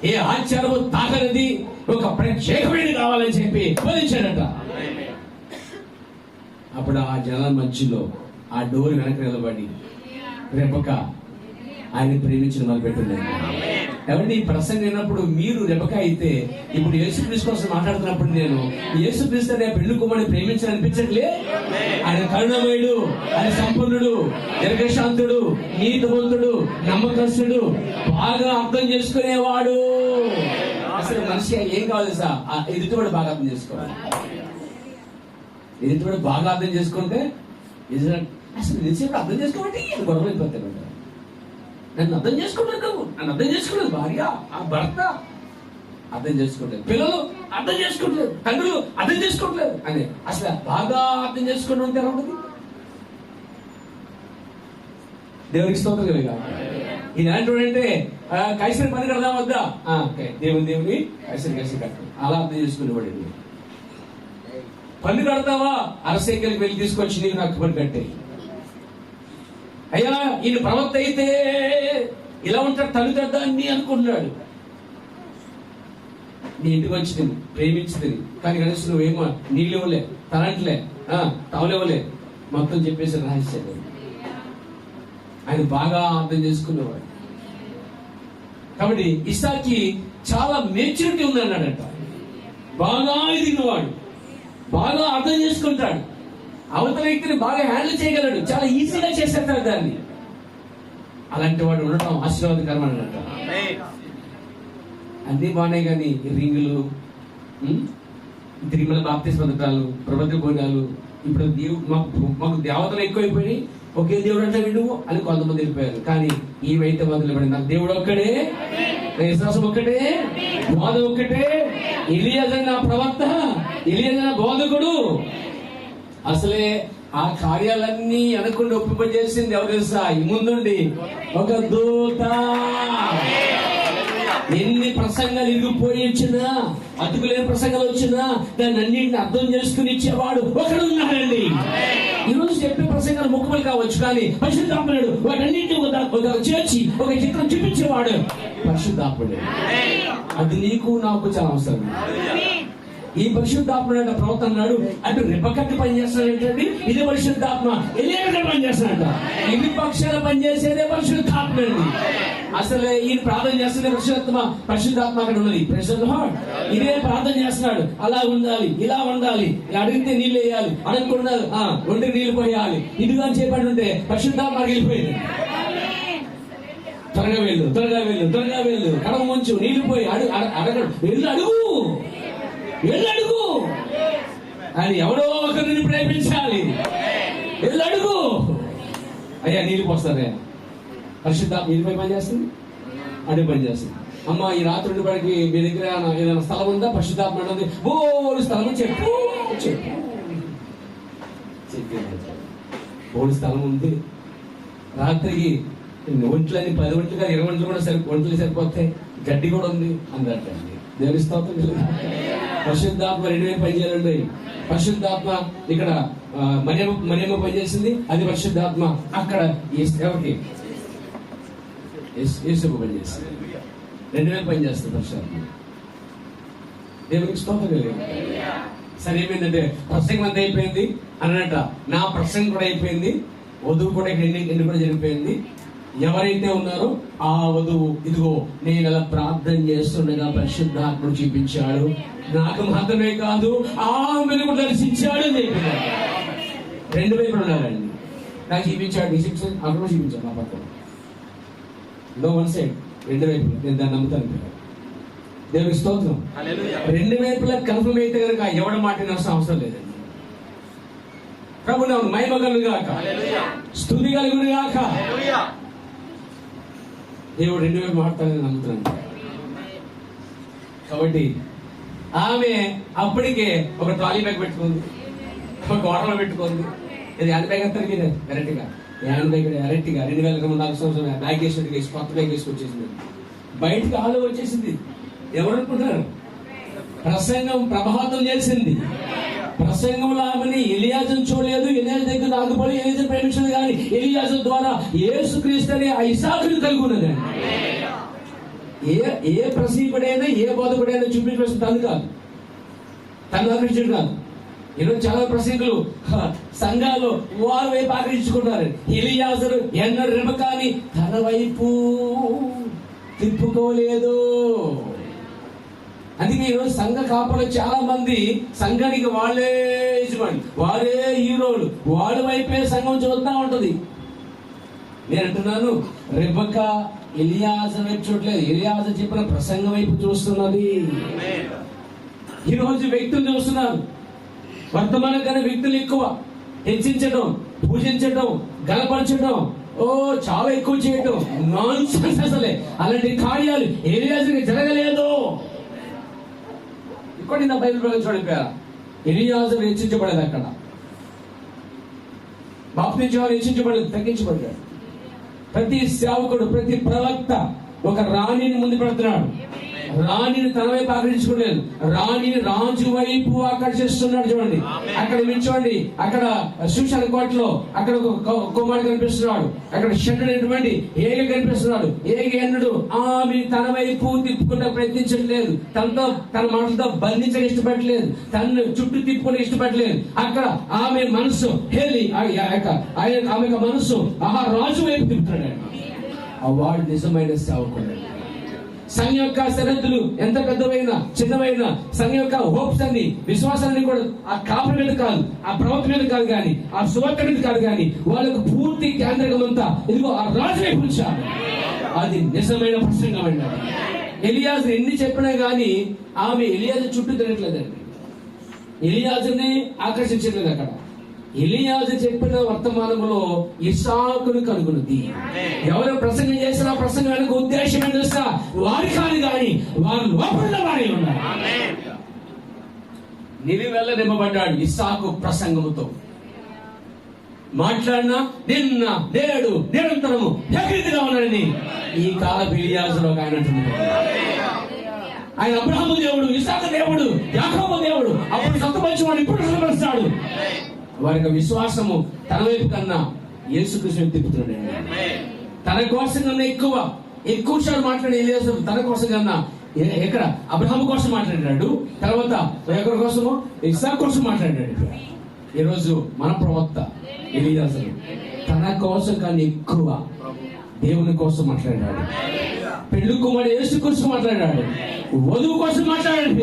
ఏ ఆచారము తాకనది ఒక ప్రత్యేకమైన కావాలని చెప్పి బోధించాడట. అప్పుడు ఆ జనాల మధ్యలో ఆ డోర్ వెనక నిలబడి రెబెకా ఆయన ప్రేమించిన మొదలు పెట్టింది. కాబట్టి ఈ ప్రసంగం అయినప్పుడు మీరు రెబెకా అయితే, ఇప్పుడు యేసుక్రీస్తు కోసం మాట్లాడుతున్నప్పుడు నేను యేసుక్రీస్తు అనే పెళ్లి కుమారుని ప్రేమించాలనిపించట్లే. ఆయన కరుణమయుడు, ఆయన సంపన్నుడు, దీర్ఘశాంతుడు, నీతివంతుడు, నమ్మకస్తుడు, బాగా అర్థం చేసుకునేవాడు. అసలు మనిషి ఏం కావాలి సార్, ఎదుటివాడు బాగా అర్థం చేసుకోవాలి. ఎదుటివాడు బాగా అర్థం చేసుకుంటే అసలు నిలిచేప్పుడు అర్థం చేసుకోవాలి. గొడవ అయిపోతాడు. నన్ను అర్థం చేసుకుంటాడు, నన్ను అర్థం చేసుకోలేదు భార్య, ఆ భర్త అర్థం చేసుకోవట్లేదు, పిల్లలు అర్థం చేసుకోవట్లేదు, తండ్రులు అర్థం చేసుకోవట్లేదు అని. అసలు బాగా అర్థం చేసుకోవడం అంటే ఎలా ఉంటుంది? దేవునికి స్తోత్రం కలిగా. ఈయనంటే కైసరి పని కడదాం వద్దా, దేవుని కైసరి కట్టాలి, అలా అర్థం చేసుకునేవాడు. పన్ను కడతావా, అరసేకలకి వెళ్ళి తీసుకొచ్చి నీకు నాకు పని కట్టే. అయ్యా ఈయన ప్రవక్త అయితే ఇలా ఉంటాడు, తల్లిదండ్రులు అనుకుంటున్నాడు. నీ ఇంటికి వచ్చి ప్రేమించింది, కానీ కనీసం నువ్వేమో నీళ్ళు ఇవ్వలే, తలంట్లే, తవలేవలే, మొత్తం చెప్పేసి రహస్యాలు. ఆయన బాగా అర్థం చేసుకునేవాడు. కాబట్టి ఇస్సాకి చాలా మెచ్యూరిటీ ఉంది అన్నాడట. బాగా ఎదిగినవాడు, బాగా అర్థం చేసుకుంటాడు, అవతల వ్యక్తిని బాగా హ్యాండిల్ చేయగలడు, చాలా ఈజీగా చేసేస్తాడు దాన్ని. అలాంటి వాడు ఉండటం ఆశీర్వాదకరం అన్నట. అన్ని బాగున్నాయి కానీ రింగులు, తిరుమల బాప్తిస్మ పథకాలు, ప్రబద్ధ భోజనాలు, ఇప్పుడు మాకు దేవతలు ఎక్కువైపోయి ఒకే దేవుడు అంటే విడువు అని కొంతమంది వెళ్ళిపోయారు. కానీ ఈవైతే మొదలుపడింది, నాకు దేవుడు ఒక్కడే, విశ్వాసం ఒక్కటే, బోధ ఒక్కటే, ఎలియాజరు నా ప్రవక్త, ఎలియాజరు నా బోధకుడు. అసలే ఆ కార్యాలన్నీ అనుకుంటూ ఒప్పింపజేసింది ఎవరు తెలుసా? ఈ ముందుండి ఒక దూత. ఎన్ని ప్రసంగాలు ఇరిగిపోయి వచ్చినా, అతుకులేని ప్రసంగాలు వచ్చినా దాన్ని అన్నింటిని అర్థం చేసుకుని ఇచ్చేవాడు ఒకడు ఉన్నాడండి. ఈ రోజు చెప్పే ప్రసంగాలు ముఖ్యములు కావచ్చు, కానీ పరిశుద్ధాత్ముడు వాటన్నింటినీ ఒక చేర్చి ఒక చిత్రం చూపించేవాడు పరిశుద్ధాత్ముడు. అది నీకు నాకు చాలా అవసరం. ఈ పరిశుద్ధాత్మ ప్రవక్త అన్నాడు, అటు రెబెకాకి పనిచేస్తాడంటే ఇదే పరిశుద్ధాత్మ ఎలియాకి పనిచేస్తాడంట. ఇవి పక్షాలు పనిచేసేదే పరిశుద్ధాత్మ అండి. అసలు ఈయన ప్రార్థన చేస్తున్న పరిశుద్ధాత్మ అక్కడ ఉన్నది. ఇదే ప్రార్థన చేస్తున్నాడు, అలా ఉండాలి, ఇలా ఉండాలి, అడిగితే నీళ్ళు వేయాలి, అడగకుండా ఒంటికి నీళ్లు పోయాలి, ఇదిగా చెప్పండి ఉంటే పరిశుద్ధాత్మ వెళ్ళిపోయింది. త్వరగా వెళ్ళు, త్వరగా వెళ్ళు, త్వరగా వెళ్ళు, కడవ ముంచు, నీళ్లు పోయి అడగడు, వెళ్ళు అడుగు, వెళ్ళడుగు అని ఎవడో ఒకరిని ప్రేమించాలి. వెళ్ళడుగు, అయ్యా నీళ్ళు పోస్తారే. పరిశుద్ధాత్మ నీళ్ళపై పనిచేస్తుంది, అడుగు పనిచేస్తుంది. అమ్మ ఈ రాత్రి ఉండిపడికి మీ దగ్గర ఏదైనా స్థలం ఉందా? పరిశుద్ధాత్మ ఉంటుంది, బోలు స్థలం చెప్పు చెప్పు బోలు స్థలం ఉంది. రాత్రికి ఒంట్లని 10 ఒంట్లు 20 ఒంట్లు కూడా ఒంట్లు సరిపోతాయి, గడ్డి కూడా ఉంది అందటండి. దేవుని స్తోత్రం. పరిశుద్ధాత్మ 2 పనిచేయాలండి. పరిశుద్ధాత్మ ఇక్కడ మరియమ్మ పనిచేసింది, అది పరిశుద్ధాత్మ అక్కడ ఎవరికి యేసుకు పనిచేస్తుంది. 2 పనిచేస్తుంది పరిశుద్ధాత్మ. దేవునికి స్తోత్రం. సరే ఏమైందంటే ప్రసంగం అంతా అయిపోయింది అన్నట, నా ప్రసంగం కూడా అయిపోయింది, వధువు కూడా ఎన్ని కూడా జరిగిపోయింది. ఎవరైతే ఉన్నారో ఆ వధువు, ఇదిగో నేను అలా ప్రార్థన చేస్తుండగా పరిశుద్ధాత్ముడు చూపించాడు, నాకు మాత్రమే కాదు ఆమెను కూడా దర్శించాడు అని చెప్పినాడు. 2 వైపులు ఉన్నారండి. నాకు చూపించాడు ఈజిప్షన్, అక్కడ చూపించాడు నా పక్కన. నో వన్ సైడ్, రెండు వైపులా. నేను దాన్ని నమ్ముతాను. దేవునికి స్తోత్రం. రెండు వైపులా కన్ఫర్మ్ అయితే కనుక ఎవడ మాట వినాల్సిన అవసరం లేదండి. ప్రభు నామమునకు మహిమ కలుగును గాక, స్తుతి కలుగును గాక. దేవుడు రెండు వైపు మాట్లాడాలని నమ్ముతున్నాను. కాబట్టి ఆమె అప్పటికే ఒక ట్రాలీ బ్యాగ్ పెట్టుకుంది, ఒక గోడలో పెట్టుకుంది. ఇది హ్యాండ్ బ్యాగ్ అంతా మీద వెరైటీగా, హ్యాండ్ బ్యాగ్ వెరైటీగా 2004 సంవత్సరం బ్యాగ్ వేసి కొత్త బ్యాగ్ వేసుకొచ్చేసింది. బయటికి ఆలో వచ్చేసింది. ఎవరు అనుకుంటున్నారు? ప్రసంగం ప్రభావితం చేసింది. ప్రసంగంలో ఆమెని ఎలియాజను చూడలేదు, ఎలియాజు దగ్గర ఆగిపోయి ఎలియాజు ప్రేమించలేదు, కానీ ఎలియాజు ద్వారా యేసుక్రీస్తు అనే ఆ ఇస్సాకుని కలిగి ఉన్నదండి. ఏ ప్రసంగుడైనా ఏ బోధకుడైనా చూపించవలసిన తను కాదు, తను ఆకర్షించడు కాదు. ఈరోజు చాలా ప్రసంగులు సంఘాలు వారు వైపు ఆకర్షించుకుంటారు. ఎలియాజరు ఎన్నడూ రెబెకాని తన వైపు తిప్పుకోలేదు. అందుకే ఈరోజు సంఘ కాపలు చాలా మంది సంఘానికి వాళ్ళే యజమాని, వారే హీరోలు, వాళ్ళ వైపే సంఘం చూస్తూ ఉంటది. నేను అంటున్నాను, రెబెకా ఎలియాజరు వైపు చూడలేదు, ఎలియాజరు చెప్పిన ప్రసంగం వైపు చూస్తున్నది. ఈరోజు వ్యక్తులు చూస్తున్నారు. వర్తమానం కన్నా వ్యక్తులు ఎక్కువ హెచ్చించడం, పూజించడం, గలపరచడం, చాలా ఎక్కువ చేయటం నాన్సెన్స్. అసలే అలాంటి కార్యాలు ఎలియాజరుకి జరగలేదు. ఇక్కడ నా బైబిల్ ప్రకారం చూడండి, ఎలియాజరు హెచ్చించబడేది. అక్కడ బాప్తిజం హెచ్చించబడేది, తగ్గించబడ్డాడు. ప్రతి సేవకుడు, ప్రతి ప్రవక్త ఒక రాణిని ముందు పెడుతున్నాడు. రాణిని తన వైపు ఆకర్షించుకోలేదు, రాణిని రాజు వైపు ఆకర్షిస్తున్నాడు. చూడండి అక్కడ చూడండి, అక్కడ శూషణ కోటలో అక్కడ ఒక కుమారుడు కనిపిస్తున్నాడు. అక్కడ షండుడైనటువంటి ఏగ కనిపిస్తున్నాడు. ఏగ ఎన్నడు ఆమె తన వైపు తిప్పుకుంటే ప్రయత్నించట్లేదు, తనతో తన మాటలతో బంధించక ఇష్టపడలేదు, తనను చుట్టూ తిప్పుకుని ఇష్టపడలేదు. అక్కడ ఆమె మనసు హేలి, ఆమె మనసు రాజు వైపు తిప్పుతున్నాడు. వాడు నిజమైన సేవకుడు. సంఘ యొక్క సరిహద్దులు ఎంత పెద్దవైనా చిన్నవైనా, సంఘ యొక్క హోప్స్ అన్ని, విశ్వాసాన్ని కూడా ఆ కాపుల మీద కాదు, ఆ ప్రవక్త మీద కాదు, కానీ ఆ సువార్త మీద కాదు, కానీ వాళ్ళకు పూర్తి కేంద్రం అంతా ఇదిగో ఆ రాజు వైపు ఉంచాలి. అది నిజమైన ప్రసంగం అండి. ఎలియాజు ఎన్ని చెప్పినా గానీ ఆమె ఎలియాజు చుట్టూ తిరగట్లేదండి, ఎలియాజుని ఆకర్షించట్లేదు. అక్కడ ఎలియాజు చెప్పిన వర్తమానంలో ఇస్సాకును కనుగొన్నది. ఎవరు ప్రసంగం చేసిన ప్రసంగం వెనక ఉద్దేశం ఏంటో తెలుసా? వారి కాదు, కానీ వారి లోపల వారి ఉన్నారు. నిలువెల్ల నింపబడ్డాడు ఇస్సాకు ప్రసంగముతో. మాట్లాడినా నిన్న నేడు నిరంతరము ఏకరీతిగా ఉన్నాడని ఈ కాలపు ఎలియాజులో ఆయన అంటున్నాడు. ఆయన అబ్రహాము దేవుడు, ఇస్సాకు దేవుడు, యాకోబు దేవుడు. అప్పుడు సొంతపరిచేవాడు, ఇప్పుడు సొంతపరుస్తాడు. వారికి విశ్వాసము తన వైపు కన్నా యేసుక్రీస్తు తిప్పుతున్నాడు. తన కోసం కన్నా ఎక్కువ సార్లు మాట్లాడే ఎలియాజరు తన కోసం కన్నా ఎక్కడ అబ్రహాము కోసం మాట్లాడాడు, తర్వాత ఎవరి కోసము ఇస్సాకు కోసం మాట్లాడాడు. ఈరోజు మన ప్రవక్త ఎలియాజరు తన కోసం కన్నా ఎక్కువ దేవుని కోసం మాట్లాడాడు. పెళ్లి కుమారుడు యేసు కోసం మాట్లాడాడు, వధువు కోసం మాట్లాడాడు.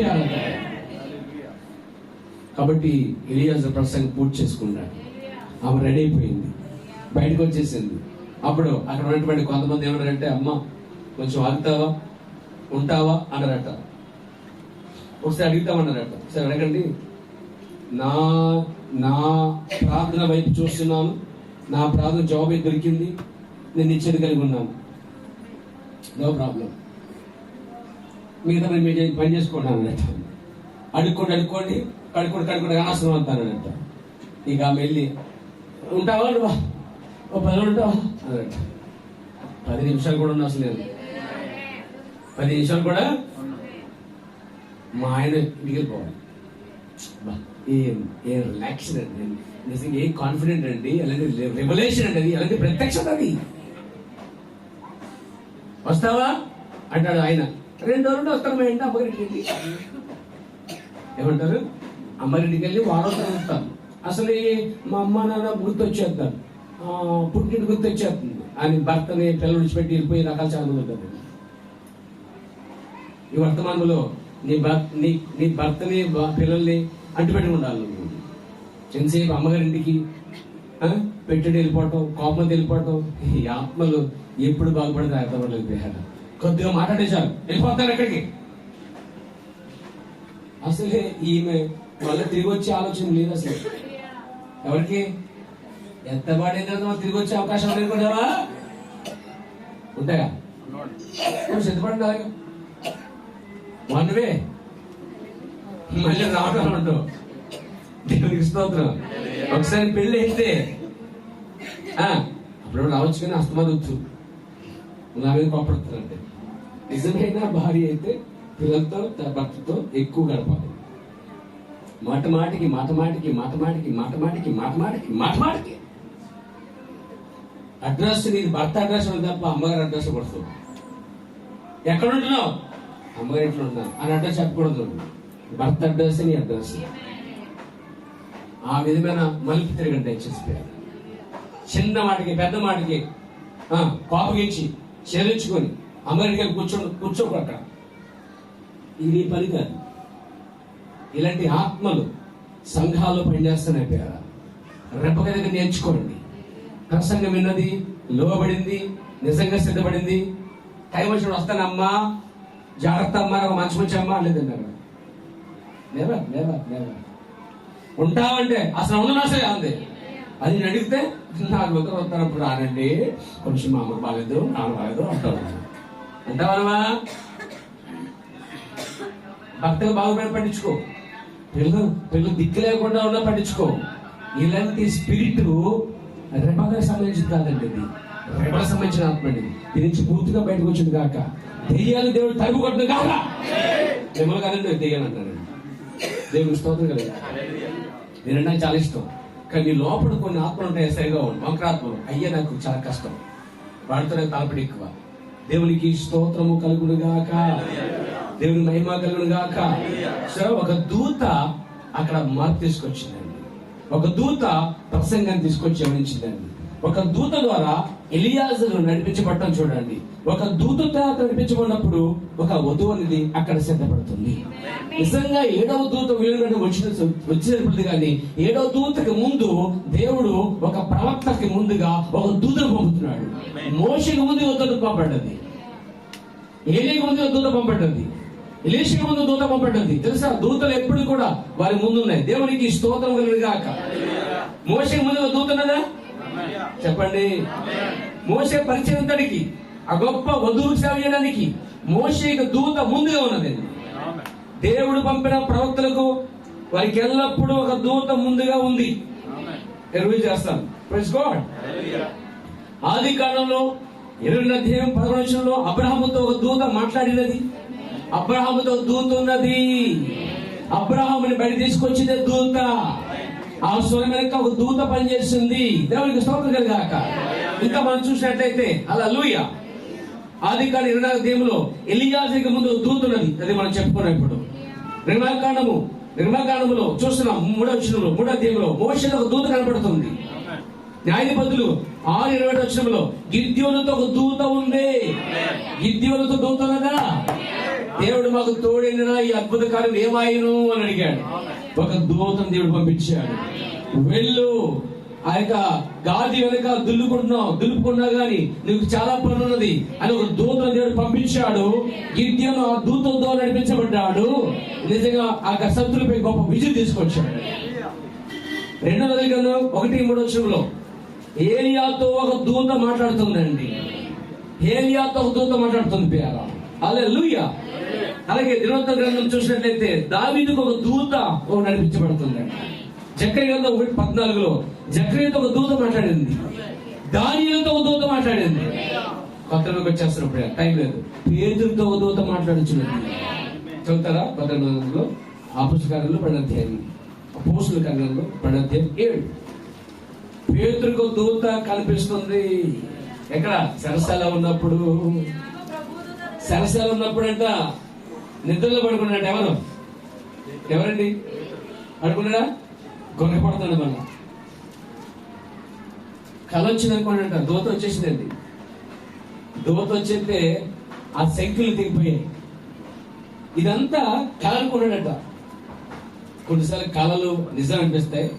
కాబట్టి ఎలియాజరు ప్రసంగం పూర్తి చేసుకున్నాడు. ఆమె రెడీ అయిపోయింది, బయటకు వచ్చేసింది. అప్పుడు అక్కడ ఉన్నటువంటి కొంతమంది ఏమన్నారంటే, అమ్మ కొంచెం ఆగుతావా, ఉంటావా అన్నారట. ఒకసారి అడుగుతామన్నారట. సరే అడగండి. నా ప్రార్థన వైపు చూస్తున్నాను, నా ప్రార్థన జవాబు దొరికింది, నేను నిశ్చయం కలిగి ఉన్నాను, నో ప్రాబ్లం, మిగతా మీరు పని చేసుకోండి అన్నట. అడుక్కోండి కడుక్కోండి అనవసరం అంటానంట. ఇక ఆమె వెళ్ళి, ఉంటావా నువ్వా, ఓ 10 ఉంటావా అన్నట. 10 నిమిషాలు కూడా ఉన్నా అసలు లేదు, 10 నిమిషాలు కూడా మా ఆయన మిగిలిపోవాలి. ఏ రిలాక్షన్ అండి, నిజంగా ఏ కాన్ఫిడెంట్ అండి, అలాంటి రెవల్యూషన్ అండి, అది అలాంటి ప్రత్యక్షత. అది వస్తావా అంటాడు ఆయన. 2 రోజులు వస్తాను మా ఇంటి అమ్మగారింటికి. ఏమంటారు? అమ్మగారింటికి వెళ్ళి వాడవుతాను వస్తాను. అసలు మా అమ్మ నాన్న గుర్తొచ్చేస్తాను, పుట్టింటి గుర్తొచ్చేస్తుంది. ఆయన భర్తని పిల్లలు విడిచిపెట్టి వెళ్ళిపోయి రకాలు చాలా మంది ఉంటారు. ఈ వర్తమానంలో నీ భర్తని పిల్లల్ని అంటుపెట్టి ఉండాలి. నువ్వు ఎంతసేపు అమ్మగారింటికి పెట్టుడు వెళ్ళిపోవటం, కోపం వెళ్ళిపోవటం. ఈ ఆత్మలు ఎప్పుడు బాగుపడితే అర్థపడలేదు. కొద్దిగా మాట్లాడేశారు వెళ్ళిపోతారు ఎక్కడికి. అసలే ఈమె మళ్ళీ తిరిగి వచ్చే ఆలోచన లేదు అసలు ఎవరికి. ఎంత పాడైన తర్వాత తిరిగి వచ్చే అవకాశం లేకుండావా ఉంటాయా? సిద్ధపడ్డా వన్ వే మళ్ళీ రావడం అంటావు. దేవునికి స్తోత్రం. ఒకసారి పెళ్లి అయితే అప్పుడు రావచ్చు కానీ అస్తమానొచ్చు నా మీద కోపడుతుందంటే. నిజమైన భార్య అయితే పిల్లలతో భర్తతో ఎక్కువ గడపాలి. మాట మాటికి అడ్రస్ నీది భర్త అడ్రస్ ఉంది తప్ప అమ్మగారి అడ్రస్ కొడుతుంది. ఎక్కడ ఉంటున్నావు? అమ్మగారి ఇంట్లో ఉంటున్నాను అని అడ్రస్ చెప్పకూడదు. భర్త అడ్రస్ నీ అడ్రస్. ఆ విధమైన మలుపు తిరగండి దయచేసిపోయారు. చిన్న మాటకి పెద్ద మాటకి కోపగించి చెల్లించుకొని అమ్మగారికి వెళ్ళి కూర్చోకు అక్కడ. ఇది పని కాదు. ఇలాంటి ఆత్మలు సంఘాల్లో పనిచేస్తున్నాయి. పేర రెప్పక దగ్గర నేర్చుకోండి. ప్రసంగం విన్నది, లోబడింది, నిజంగా సిద్ధపడింది, టైం వచ్చినప్పుడు వస్తానమ్మా, జాగ్రత్త అమ్మా, మంచి అమ్మా లేదండి. అక్కడ లేవా ఉంటావంటే అసలు ఉండనాసే అంది. అది నేను అడిగితే నాకు వస్తానప్పుడు రానండి, కొంచెం మా అమ్మ బాగాలేదు, నాన్న బాగాలేదు అంటారు. అంటావా? భక్తులు బాగుపడి పట్టించుకో. పిల్లలు దిక్కు లేకుండా ఉన్నా పట్టించుకో. ఇలాంటి స్పిరిట్ రెపకు సంబంధించింది కాదండి. ఇది రెపకు సంబంధించిన ఆత్మ అండి. దీని నుంచి పూర్తిగా బయటకు వచ్చింది కాక దెయ్యాలు దేవుడు తరుగు కొట్టింది కాక మిమ్మల్ని కదండి దెయ్యాలు అంటారు. దేవుడు స్తోత్రం కదా. నేను నాకు చాలా ఇష్టం. కానీ లోపల కొన్ని ఆత్మలు ఉంటాయి. సరిగా ఉండి మంకరాత్మలు అయ్యే నాకు చాలా కష్టం. వాడితో నాకు తలపడి ఎక్కువ. దేవునికి స్తోత్రము కలుగును గాక, దేవుని మహిమ కలుగును గాక. సో ఒక దూత అక్కడ మార్పు తీసుకొచ్చిందండి. ఒక దూత ప్రసంగాన్ని తీసుకొచ్చి గమనించిందండి. ఒక దూత ద్వారా ఎలియాజరు నడిపించబడటం చూడండి. ఒక దూతతో నడిపించబడినప్పుడు ఒక వధువు అనేది అక్కడ సిద్ధపడుతుంది. నిజంగా 7వ దూత వీలుగా వచ్చినప్పుడు కానీ 7వ దూతకి ముందు దేవుడు ఒక ప్రవక్తకి ముందుగా ఒక దూతను పంపుతున్నాడు. మోషేకి ముందు దూత పంపడ్డది, ఏలీకి ముందు దూత పంపడ్డది, ఎలీషాకి ముందు దూత పంపడ్డది. తెలుసా? దూతలు ఎప్పుడు కూడా వారి ముందు ఉన్నాయి. దేవునికి స్తోత్రం కలుగును గాక. మోషేకి ముందు దూత ఉన్నదా? చెప్పండి. మోషే పరిచయంతడికి ఆ గొప్ప వధువు సేవ చేయడానికి మోషేకి దూత ముందుగా ఉన్నది. దేవుడు పంపిన ప్రవక్తలకు వారికి ఎల్లప్పుడూ ఒక దూత ముందుగా ఉంది. రుజువు చేస్తాను. Praise god. ఆది కాలంలో 20వ అధ్యాయం 11వ వచనంలో అబ్రహాముతో ఒక దూత మాట్లాడినది. అబ్రహాముతో దూత ఉన్నది. అబ్రహాముని బయట తీసుకొచ్చిందే దూత. ఆ స్వరం వెనక ఒక దూత పనిచేస్తుంది. దేవునికి స్తోత్రం కలుగాక. ఇంకా మనం చూసినట్లయితే హల్లెలూయా. ఆది కాండం 20వ అధ్యాయంలో ఎలియాజరుకి ముందు దూత ఉన్నది. అది మనం చెప్పుకున్నాం. ఇప్పుడు నిర్మాకాండములో చూస్తున్నాం. 3వ వచనంలో 3వ అధ్యాయంలో మోషేతో ఒక దూత కనపడుతుంది. న్యాయాధిపతులు 6:27 వచనంలో గిద్యోనుతో ఒక దూత ఉంది. గిద్యోనుతో దూత ఉన్నదా? దేవుడు మాకు తోడైన ఈ అద్భుత కార్యం ఏమాయను అని అడిగాడు. ఒక దూతను దేవుడు పంపించాడు. వెళ్ళు, ఆ యొక్క గాది వెనక దులుపుకున్నా గాని నీకు చాలా పని ఉన్నది అని ఒక దూతను దేవుడు పంపించాడు. గిద్యోను ఆ దూతతో నడిపించబడ్డాడు. నిజంగా ఆ శత్రులపై గొప్ప విజయం తీసుకొచ్చాడు. 2వ అధ్యాయం 1-3 వచనంలో ఏలియాతో ఒక దూత మాట్లాడుతుందండి. ఏలియాతో ఒక దూత మాట్లాడుతుంది. పేర హల్లెలూయా. అలాగే దినోత్తర గ్రంథం చూసినట్లయితే దావీదుకు ఒక దూత నడిపించబడుతుందండి. జకర్యా గ్రంథం 1:14లో జకర్యాతో ఒక దూత మాట్లాడింది. దానియేలుతో ఒక దూత మాట్లాడింది. కొత్తలోకి వచ్చేస్తున్నప్పుడు టైం లేదు. పేతురుతో ఒక దూత మాట్లాడుచున్నది. చదువుతారా? కొత్త గ్రంథంలో అపోస్తలుల కార్యాలు 10వ అధ్యాయం, అపోస్తలుల కార్యాలు 10వ అధ్యాయం 7. పేతురుకు దూత కనిపిస్తుంది. ఎక్కడ? సరసాల ఉన్నప్పుడు అంట నిద్రలో పడుకున్నాడు. ఎవరండి పడుకున్నాడా? గొర్రె పడుతున్నాడు. మళ్ళా కళ వచ్చింది అనుకోండి అంట. దూత వచ్చేసిందండి. దూత వచ్చేస్తే ఆ శంకులు తెగిపోయాయి. ఇదంతా కళ అనుకున్నాడట. కొన్నిసార్లు కళలు నిజం అనిపిస్తాయి.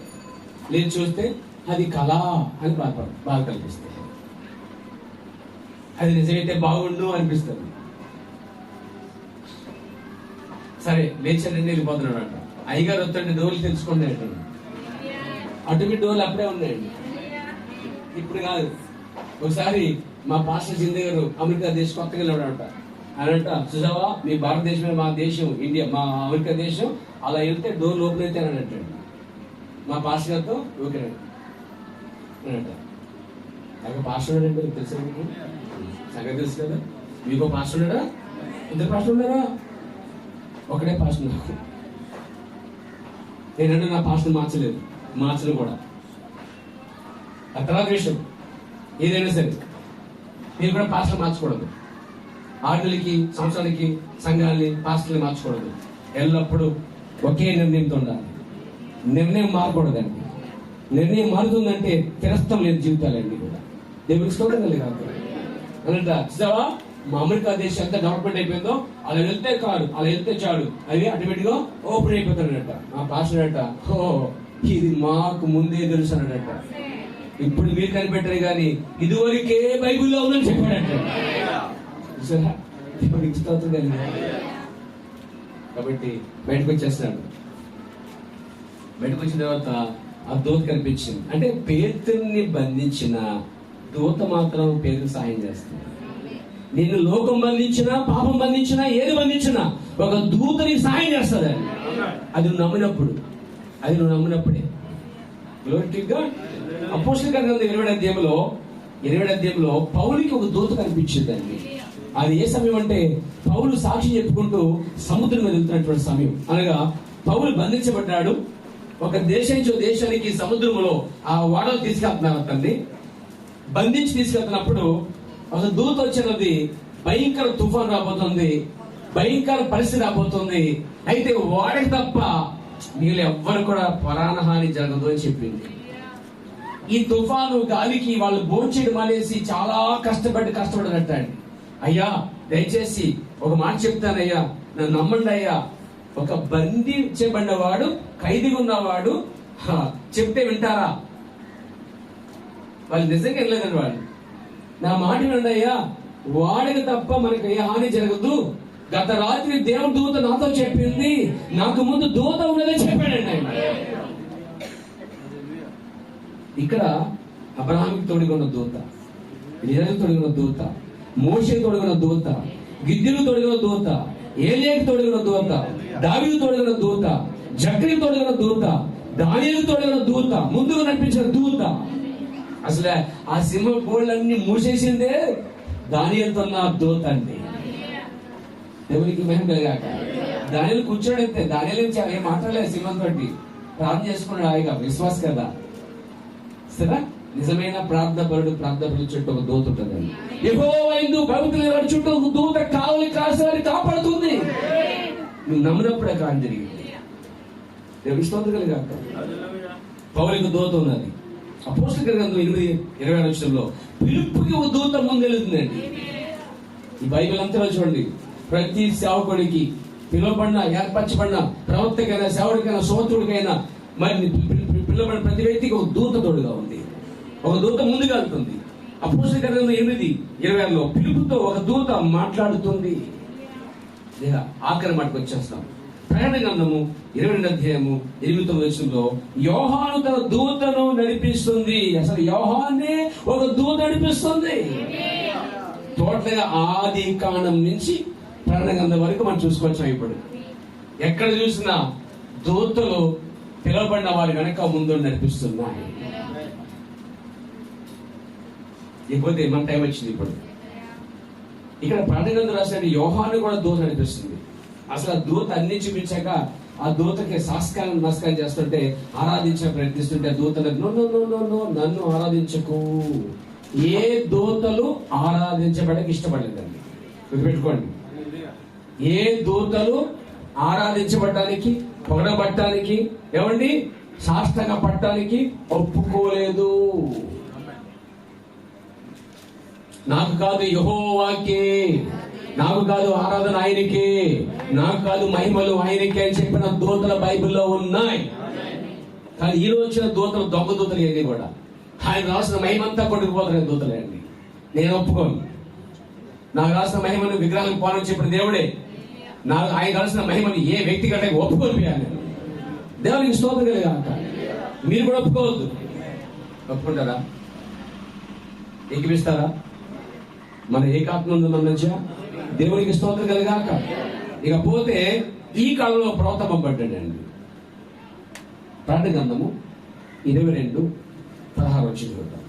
లేదు చూస్తే అది కళ అని బాధ కల్పిస్తుంది. అది నిజమైతే బాగుండు అనిపిస్తుంది. సరే లేచాడండి, వెళ్ళిపోతున్నాడు అంట. అయ్యగారు వస్తుంటే డోర్లు తెలుసుకోండి అంటాడు. అటువి డోర్లు అప్పుడే ఉన్నాయండి, ఇప్పుడు కాదు. ఒకసారి మా పాస్టర్ జిందే గారు అమెరికా దేశం కొత్తగా వెళ్ళాడంట. అనంట, చూసావా మీ భారతదేశమే మా దేశం, ఇండియా మా అమెరికా దేశం, అలా వెళ్తే డోర్లు ఓపెన్ అయితే అని అంటాడు. మా పాస్టర్ గారితో ఓకే అంట. నాకు పాస్టర్ ఉన్నాడంటే తెలుసా మీకు? సంగతి తెలుసు కదా. మీకు పాస్టర్ ఉన్నాడా? ఇద్దరు పాస్టర్ ఉన్నారా? ఒకటే పాస్టర్ నాకు. నేనంటే నా పాస్టర్ మార్చను కూడా. ఆ తర్వాత విషయం ఏదైనా సరే మీరు కూడా పాస్టర్ మార్చకూడదు. 6 నెలలకి సంవత్సరానికి సంఘాన్ని పాస్టర్ని మార్చకూడదు. ఎల్లప్పుడూ ఒకే నిర్ణయంతో ఉండాలి. నిర్ణయం మారకూడదండి. నిర్ణయం మారుతుందంటే తిరస్తం లేని జీవితాలండి కూడా. దేవుడికి స్తోత్రం కాదు అనంట. చూసావా మా అమెరికా దేశం ఎంత డెవలప్మెంట్ అయిపోయిందో, అలా వెళ్తే కాదు, అలా వెళ్తే చాలు, అవి ఆటోమేటిక్ గా ఓపెన్ అయిపోతాడట. మా పాస్టర్ అంట, ఓ ఇది మాకు ముందే తెలుసు అన్నాడట. ఇప్పుడు మీరు కనిపెట్టారు కానీ ఇదివరకే బైబిల్లో ఉందని చెప్పాడట. చూసారా ఇప్పుడు స్తోత్రం కలిగి. కాబట్టి బయటకు వచ్చేస్తాడు. బయటకు వచ్చిన తర్వాత ఆ దూత కనిపించింది. అంటే పేతురుని బంధించిన దూత మాత్రం పేరుకు సహాయం చేస్తుంది. నిన్ను లోకం బంధించినా, పాపం బంధించినా, ఏది బంధించినా ఒక దూత నీకు సహాయం చేస్తుంది. అది నువ్వు నమ్మినప్పుడు, అది నువ్వు నమ్మినప్పుడే. అపోస్తలుల గ్రంథం 20వ అధ్యాయంలో పౌలుకి ఒక దూత కనిపించిందండి. అది ఏ సమయం అంటే పౌలు సాక్షి చెప్పుకుంటూ సముద్రం మీద వెళ్తున్నటువంటి సమయం. అనగా పౌలు బంధించబడ్డాడు. ఒక దేశం నుంచి దేశానికి సముద్రంలో ఆ ఓడలు తీసుకెళ్తున్నారు. అతన్ని బంధించి తీసుకెళ్తున్నప్పుడు ఒక దూత వచ్చినది. భయంకర తుఫాన్ రాబోతుంది, భయంకర పరిస్థితి రాబోతుంది. అయితే వాడికి తప్ప వీళ్ళు ఎవ్వరు కూడా ప్రాణహాని జరగదు అని చెప్పింది. ఈ తుఫాను గాలికి వాళ్ళు భోంచేయడం మానేసి చాలా కష్టపడనట్టండి. అయ్యా దయచేసి ఒక మాట చెప్తానయ్యా, నన్ను నమ్మండి అయ్యా. ఒక బంధించబడినవాడు, ఖైదీగా ఉన్నవాడు చెప్తే వింటారా? వాళ్ళు నిజంగా వెళ్ళలేదండి. వాళ్ళు నా మాట వినండి అయ్యా, వాడికి తప్ప మనకు ఏ హాని జరగదు. గత రాత్రి దేవుడు దూత నాతో చెప్పింది, నాకు ముందు దూత ఉన్నదని చెప్పాడండి ఆయన. ఇక్కడ అబ్రహాంకి తోడుగా ఉన్న దూత, ఇజ్రాయేలుకి తోడుగా ఉన్న దూత, మోషేకి తోడుగా ఉన్న దూత, గిద్యోనుకి తోడుగా ఉన్న దూత, ఏలీయాకి తోడుగా ఉన్న దూత, దావీదుకి తోడుగా ఉన్న దూత, జక్కరికి తోడుగా ఉన్న దూత, దానియేలుకి తోడుగా ఉన్న దూత, ముందుగా నడిపించిన దూత. అసలు ఆ సింహ గోళ్ళన్నీ మూసేసిందే దానియేలుతో ఉన్న దూత అండి. దేవునికి మహిమ కలిగాక. దానియేలు కూర్చోడైతే దానియేలు ఏం మాట్లాడలేదు. సింహంతో ప్రార్థన చేసుకున్నాడు. హాయిగా విశ్వాస కదా. సరే నిజమైన ప్రార్థన చుట్టూ ఒక దూత ఉంటుంది. యెహోవా యందు భక్తి గల చుట్టూ ఒక దూత కావలి కాపాడుతుంది. నువ్వు నమ్మినప్పుడే కాని జరిగింది. దేవుని స్తోత్రం కలిగాక. పౌలుకి దూత ఉన్నది. అపోస్తలుల గ్రంథం 8:20 పిలుపుకి ఒక దూత ముందెళ్తుందండి. ఈ బైబిల్ అంతా చూడండి. ప్రతి సేవకుడికి పిలువబడిన, ఏర్పరచబడిన ప్రవక్తకైనా, సేవకుడికైనా, సోదరుడికైనా, మరి పిలువబడిన ప్రతి వ్యక్తికి ఒక దూత తోడుగా ఉంది. ఒక దూత ముందుగా వెళ్తుంది. అపోస్తలుల గ్రంథం 8:26 పిలుపుతో ఒక దూత మాట్లాడుతుంది. లేదా ఆఖరి మాటకు వచ్చేస్తాం. ప్రకటన గ్రంథము 22:8 యోహాను తన దూతను నడిపిస్తుంది. అసలు యోహానే ఒక దూత నడిపిస్తుంది. టోటల్ గా ఆది కాండం నుంచి ప్రకటన గ్రంథం వరకు మనం చూసుకోవచ్చు. ఇప్పుడు ఎక్కడ చూసినా దూతలు పిలువబడిన వారి వెనక ముందు నడిపిస్తున్నాయి. ఇకపోతే మన టైం వచ్చింది. ఇప్పుడు ఇక్కడ ప్రకటన గ్రంథం రాసిన యోహాను కూడా దూత నడిపిస్తుంది. అసలు ఆ దూత అన్ని చూపించాక ఆ దూతకి నమస్కారం చేస్తుంటే, ఆరాధించ ప్రయత్నిస్తుంటే దూత నన్ను ఆరాధించకు. ఏ దూతలు ఆరాధించబడక ఇష్టపడలేదండి. గుర్తుపెట్టుకోండి. ఏ దూతలు ఆరాధించబడటానికి, పొగడబడటానికి, ఏమండి సాష్టంగా పట్టడానికి ఒప్పుకోలేదు. నాకు కాదు యెహోవాకే, నాకు కాదు ఆరాధన ఆయనకే, నాకు కాదు మహిమలు ఆయనకే అని చెప్పిన దూతల బైబిల్లో ఉన్నాయి. కానీ ఈ రోజు వచ్చిన దూతలు దొంగ దూతలు ఇవన్నీ కూడా ఆయన రాసిన మహిమంతా కొట్టుకుపోతున్నాయి దూతలే అండి. నేను ఒప్పుకోను. నాకు రాసిన మహిమను విగ్రహాలకు పోనని చెప్పిన దేవుడే. నాకు ఆయన రాసిన మహిమని ఏ వ్యక్తి కంటే ఒప్పుకోనిపోయాను నేను. దేవునికి స్తోత్రం కలిగాక. మీరు కూడా ఒప్పుకోవద్దు. ఒప్పుకుంటారా? ఎక్కిపిస్తారా? మన ఏకాత్మ ఉంది మన మధ్య. దేవునికి స్తోత్రం కలిగాక. ఇకపోతే ఈ కాలంలో ప్రవక్త పంపడ్డాడండి. ప్రకటన గ్రంథము 22:16 వచ్చింది చూద్దాం.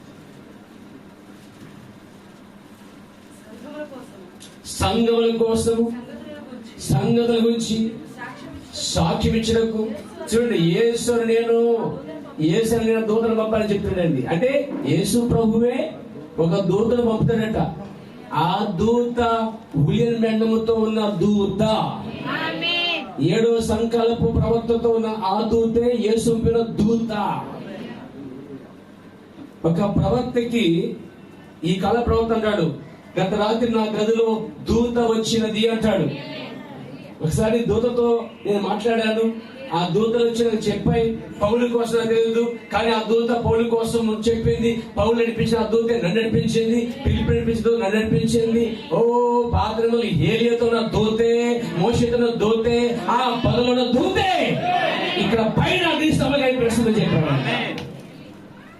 సంఘముల కోసం సంగతుల గురించి సాక్ష్యం ఇచ్చినకు. చూడండి, యేసుని నేను దూతను పంపాలని చెప్తున్నాడండి. అంటే యేసు ప్రభువే ఒక దూతను పంపుతాడట. ఆ దూత ఉలియన్ మెండముతో ఉన్న దూత, 7వ సంకల్ప ప్రవక్తతో ఉన్న ఆ దూతే యేసు పంపిన దూత. ఒక ప్రవక్తకి ఈ కాల ప్రవక్త అంటాడు, గత రాత్రి నా గదిలో దూత వచ్చినది అంటాడు. ఒకసారి దూతతో నేను మాట్లాడాను. ఆ దూతలు వచ్చి నాకు చెప్పాయి. పౌలు కోసం నాకు తెలియదు, కానీ ఆ దూత పౌలు కోసం చెప్పింది. పౌలు నడిపించిన ఆ దూత నన్ను నడిపించింది. పిలిపి నడిపించదు నన్ను నడిపించింది. ఓ పాత్రలు ఏలియాతో ఉన్న దూతే, మోషేతో ఉన్న దూతే, ఆ పదలో ఉన్న దూతే ఇక్కడ పైన అగ్నిస్తభగా ప్రశ్న చెప్పాడు.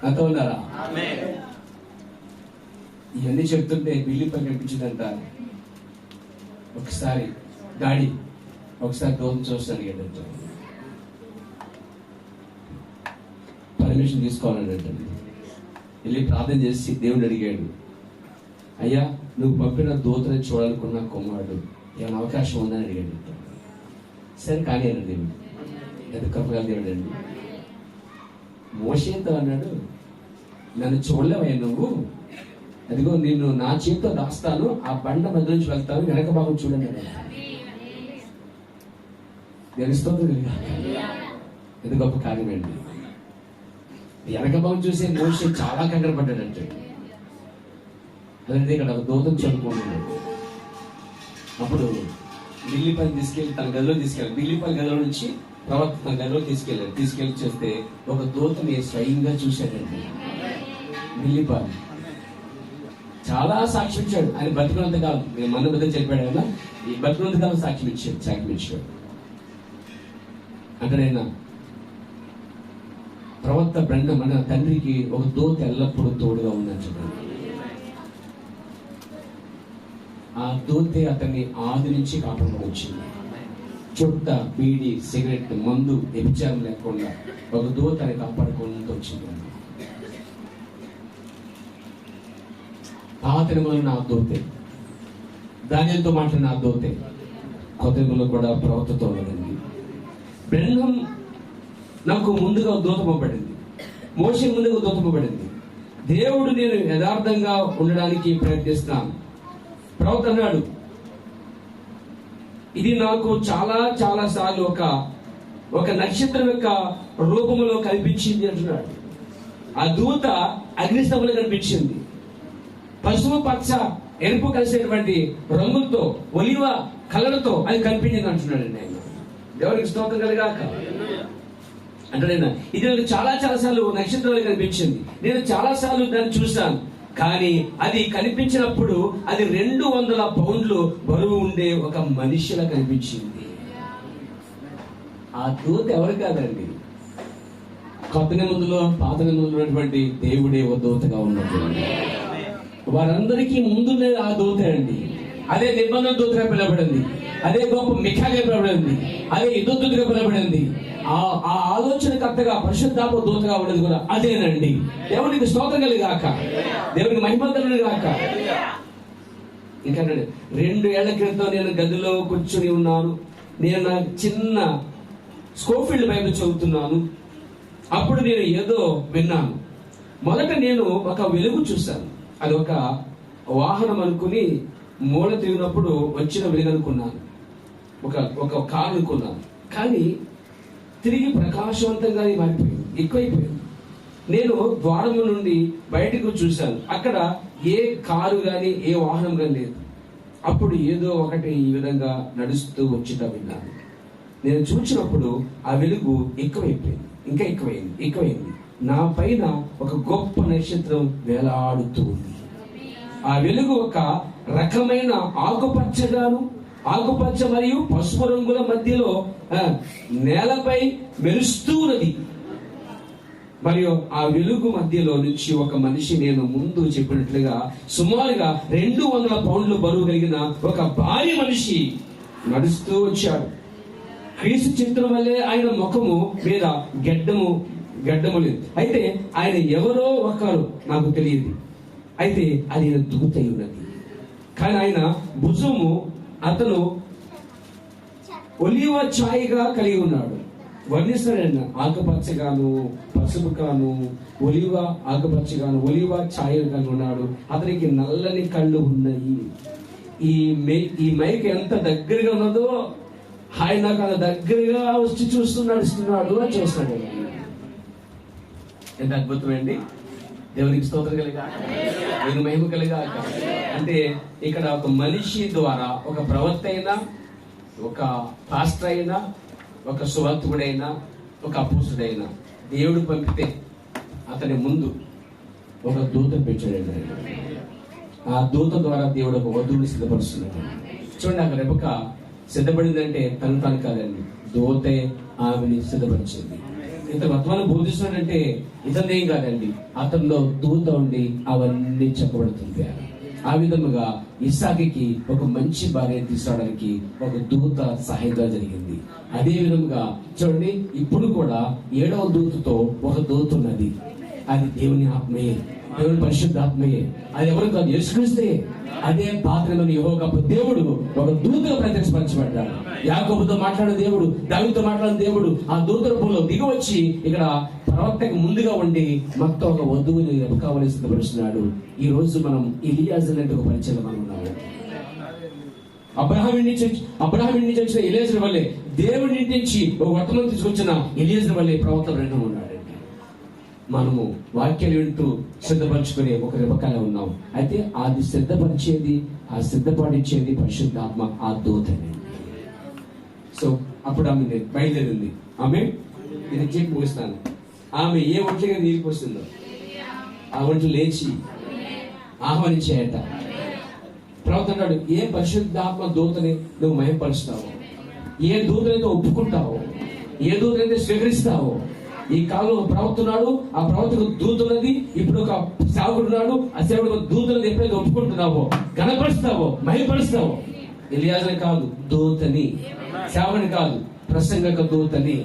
అంత ఉన్నారా? ఇవన్నీ చెప్తుంటే బిల్లిపై కనిపించిందంట. ఒకసారి డాడీ ఒకసారి దూతం చూస్తాను ఏంటంటే పర్మిషన్ తీసుకోవాలని అంటండి. వెళ్ళి ప్రార్థన చేసి దేవుడు అడిగాడు, అయ్యా నువ్వు పంపిన దూతని చూడాలనుకున్న కుమారుడు ఏమైనా అవకాశం ఉందని అడిగాడు. సరే కానీ అన్నాడు దేవుడు. ఎందుకు కప్పగల దేవుడు అండి. మోషేతో అన్నాడు, నన్ను చూడలేవయ్యా నువ్వు, అదిగో నిన్ను నా చేతితో దాస్తాను, ఆ బండ మధ్య నుంచి వెళ్తాను, వెనక భాగం చూడండి అన్నాడు. తెలుస్తుంది ఇది గొప్ప కార్యమేంటి. వెనక భాగం చూసే మోషే చాలా కంగారు పడ్డాడంటే. అదంటే ఇక్కడ ఒక దూతం చదువుకుంటున్నాడు. అప్పుడు బిల్లిపల్లి తీసుకెళ్ళి తన గదిలో తీసుకెళ్ళాడు. బిల్లిపల్లి గదిలో నుంచి ప్రవక్త తన గదిలో తీసుకెళ్ళి చేస్తే ఒక దూతని స్వయంగా చూశాడండి. బిల్లిపల్లి చాలా సాక్ష్యం ఇచ్చాడు. ఆయన బతుకున్నంత కాలం, నేను మన బతుకు చెప్పాడు కదా, ఈ బతుకున్నంత కాలం సాక్ష్యం ఇచ్చాడు. అంటాడైనా ప్రవక్త బ్రహ్మ మన తండ్రికి ఒక దూత ఎల్లప్పుడూ తోడుగా ఉందని చెప్పాడు. ఆ దూతే అతన్ని ఆది నుంచి కాపాడుతూ వచ్చింది. చుట్ట, బీడి, సిగరెట్, మందు, వ్యభిచారం లేకుండా ఒక దూత అని కాపాడుకుంటూ వచ్చింది. పాత నిబంధనలో నా దూతే, దానితో మాట్లాడిన నా దూతే కొత్త నిబంధనలో కూడా ప్రవక్తతో ఉన్నదండి. బ్రహ్మం నాకు ముందుగా దూత పంపబడింది, మోషే ముందుగా దూత పంపబడింది. దేవుడు నేను యథార్థంగా ఉండడానికి ప్రయత్నిస్తాను. ప్రవక్త అన్నాడు, ఇది నాకు చాలా చాలా సార్లు ఒక నక్షత్రం యొక్క రూపంలో కనిపించింది అంటున్నాడు. ఆ దూత అగ్నిస్తంభంలో కనిపించింది. పసుపు, పచ్చ, ఎరుపు కలిసినటువంటి రంగులతో, ఒలివ కలర్తో అది కనిపించింది అంటున్నాడండి ఆయన. దేవునికి స్తోత్రం కలిగాక. అంటే ఇది నాకు చాలా చాలా సార్లు నక్షత్రాలు కనిపించింది. నేను చాలా సార్లు దాన్ని చూశాను. కానీ అది కనిపించినప్పుడు అది 200 పౌండ్లు బరువు ఉండే ఒక మనిషిలా కనిపించింది. ఆ దూత ఎవరు కాదండి, కొత్త నిబంధనలో పాత నిబంధనలో ఉన్నటువంటి దేవుడే ఓ దూతగా ఉన్నది. వారందరికీ ముందుండే ఆ దూత అండి. అదే నిబంధన దూతగా పిలవబడింది, అదే గొప్ప మిఖాగా పిలవబడింది, అదే యుద్ధ దూతగా పిలవబడింది. ఆ ఆలోచనకర్తగా పరిశుద్ధాత్మ దూతగా ఉండేది కూడా అదేనండి. దేవునికి స్తోత్రం కలిగాక, దేవునికి మహిమ కలిగాక. ఇంకా 2 ఏళ్ల క్రితం నేను గదిలో కూర్చుని ఉన్నాను. నేను నా చిన్న స్కోఫీల్డ్ బైబిల్ చదువుతున్నాను. అప్పుడు నేను ఏదో విన్నాను. మొదట నేను ఒక వెలుగు చూశాను. అది ఒక వాహనం అనుకుని మూల తిరిగినప్పుడు వచ్చిన వెలుగు అనుకున్నాను, ఒక కారు అనుకున్నాను. కానీ తిరిగి ప్రకాశవంతంగా మారిపోయింది, ఎక్కువైపోయింది. నేను ద్వారం నుండి బయటకు చూశాను. అక్కడ ఏ కారు గాని ఏ వాహనం కానీ లేదు. అప్పుడు ఏదో ఒకటి ఈ విధంగా నడుస్తూ వచ్చిట విన్నాను. నేను చూసినప్పుడు ఆ వెలుగు ఎక్కువైపోయింది, ఇంకా ఎక్కువైంది. నా పైన ఒక గొప్ప నక్షత్రం వేలాడుతూ ఉంది. ఆ వెలుగు ఒక రకమైన ఆకుపచ్చ మరియు పసుపు రంగుల మధ్యలో నేలపై మెరుస్తూ ఉన్నది. మరియు ఆ వెలుగు మధ్యలో నుంచి ఒక మనిషి, నేను ముందు చెప్పినట్లుగా సుమారుగా 200 పౌండ్లు బరువు కలిగిన ఒక భారీ మనిషి నడుస్తూ వచ్చాడు. క్రీస్తు చిత్రం వల్లే ఆయన ముఖము మీద గడ్డము లేదు. అయితే ఆయన ఎవరో ఒకరు నాకు తెలియదు. అయితే అది దూత అయి ఉన్నది. కానీ ఆయన భుజము అతను ఒలివ ఛాయగా కలిగి ఉన్నాడు. వర్ణిస్తాడు, ఆకుపచ్చగాను పసుపు కాను ఒలివ ఛాయగా ఉన్నాడు. అతనికి నల్లని కళ్ళు ఉన్నాయి. ఈ మైక్ ఎంత దగ్గరగా ఉన్నదో ఆయన నాకు అంత దగ్గరగా వచ్చి నడుస్తున్నాడు అని చూస్తున్నాడు. ఎంత అద్భుతమండి! దేవునికి స్తోత్రం కలిగాక, దేవుని మహిమ కలిగాక. అంటే ఇక్కడ ఒక మనిషి ద్వారా, ఒక ప్రవక్త అయినా, ఒక పాస్టర్ అయినా, ఒక సువార్తికుడైనా, ఒక అపోస్తుడైనా దేవుడు పంపితే అతని ముందు ఒక దూత పెట్టాడు. ఆ దూత ద్వారా దేవుడు ఒక వధువుని సిద్ధపరుస్తున్నాడు. చూడండి, అక్కడ రెబెక్క సిద్ధపడిందంటే తను కాదండి, దూతే ఆమెని సిద్ధపరిచింది. ఇంత వర్తమానం బోధిస్తున్నాడంటే ఇతనేం కాదండి, అతనిలో దూత ఉండి అవన్నీ చెప్పబడుతుంది. ఆ విధముగా ఇస్సాకుకి ఒక మంచి భార్య తీసుకోవడానికి ఒక దూత సహాయంగా జరిగింది. అదే విధముగా చూడండి, ఇప్పుడు కూడా 7వ దూతతో ఒక దూత ఉన్నది. అది దేవుని ఆత్మయే, దేవుని పరిశుద్ధాత్మయే. అది ఎవరు కాదు, యేసుక్రీస్తే. అదే పాత్రలోని యెహోవా దేవుడు ఒక దూతగా ప్రత్యక్షపరచబడ్డాడు. యాకోబుతో మాట్లాడే దేవుడు, దావీదుతో మాట్లాడిన దేవుడు ఆ దూత రూపంలో దిగి వచ్చి ఇక్కడ ప్రవక్తకు ముందుగా ఉండి మొత్తం ఒక వధువుని కావాలని సిద్ధపరుస్తున్నాడు. ఈ రోజు మనం ఎలియాజర్ అంటే ఒక పరిచయం మనం ఉన్నాము. అబ్రహాం ఇంటి నుంచి వచ్చిన ఎలియాజర్ వల్లే, దేవుడి ఇంటి నుంచి ఒక వర్తమానం తీసుకొచ్చిన ఎలియాజర్ వల్లే ప్రవక్త బ్రహ్మ ఉన్నాడు. మనము వాక్యాలు వింటూ సిద్ధపరచుకునే ఒక రెబెక్కలా ఉన్నాం. అయితే అది సిద్ధపడించేది పరిశుద్ధాత్మ, ఆ దూతనే. సో అప్పుడు ఆమె బయలుదేరింది. ఆమె ఇది చెప్పి ముగిస్తాను. ఆమె ఏ ఒంట్లుగా నీరు పోస్తుందో ఆ ఒంట్లు లేచి ఆహ్వానించాయట. ప్రవక్త అన్నాడు, ఏ పరిశుద్ధాత్మ దూతని నువ్వు మహిమపరుస్తావో, ఏ దూతనైతే ఒప్పుకుంటావో, ఏ దూతనైతే స్వీకరిస్తావో. ఈ కాలంలో ప్రవక్తున్నాడు, ఆ ప్రవక్తకు దూతున్నది. ఇప్పుడు ఒక సేవకుడు ఉన్నాడు, ఆ సేవకుడు దూతున్నది. ఎప్పుడైతే ఒప్పుకుంటున్నావో, కనపరుస్తావో, మహిమపరుస్తావో, ఎలియాజర్ కాదు దూతని, సేవకుని కాదు ప్రసంగక దూతని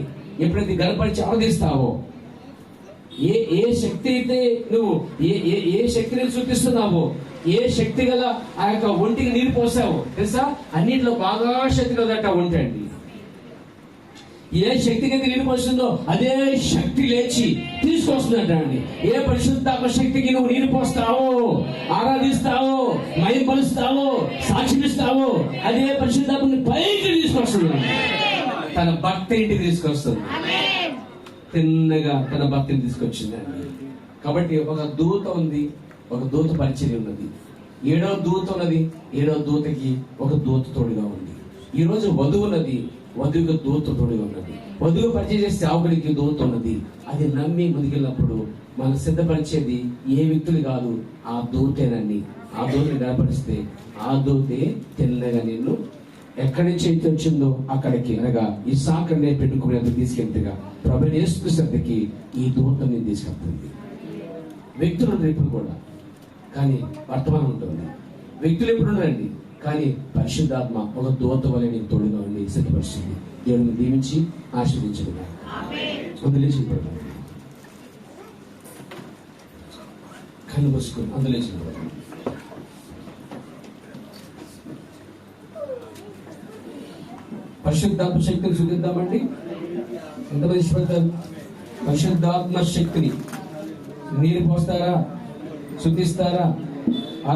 ఎప్పుడైతే గనపరిచి ఆరాధిస్తావో, ఏ శక్తి అయితే నువ్వు ఏ శక్తిని చూపిస్తున్నావో, ఏ శక్తి గల ఆ యొక్క ఒంటికి నీరు పోసావో తెలుసా, అన్నింటిలో బాగా శక్తి కదట ఒంటి అండి. ఏ శక్తి కింద నీరు పోస్తుందో అదే శక్తి లేచి తీసుకొస్తుందండి. ఏ పరిశుద్ధాత్మ శక్తికి నువ్వు నీరు పోస్తావో, ఆరాధిస్తావో, మహిమపరుస్తావో, సాక్షిస్తావో, అదే పరిశుద్ధాత్మని పైకి తీసుకొస్తుంది. తన భక్తి ఇంటికి తీసుకొస్తుంది. తిన్నగా తన భక్తిని తీసుకొచ్చిందండి. కాబట్టి ఒక దూత ఉంది, ఒక దూత పరిచర్య ఉన్నది. 7వ దూత ఉన్నది. 7వ దూతకి ఒక దూత తోడుగా ఉంది. ఈ రోజు వధువు ఉన్నది, వధువుకి దూత తోడుగా ఉన్నది. వధువు పరిచయం చేసే సేవకుడికి దూత ఉన్నది. అది నమ్మి ముందుకెళ్ళినప్పుడు మనం సిద్ధపరిచేది ఏ వ్యక్తులు కాదు, ఆ దూతేనండి. ఆ దూతని కనపరిస్తే ఆ దూతే తెల్లగా నిన్ను ఎక్కడి నుంచి అయితే వచ్చిందో అక్కడికి, అనగా ఇస్సాకునే పెట్టుకునేందుకు తీసుకెళ్తేగా ప్రభువు యేసు శ్రద్ధకి ఈ దూతని తీసుకెళ్తుంది. వ్యక్తులు ఇప్పుడు కూడా, కానీ వర్తమానం ఉంటుంది. వ్యక్తులు ఎప్పుడు ఉన్నారండి, కానీ పరిశుద్ధాత్మ ఒక దూత వలె నీకు తోడుగా ఉండి సిద్ధపరుస్తుంది. దేవుడిని దీవించి ఆశీర్వదించండి. అందులేచినప్పుడు కళ్ళు మూసుకొని అందులేచినప్పుడు పరిశుద్ధాత్మ శక్తిని చూద్దామండి. ఎంతమంది ఇష్టపడతారు పరిశుద్ధాత్మ శక్తిని? నీరు పోస్తారా? శుద్ధిస్తారా?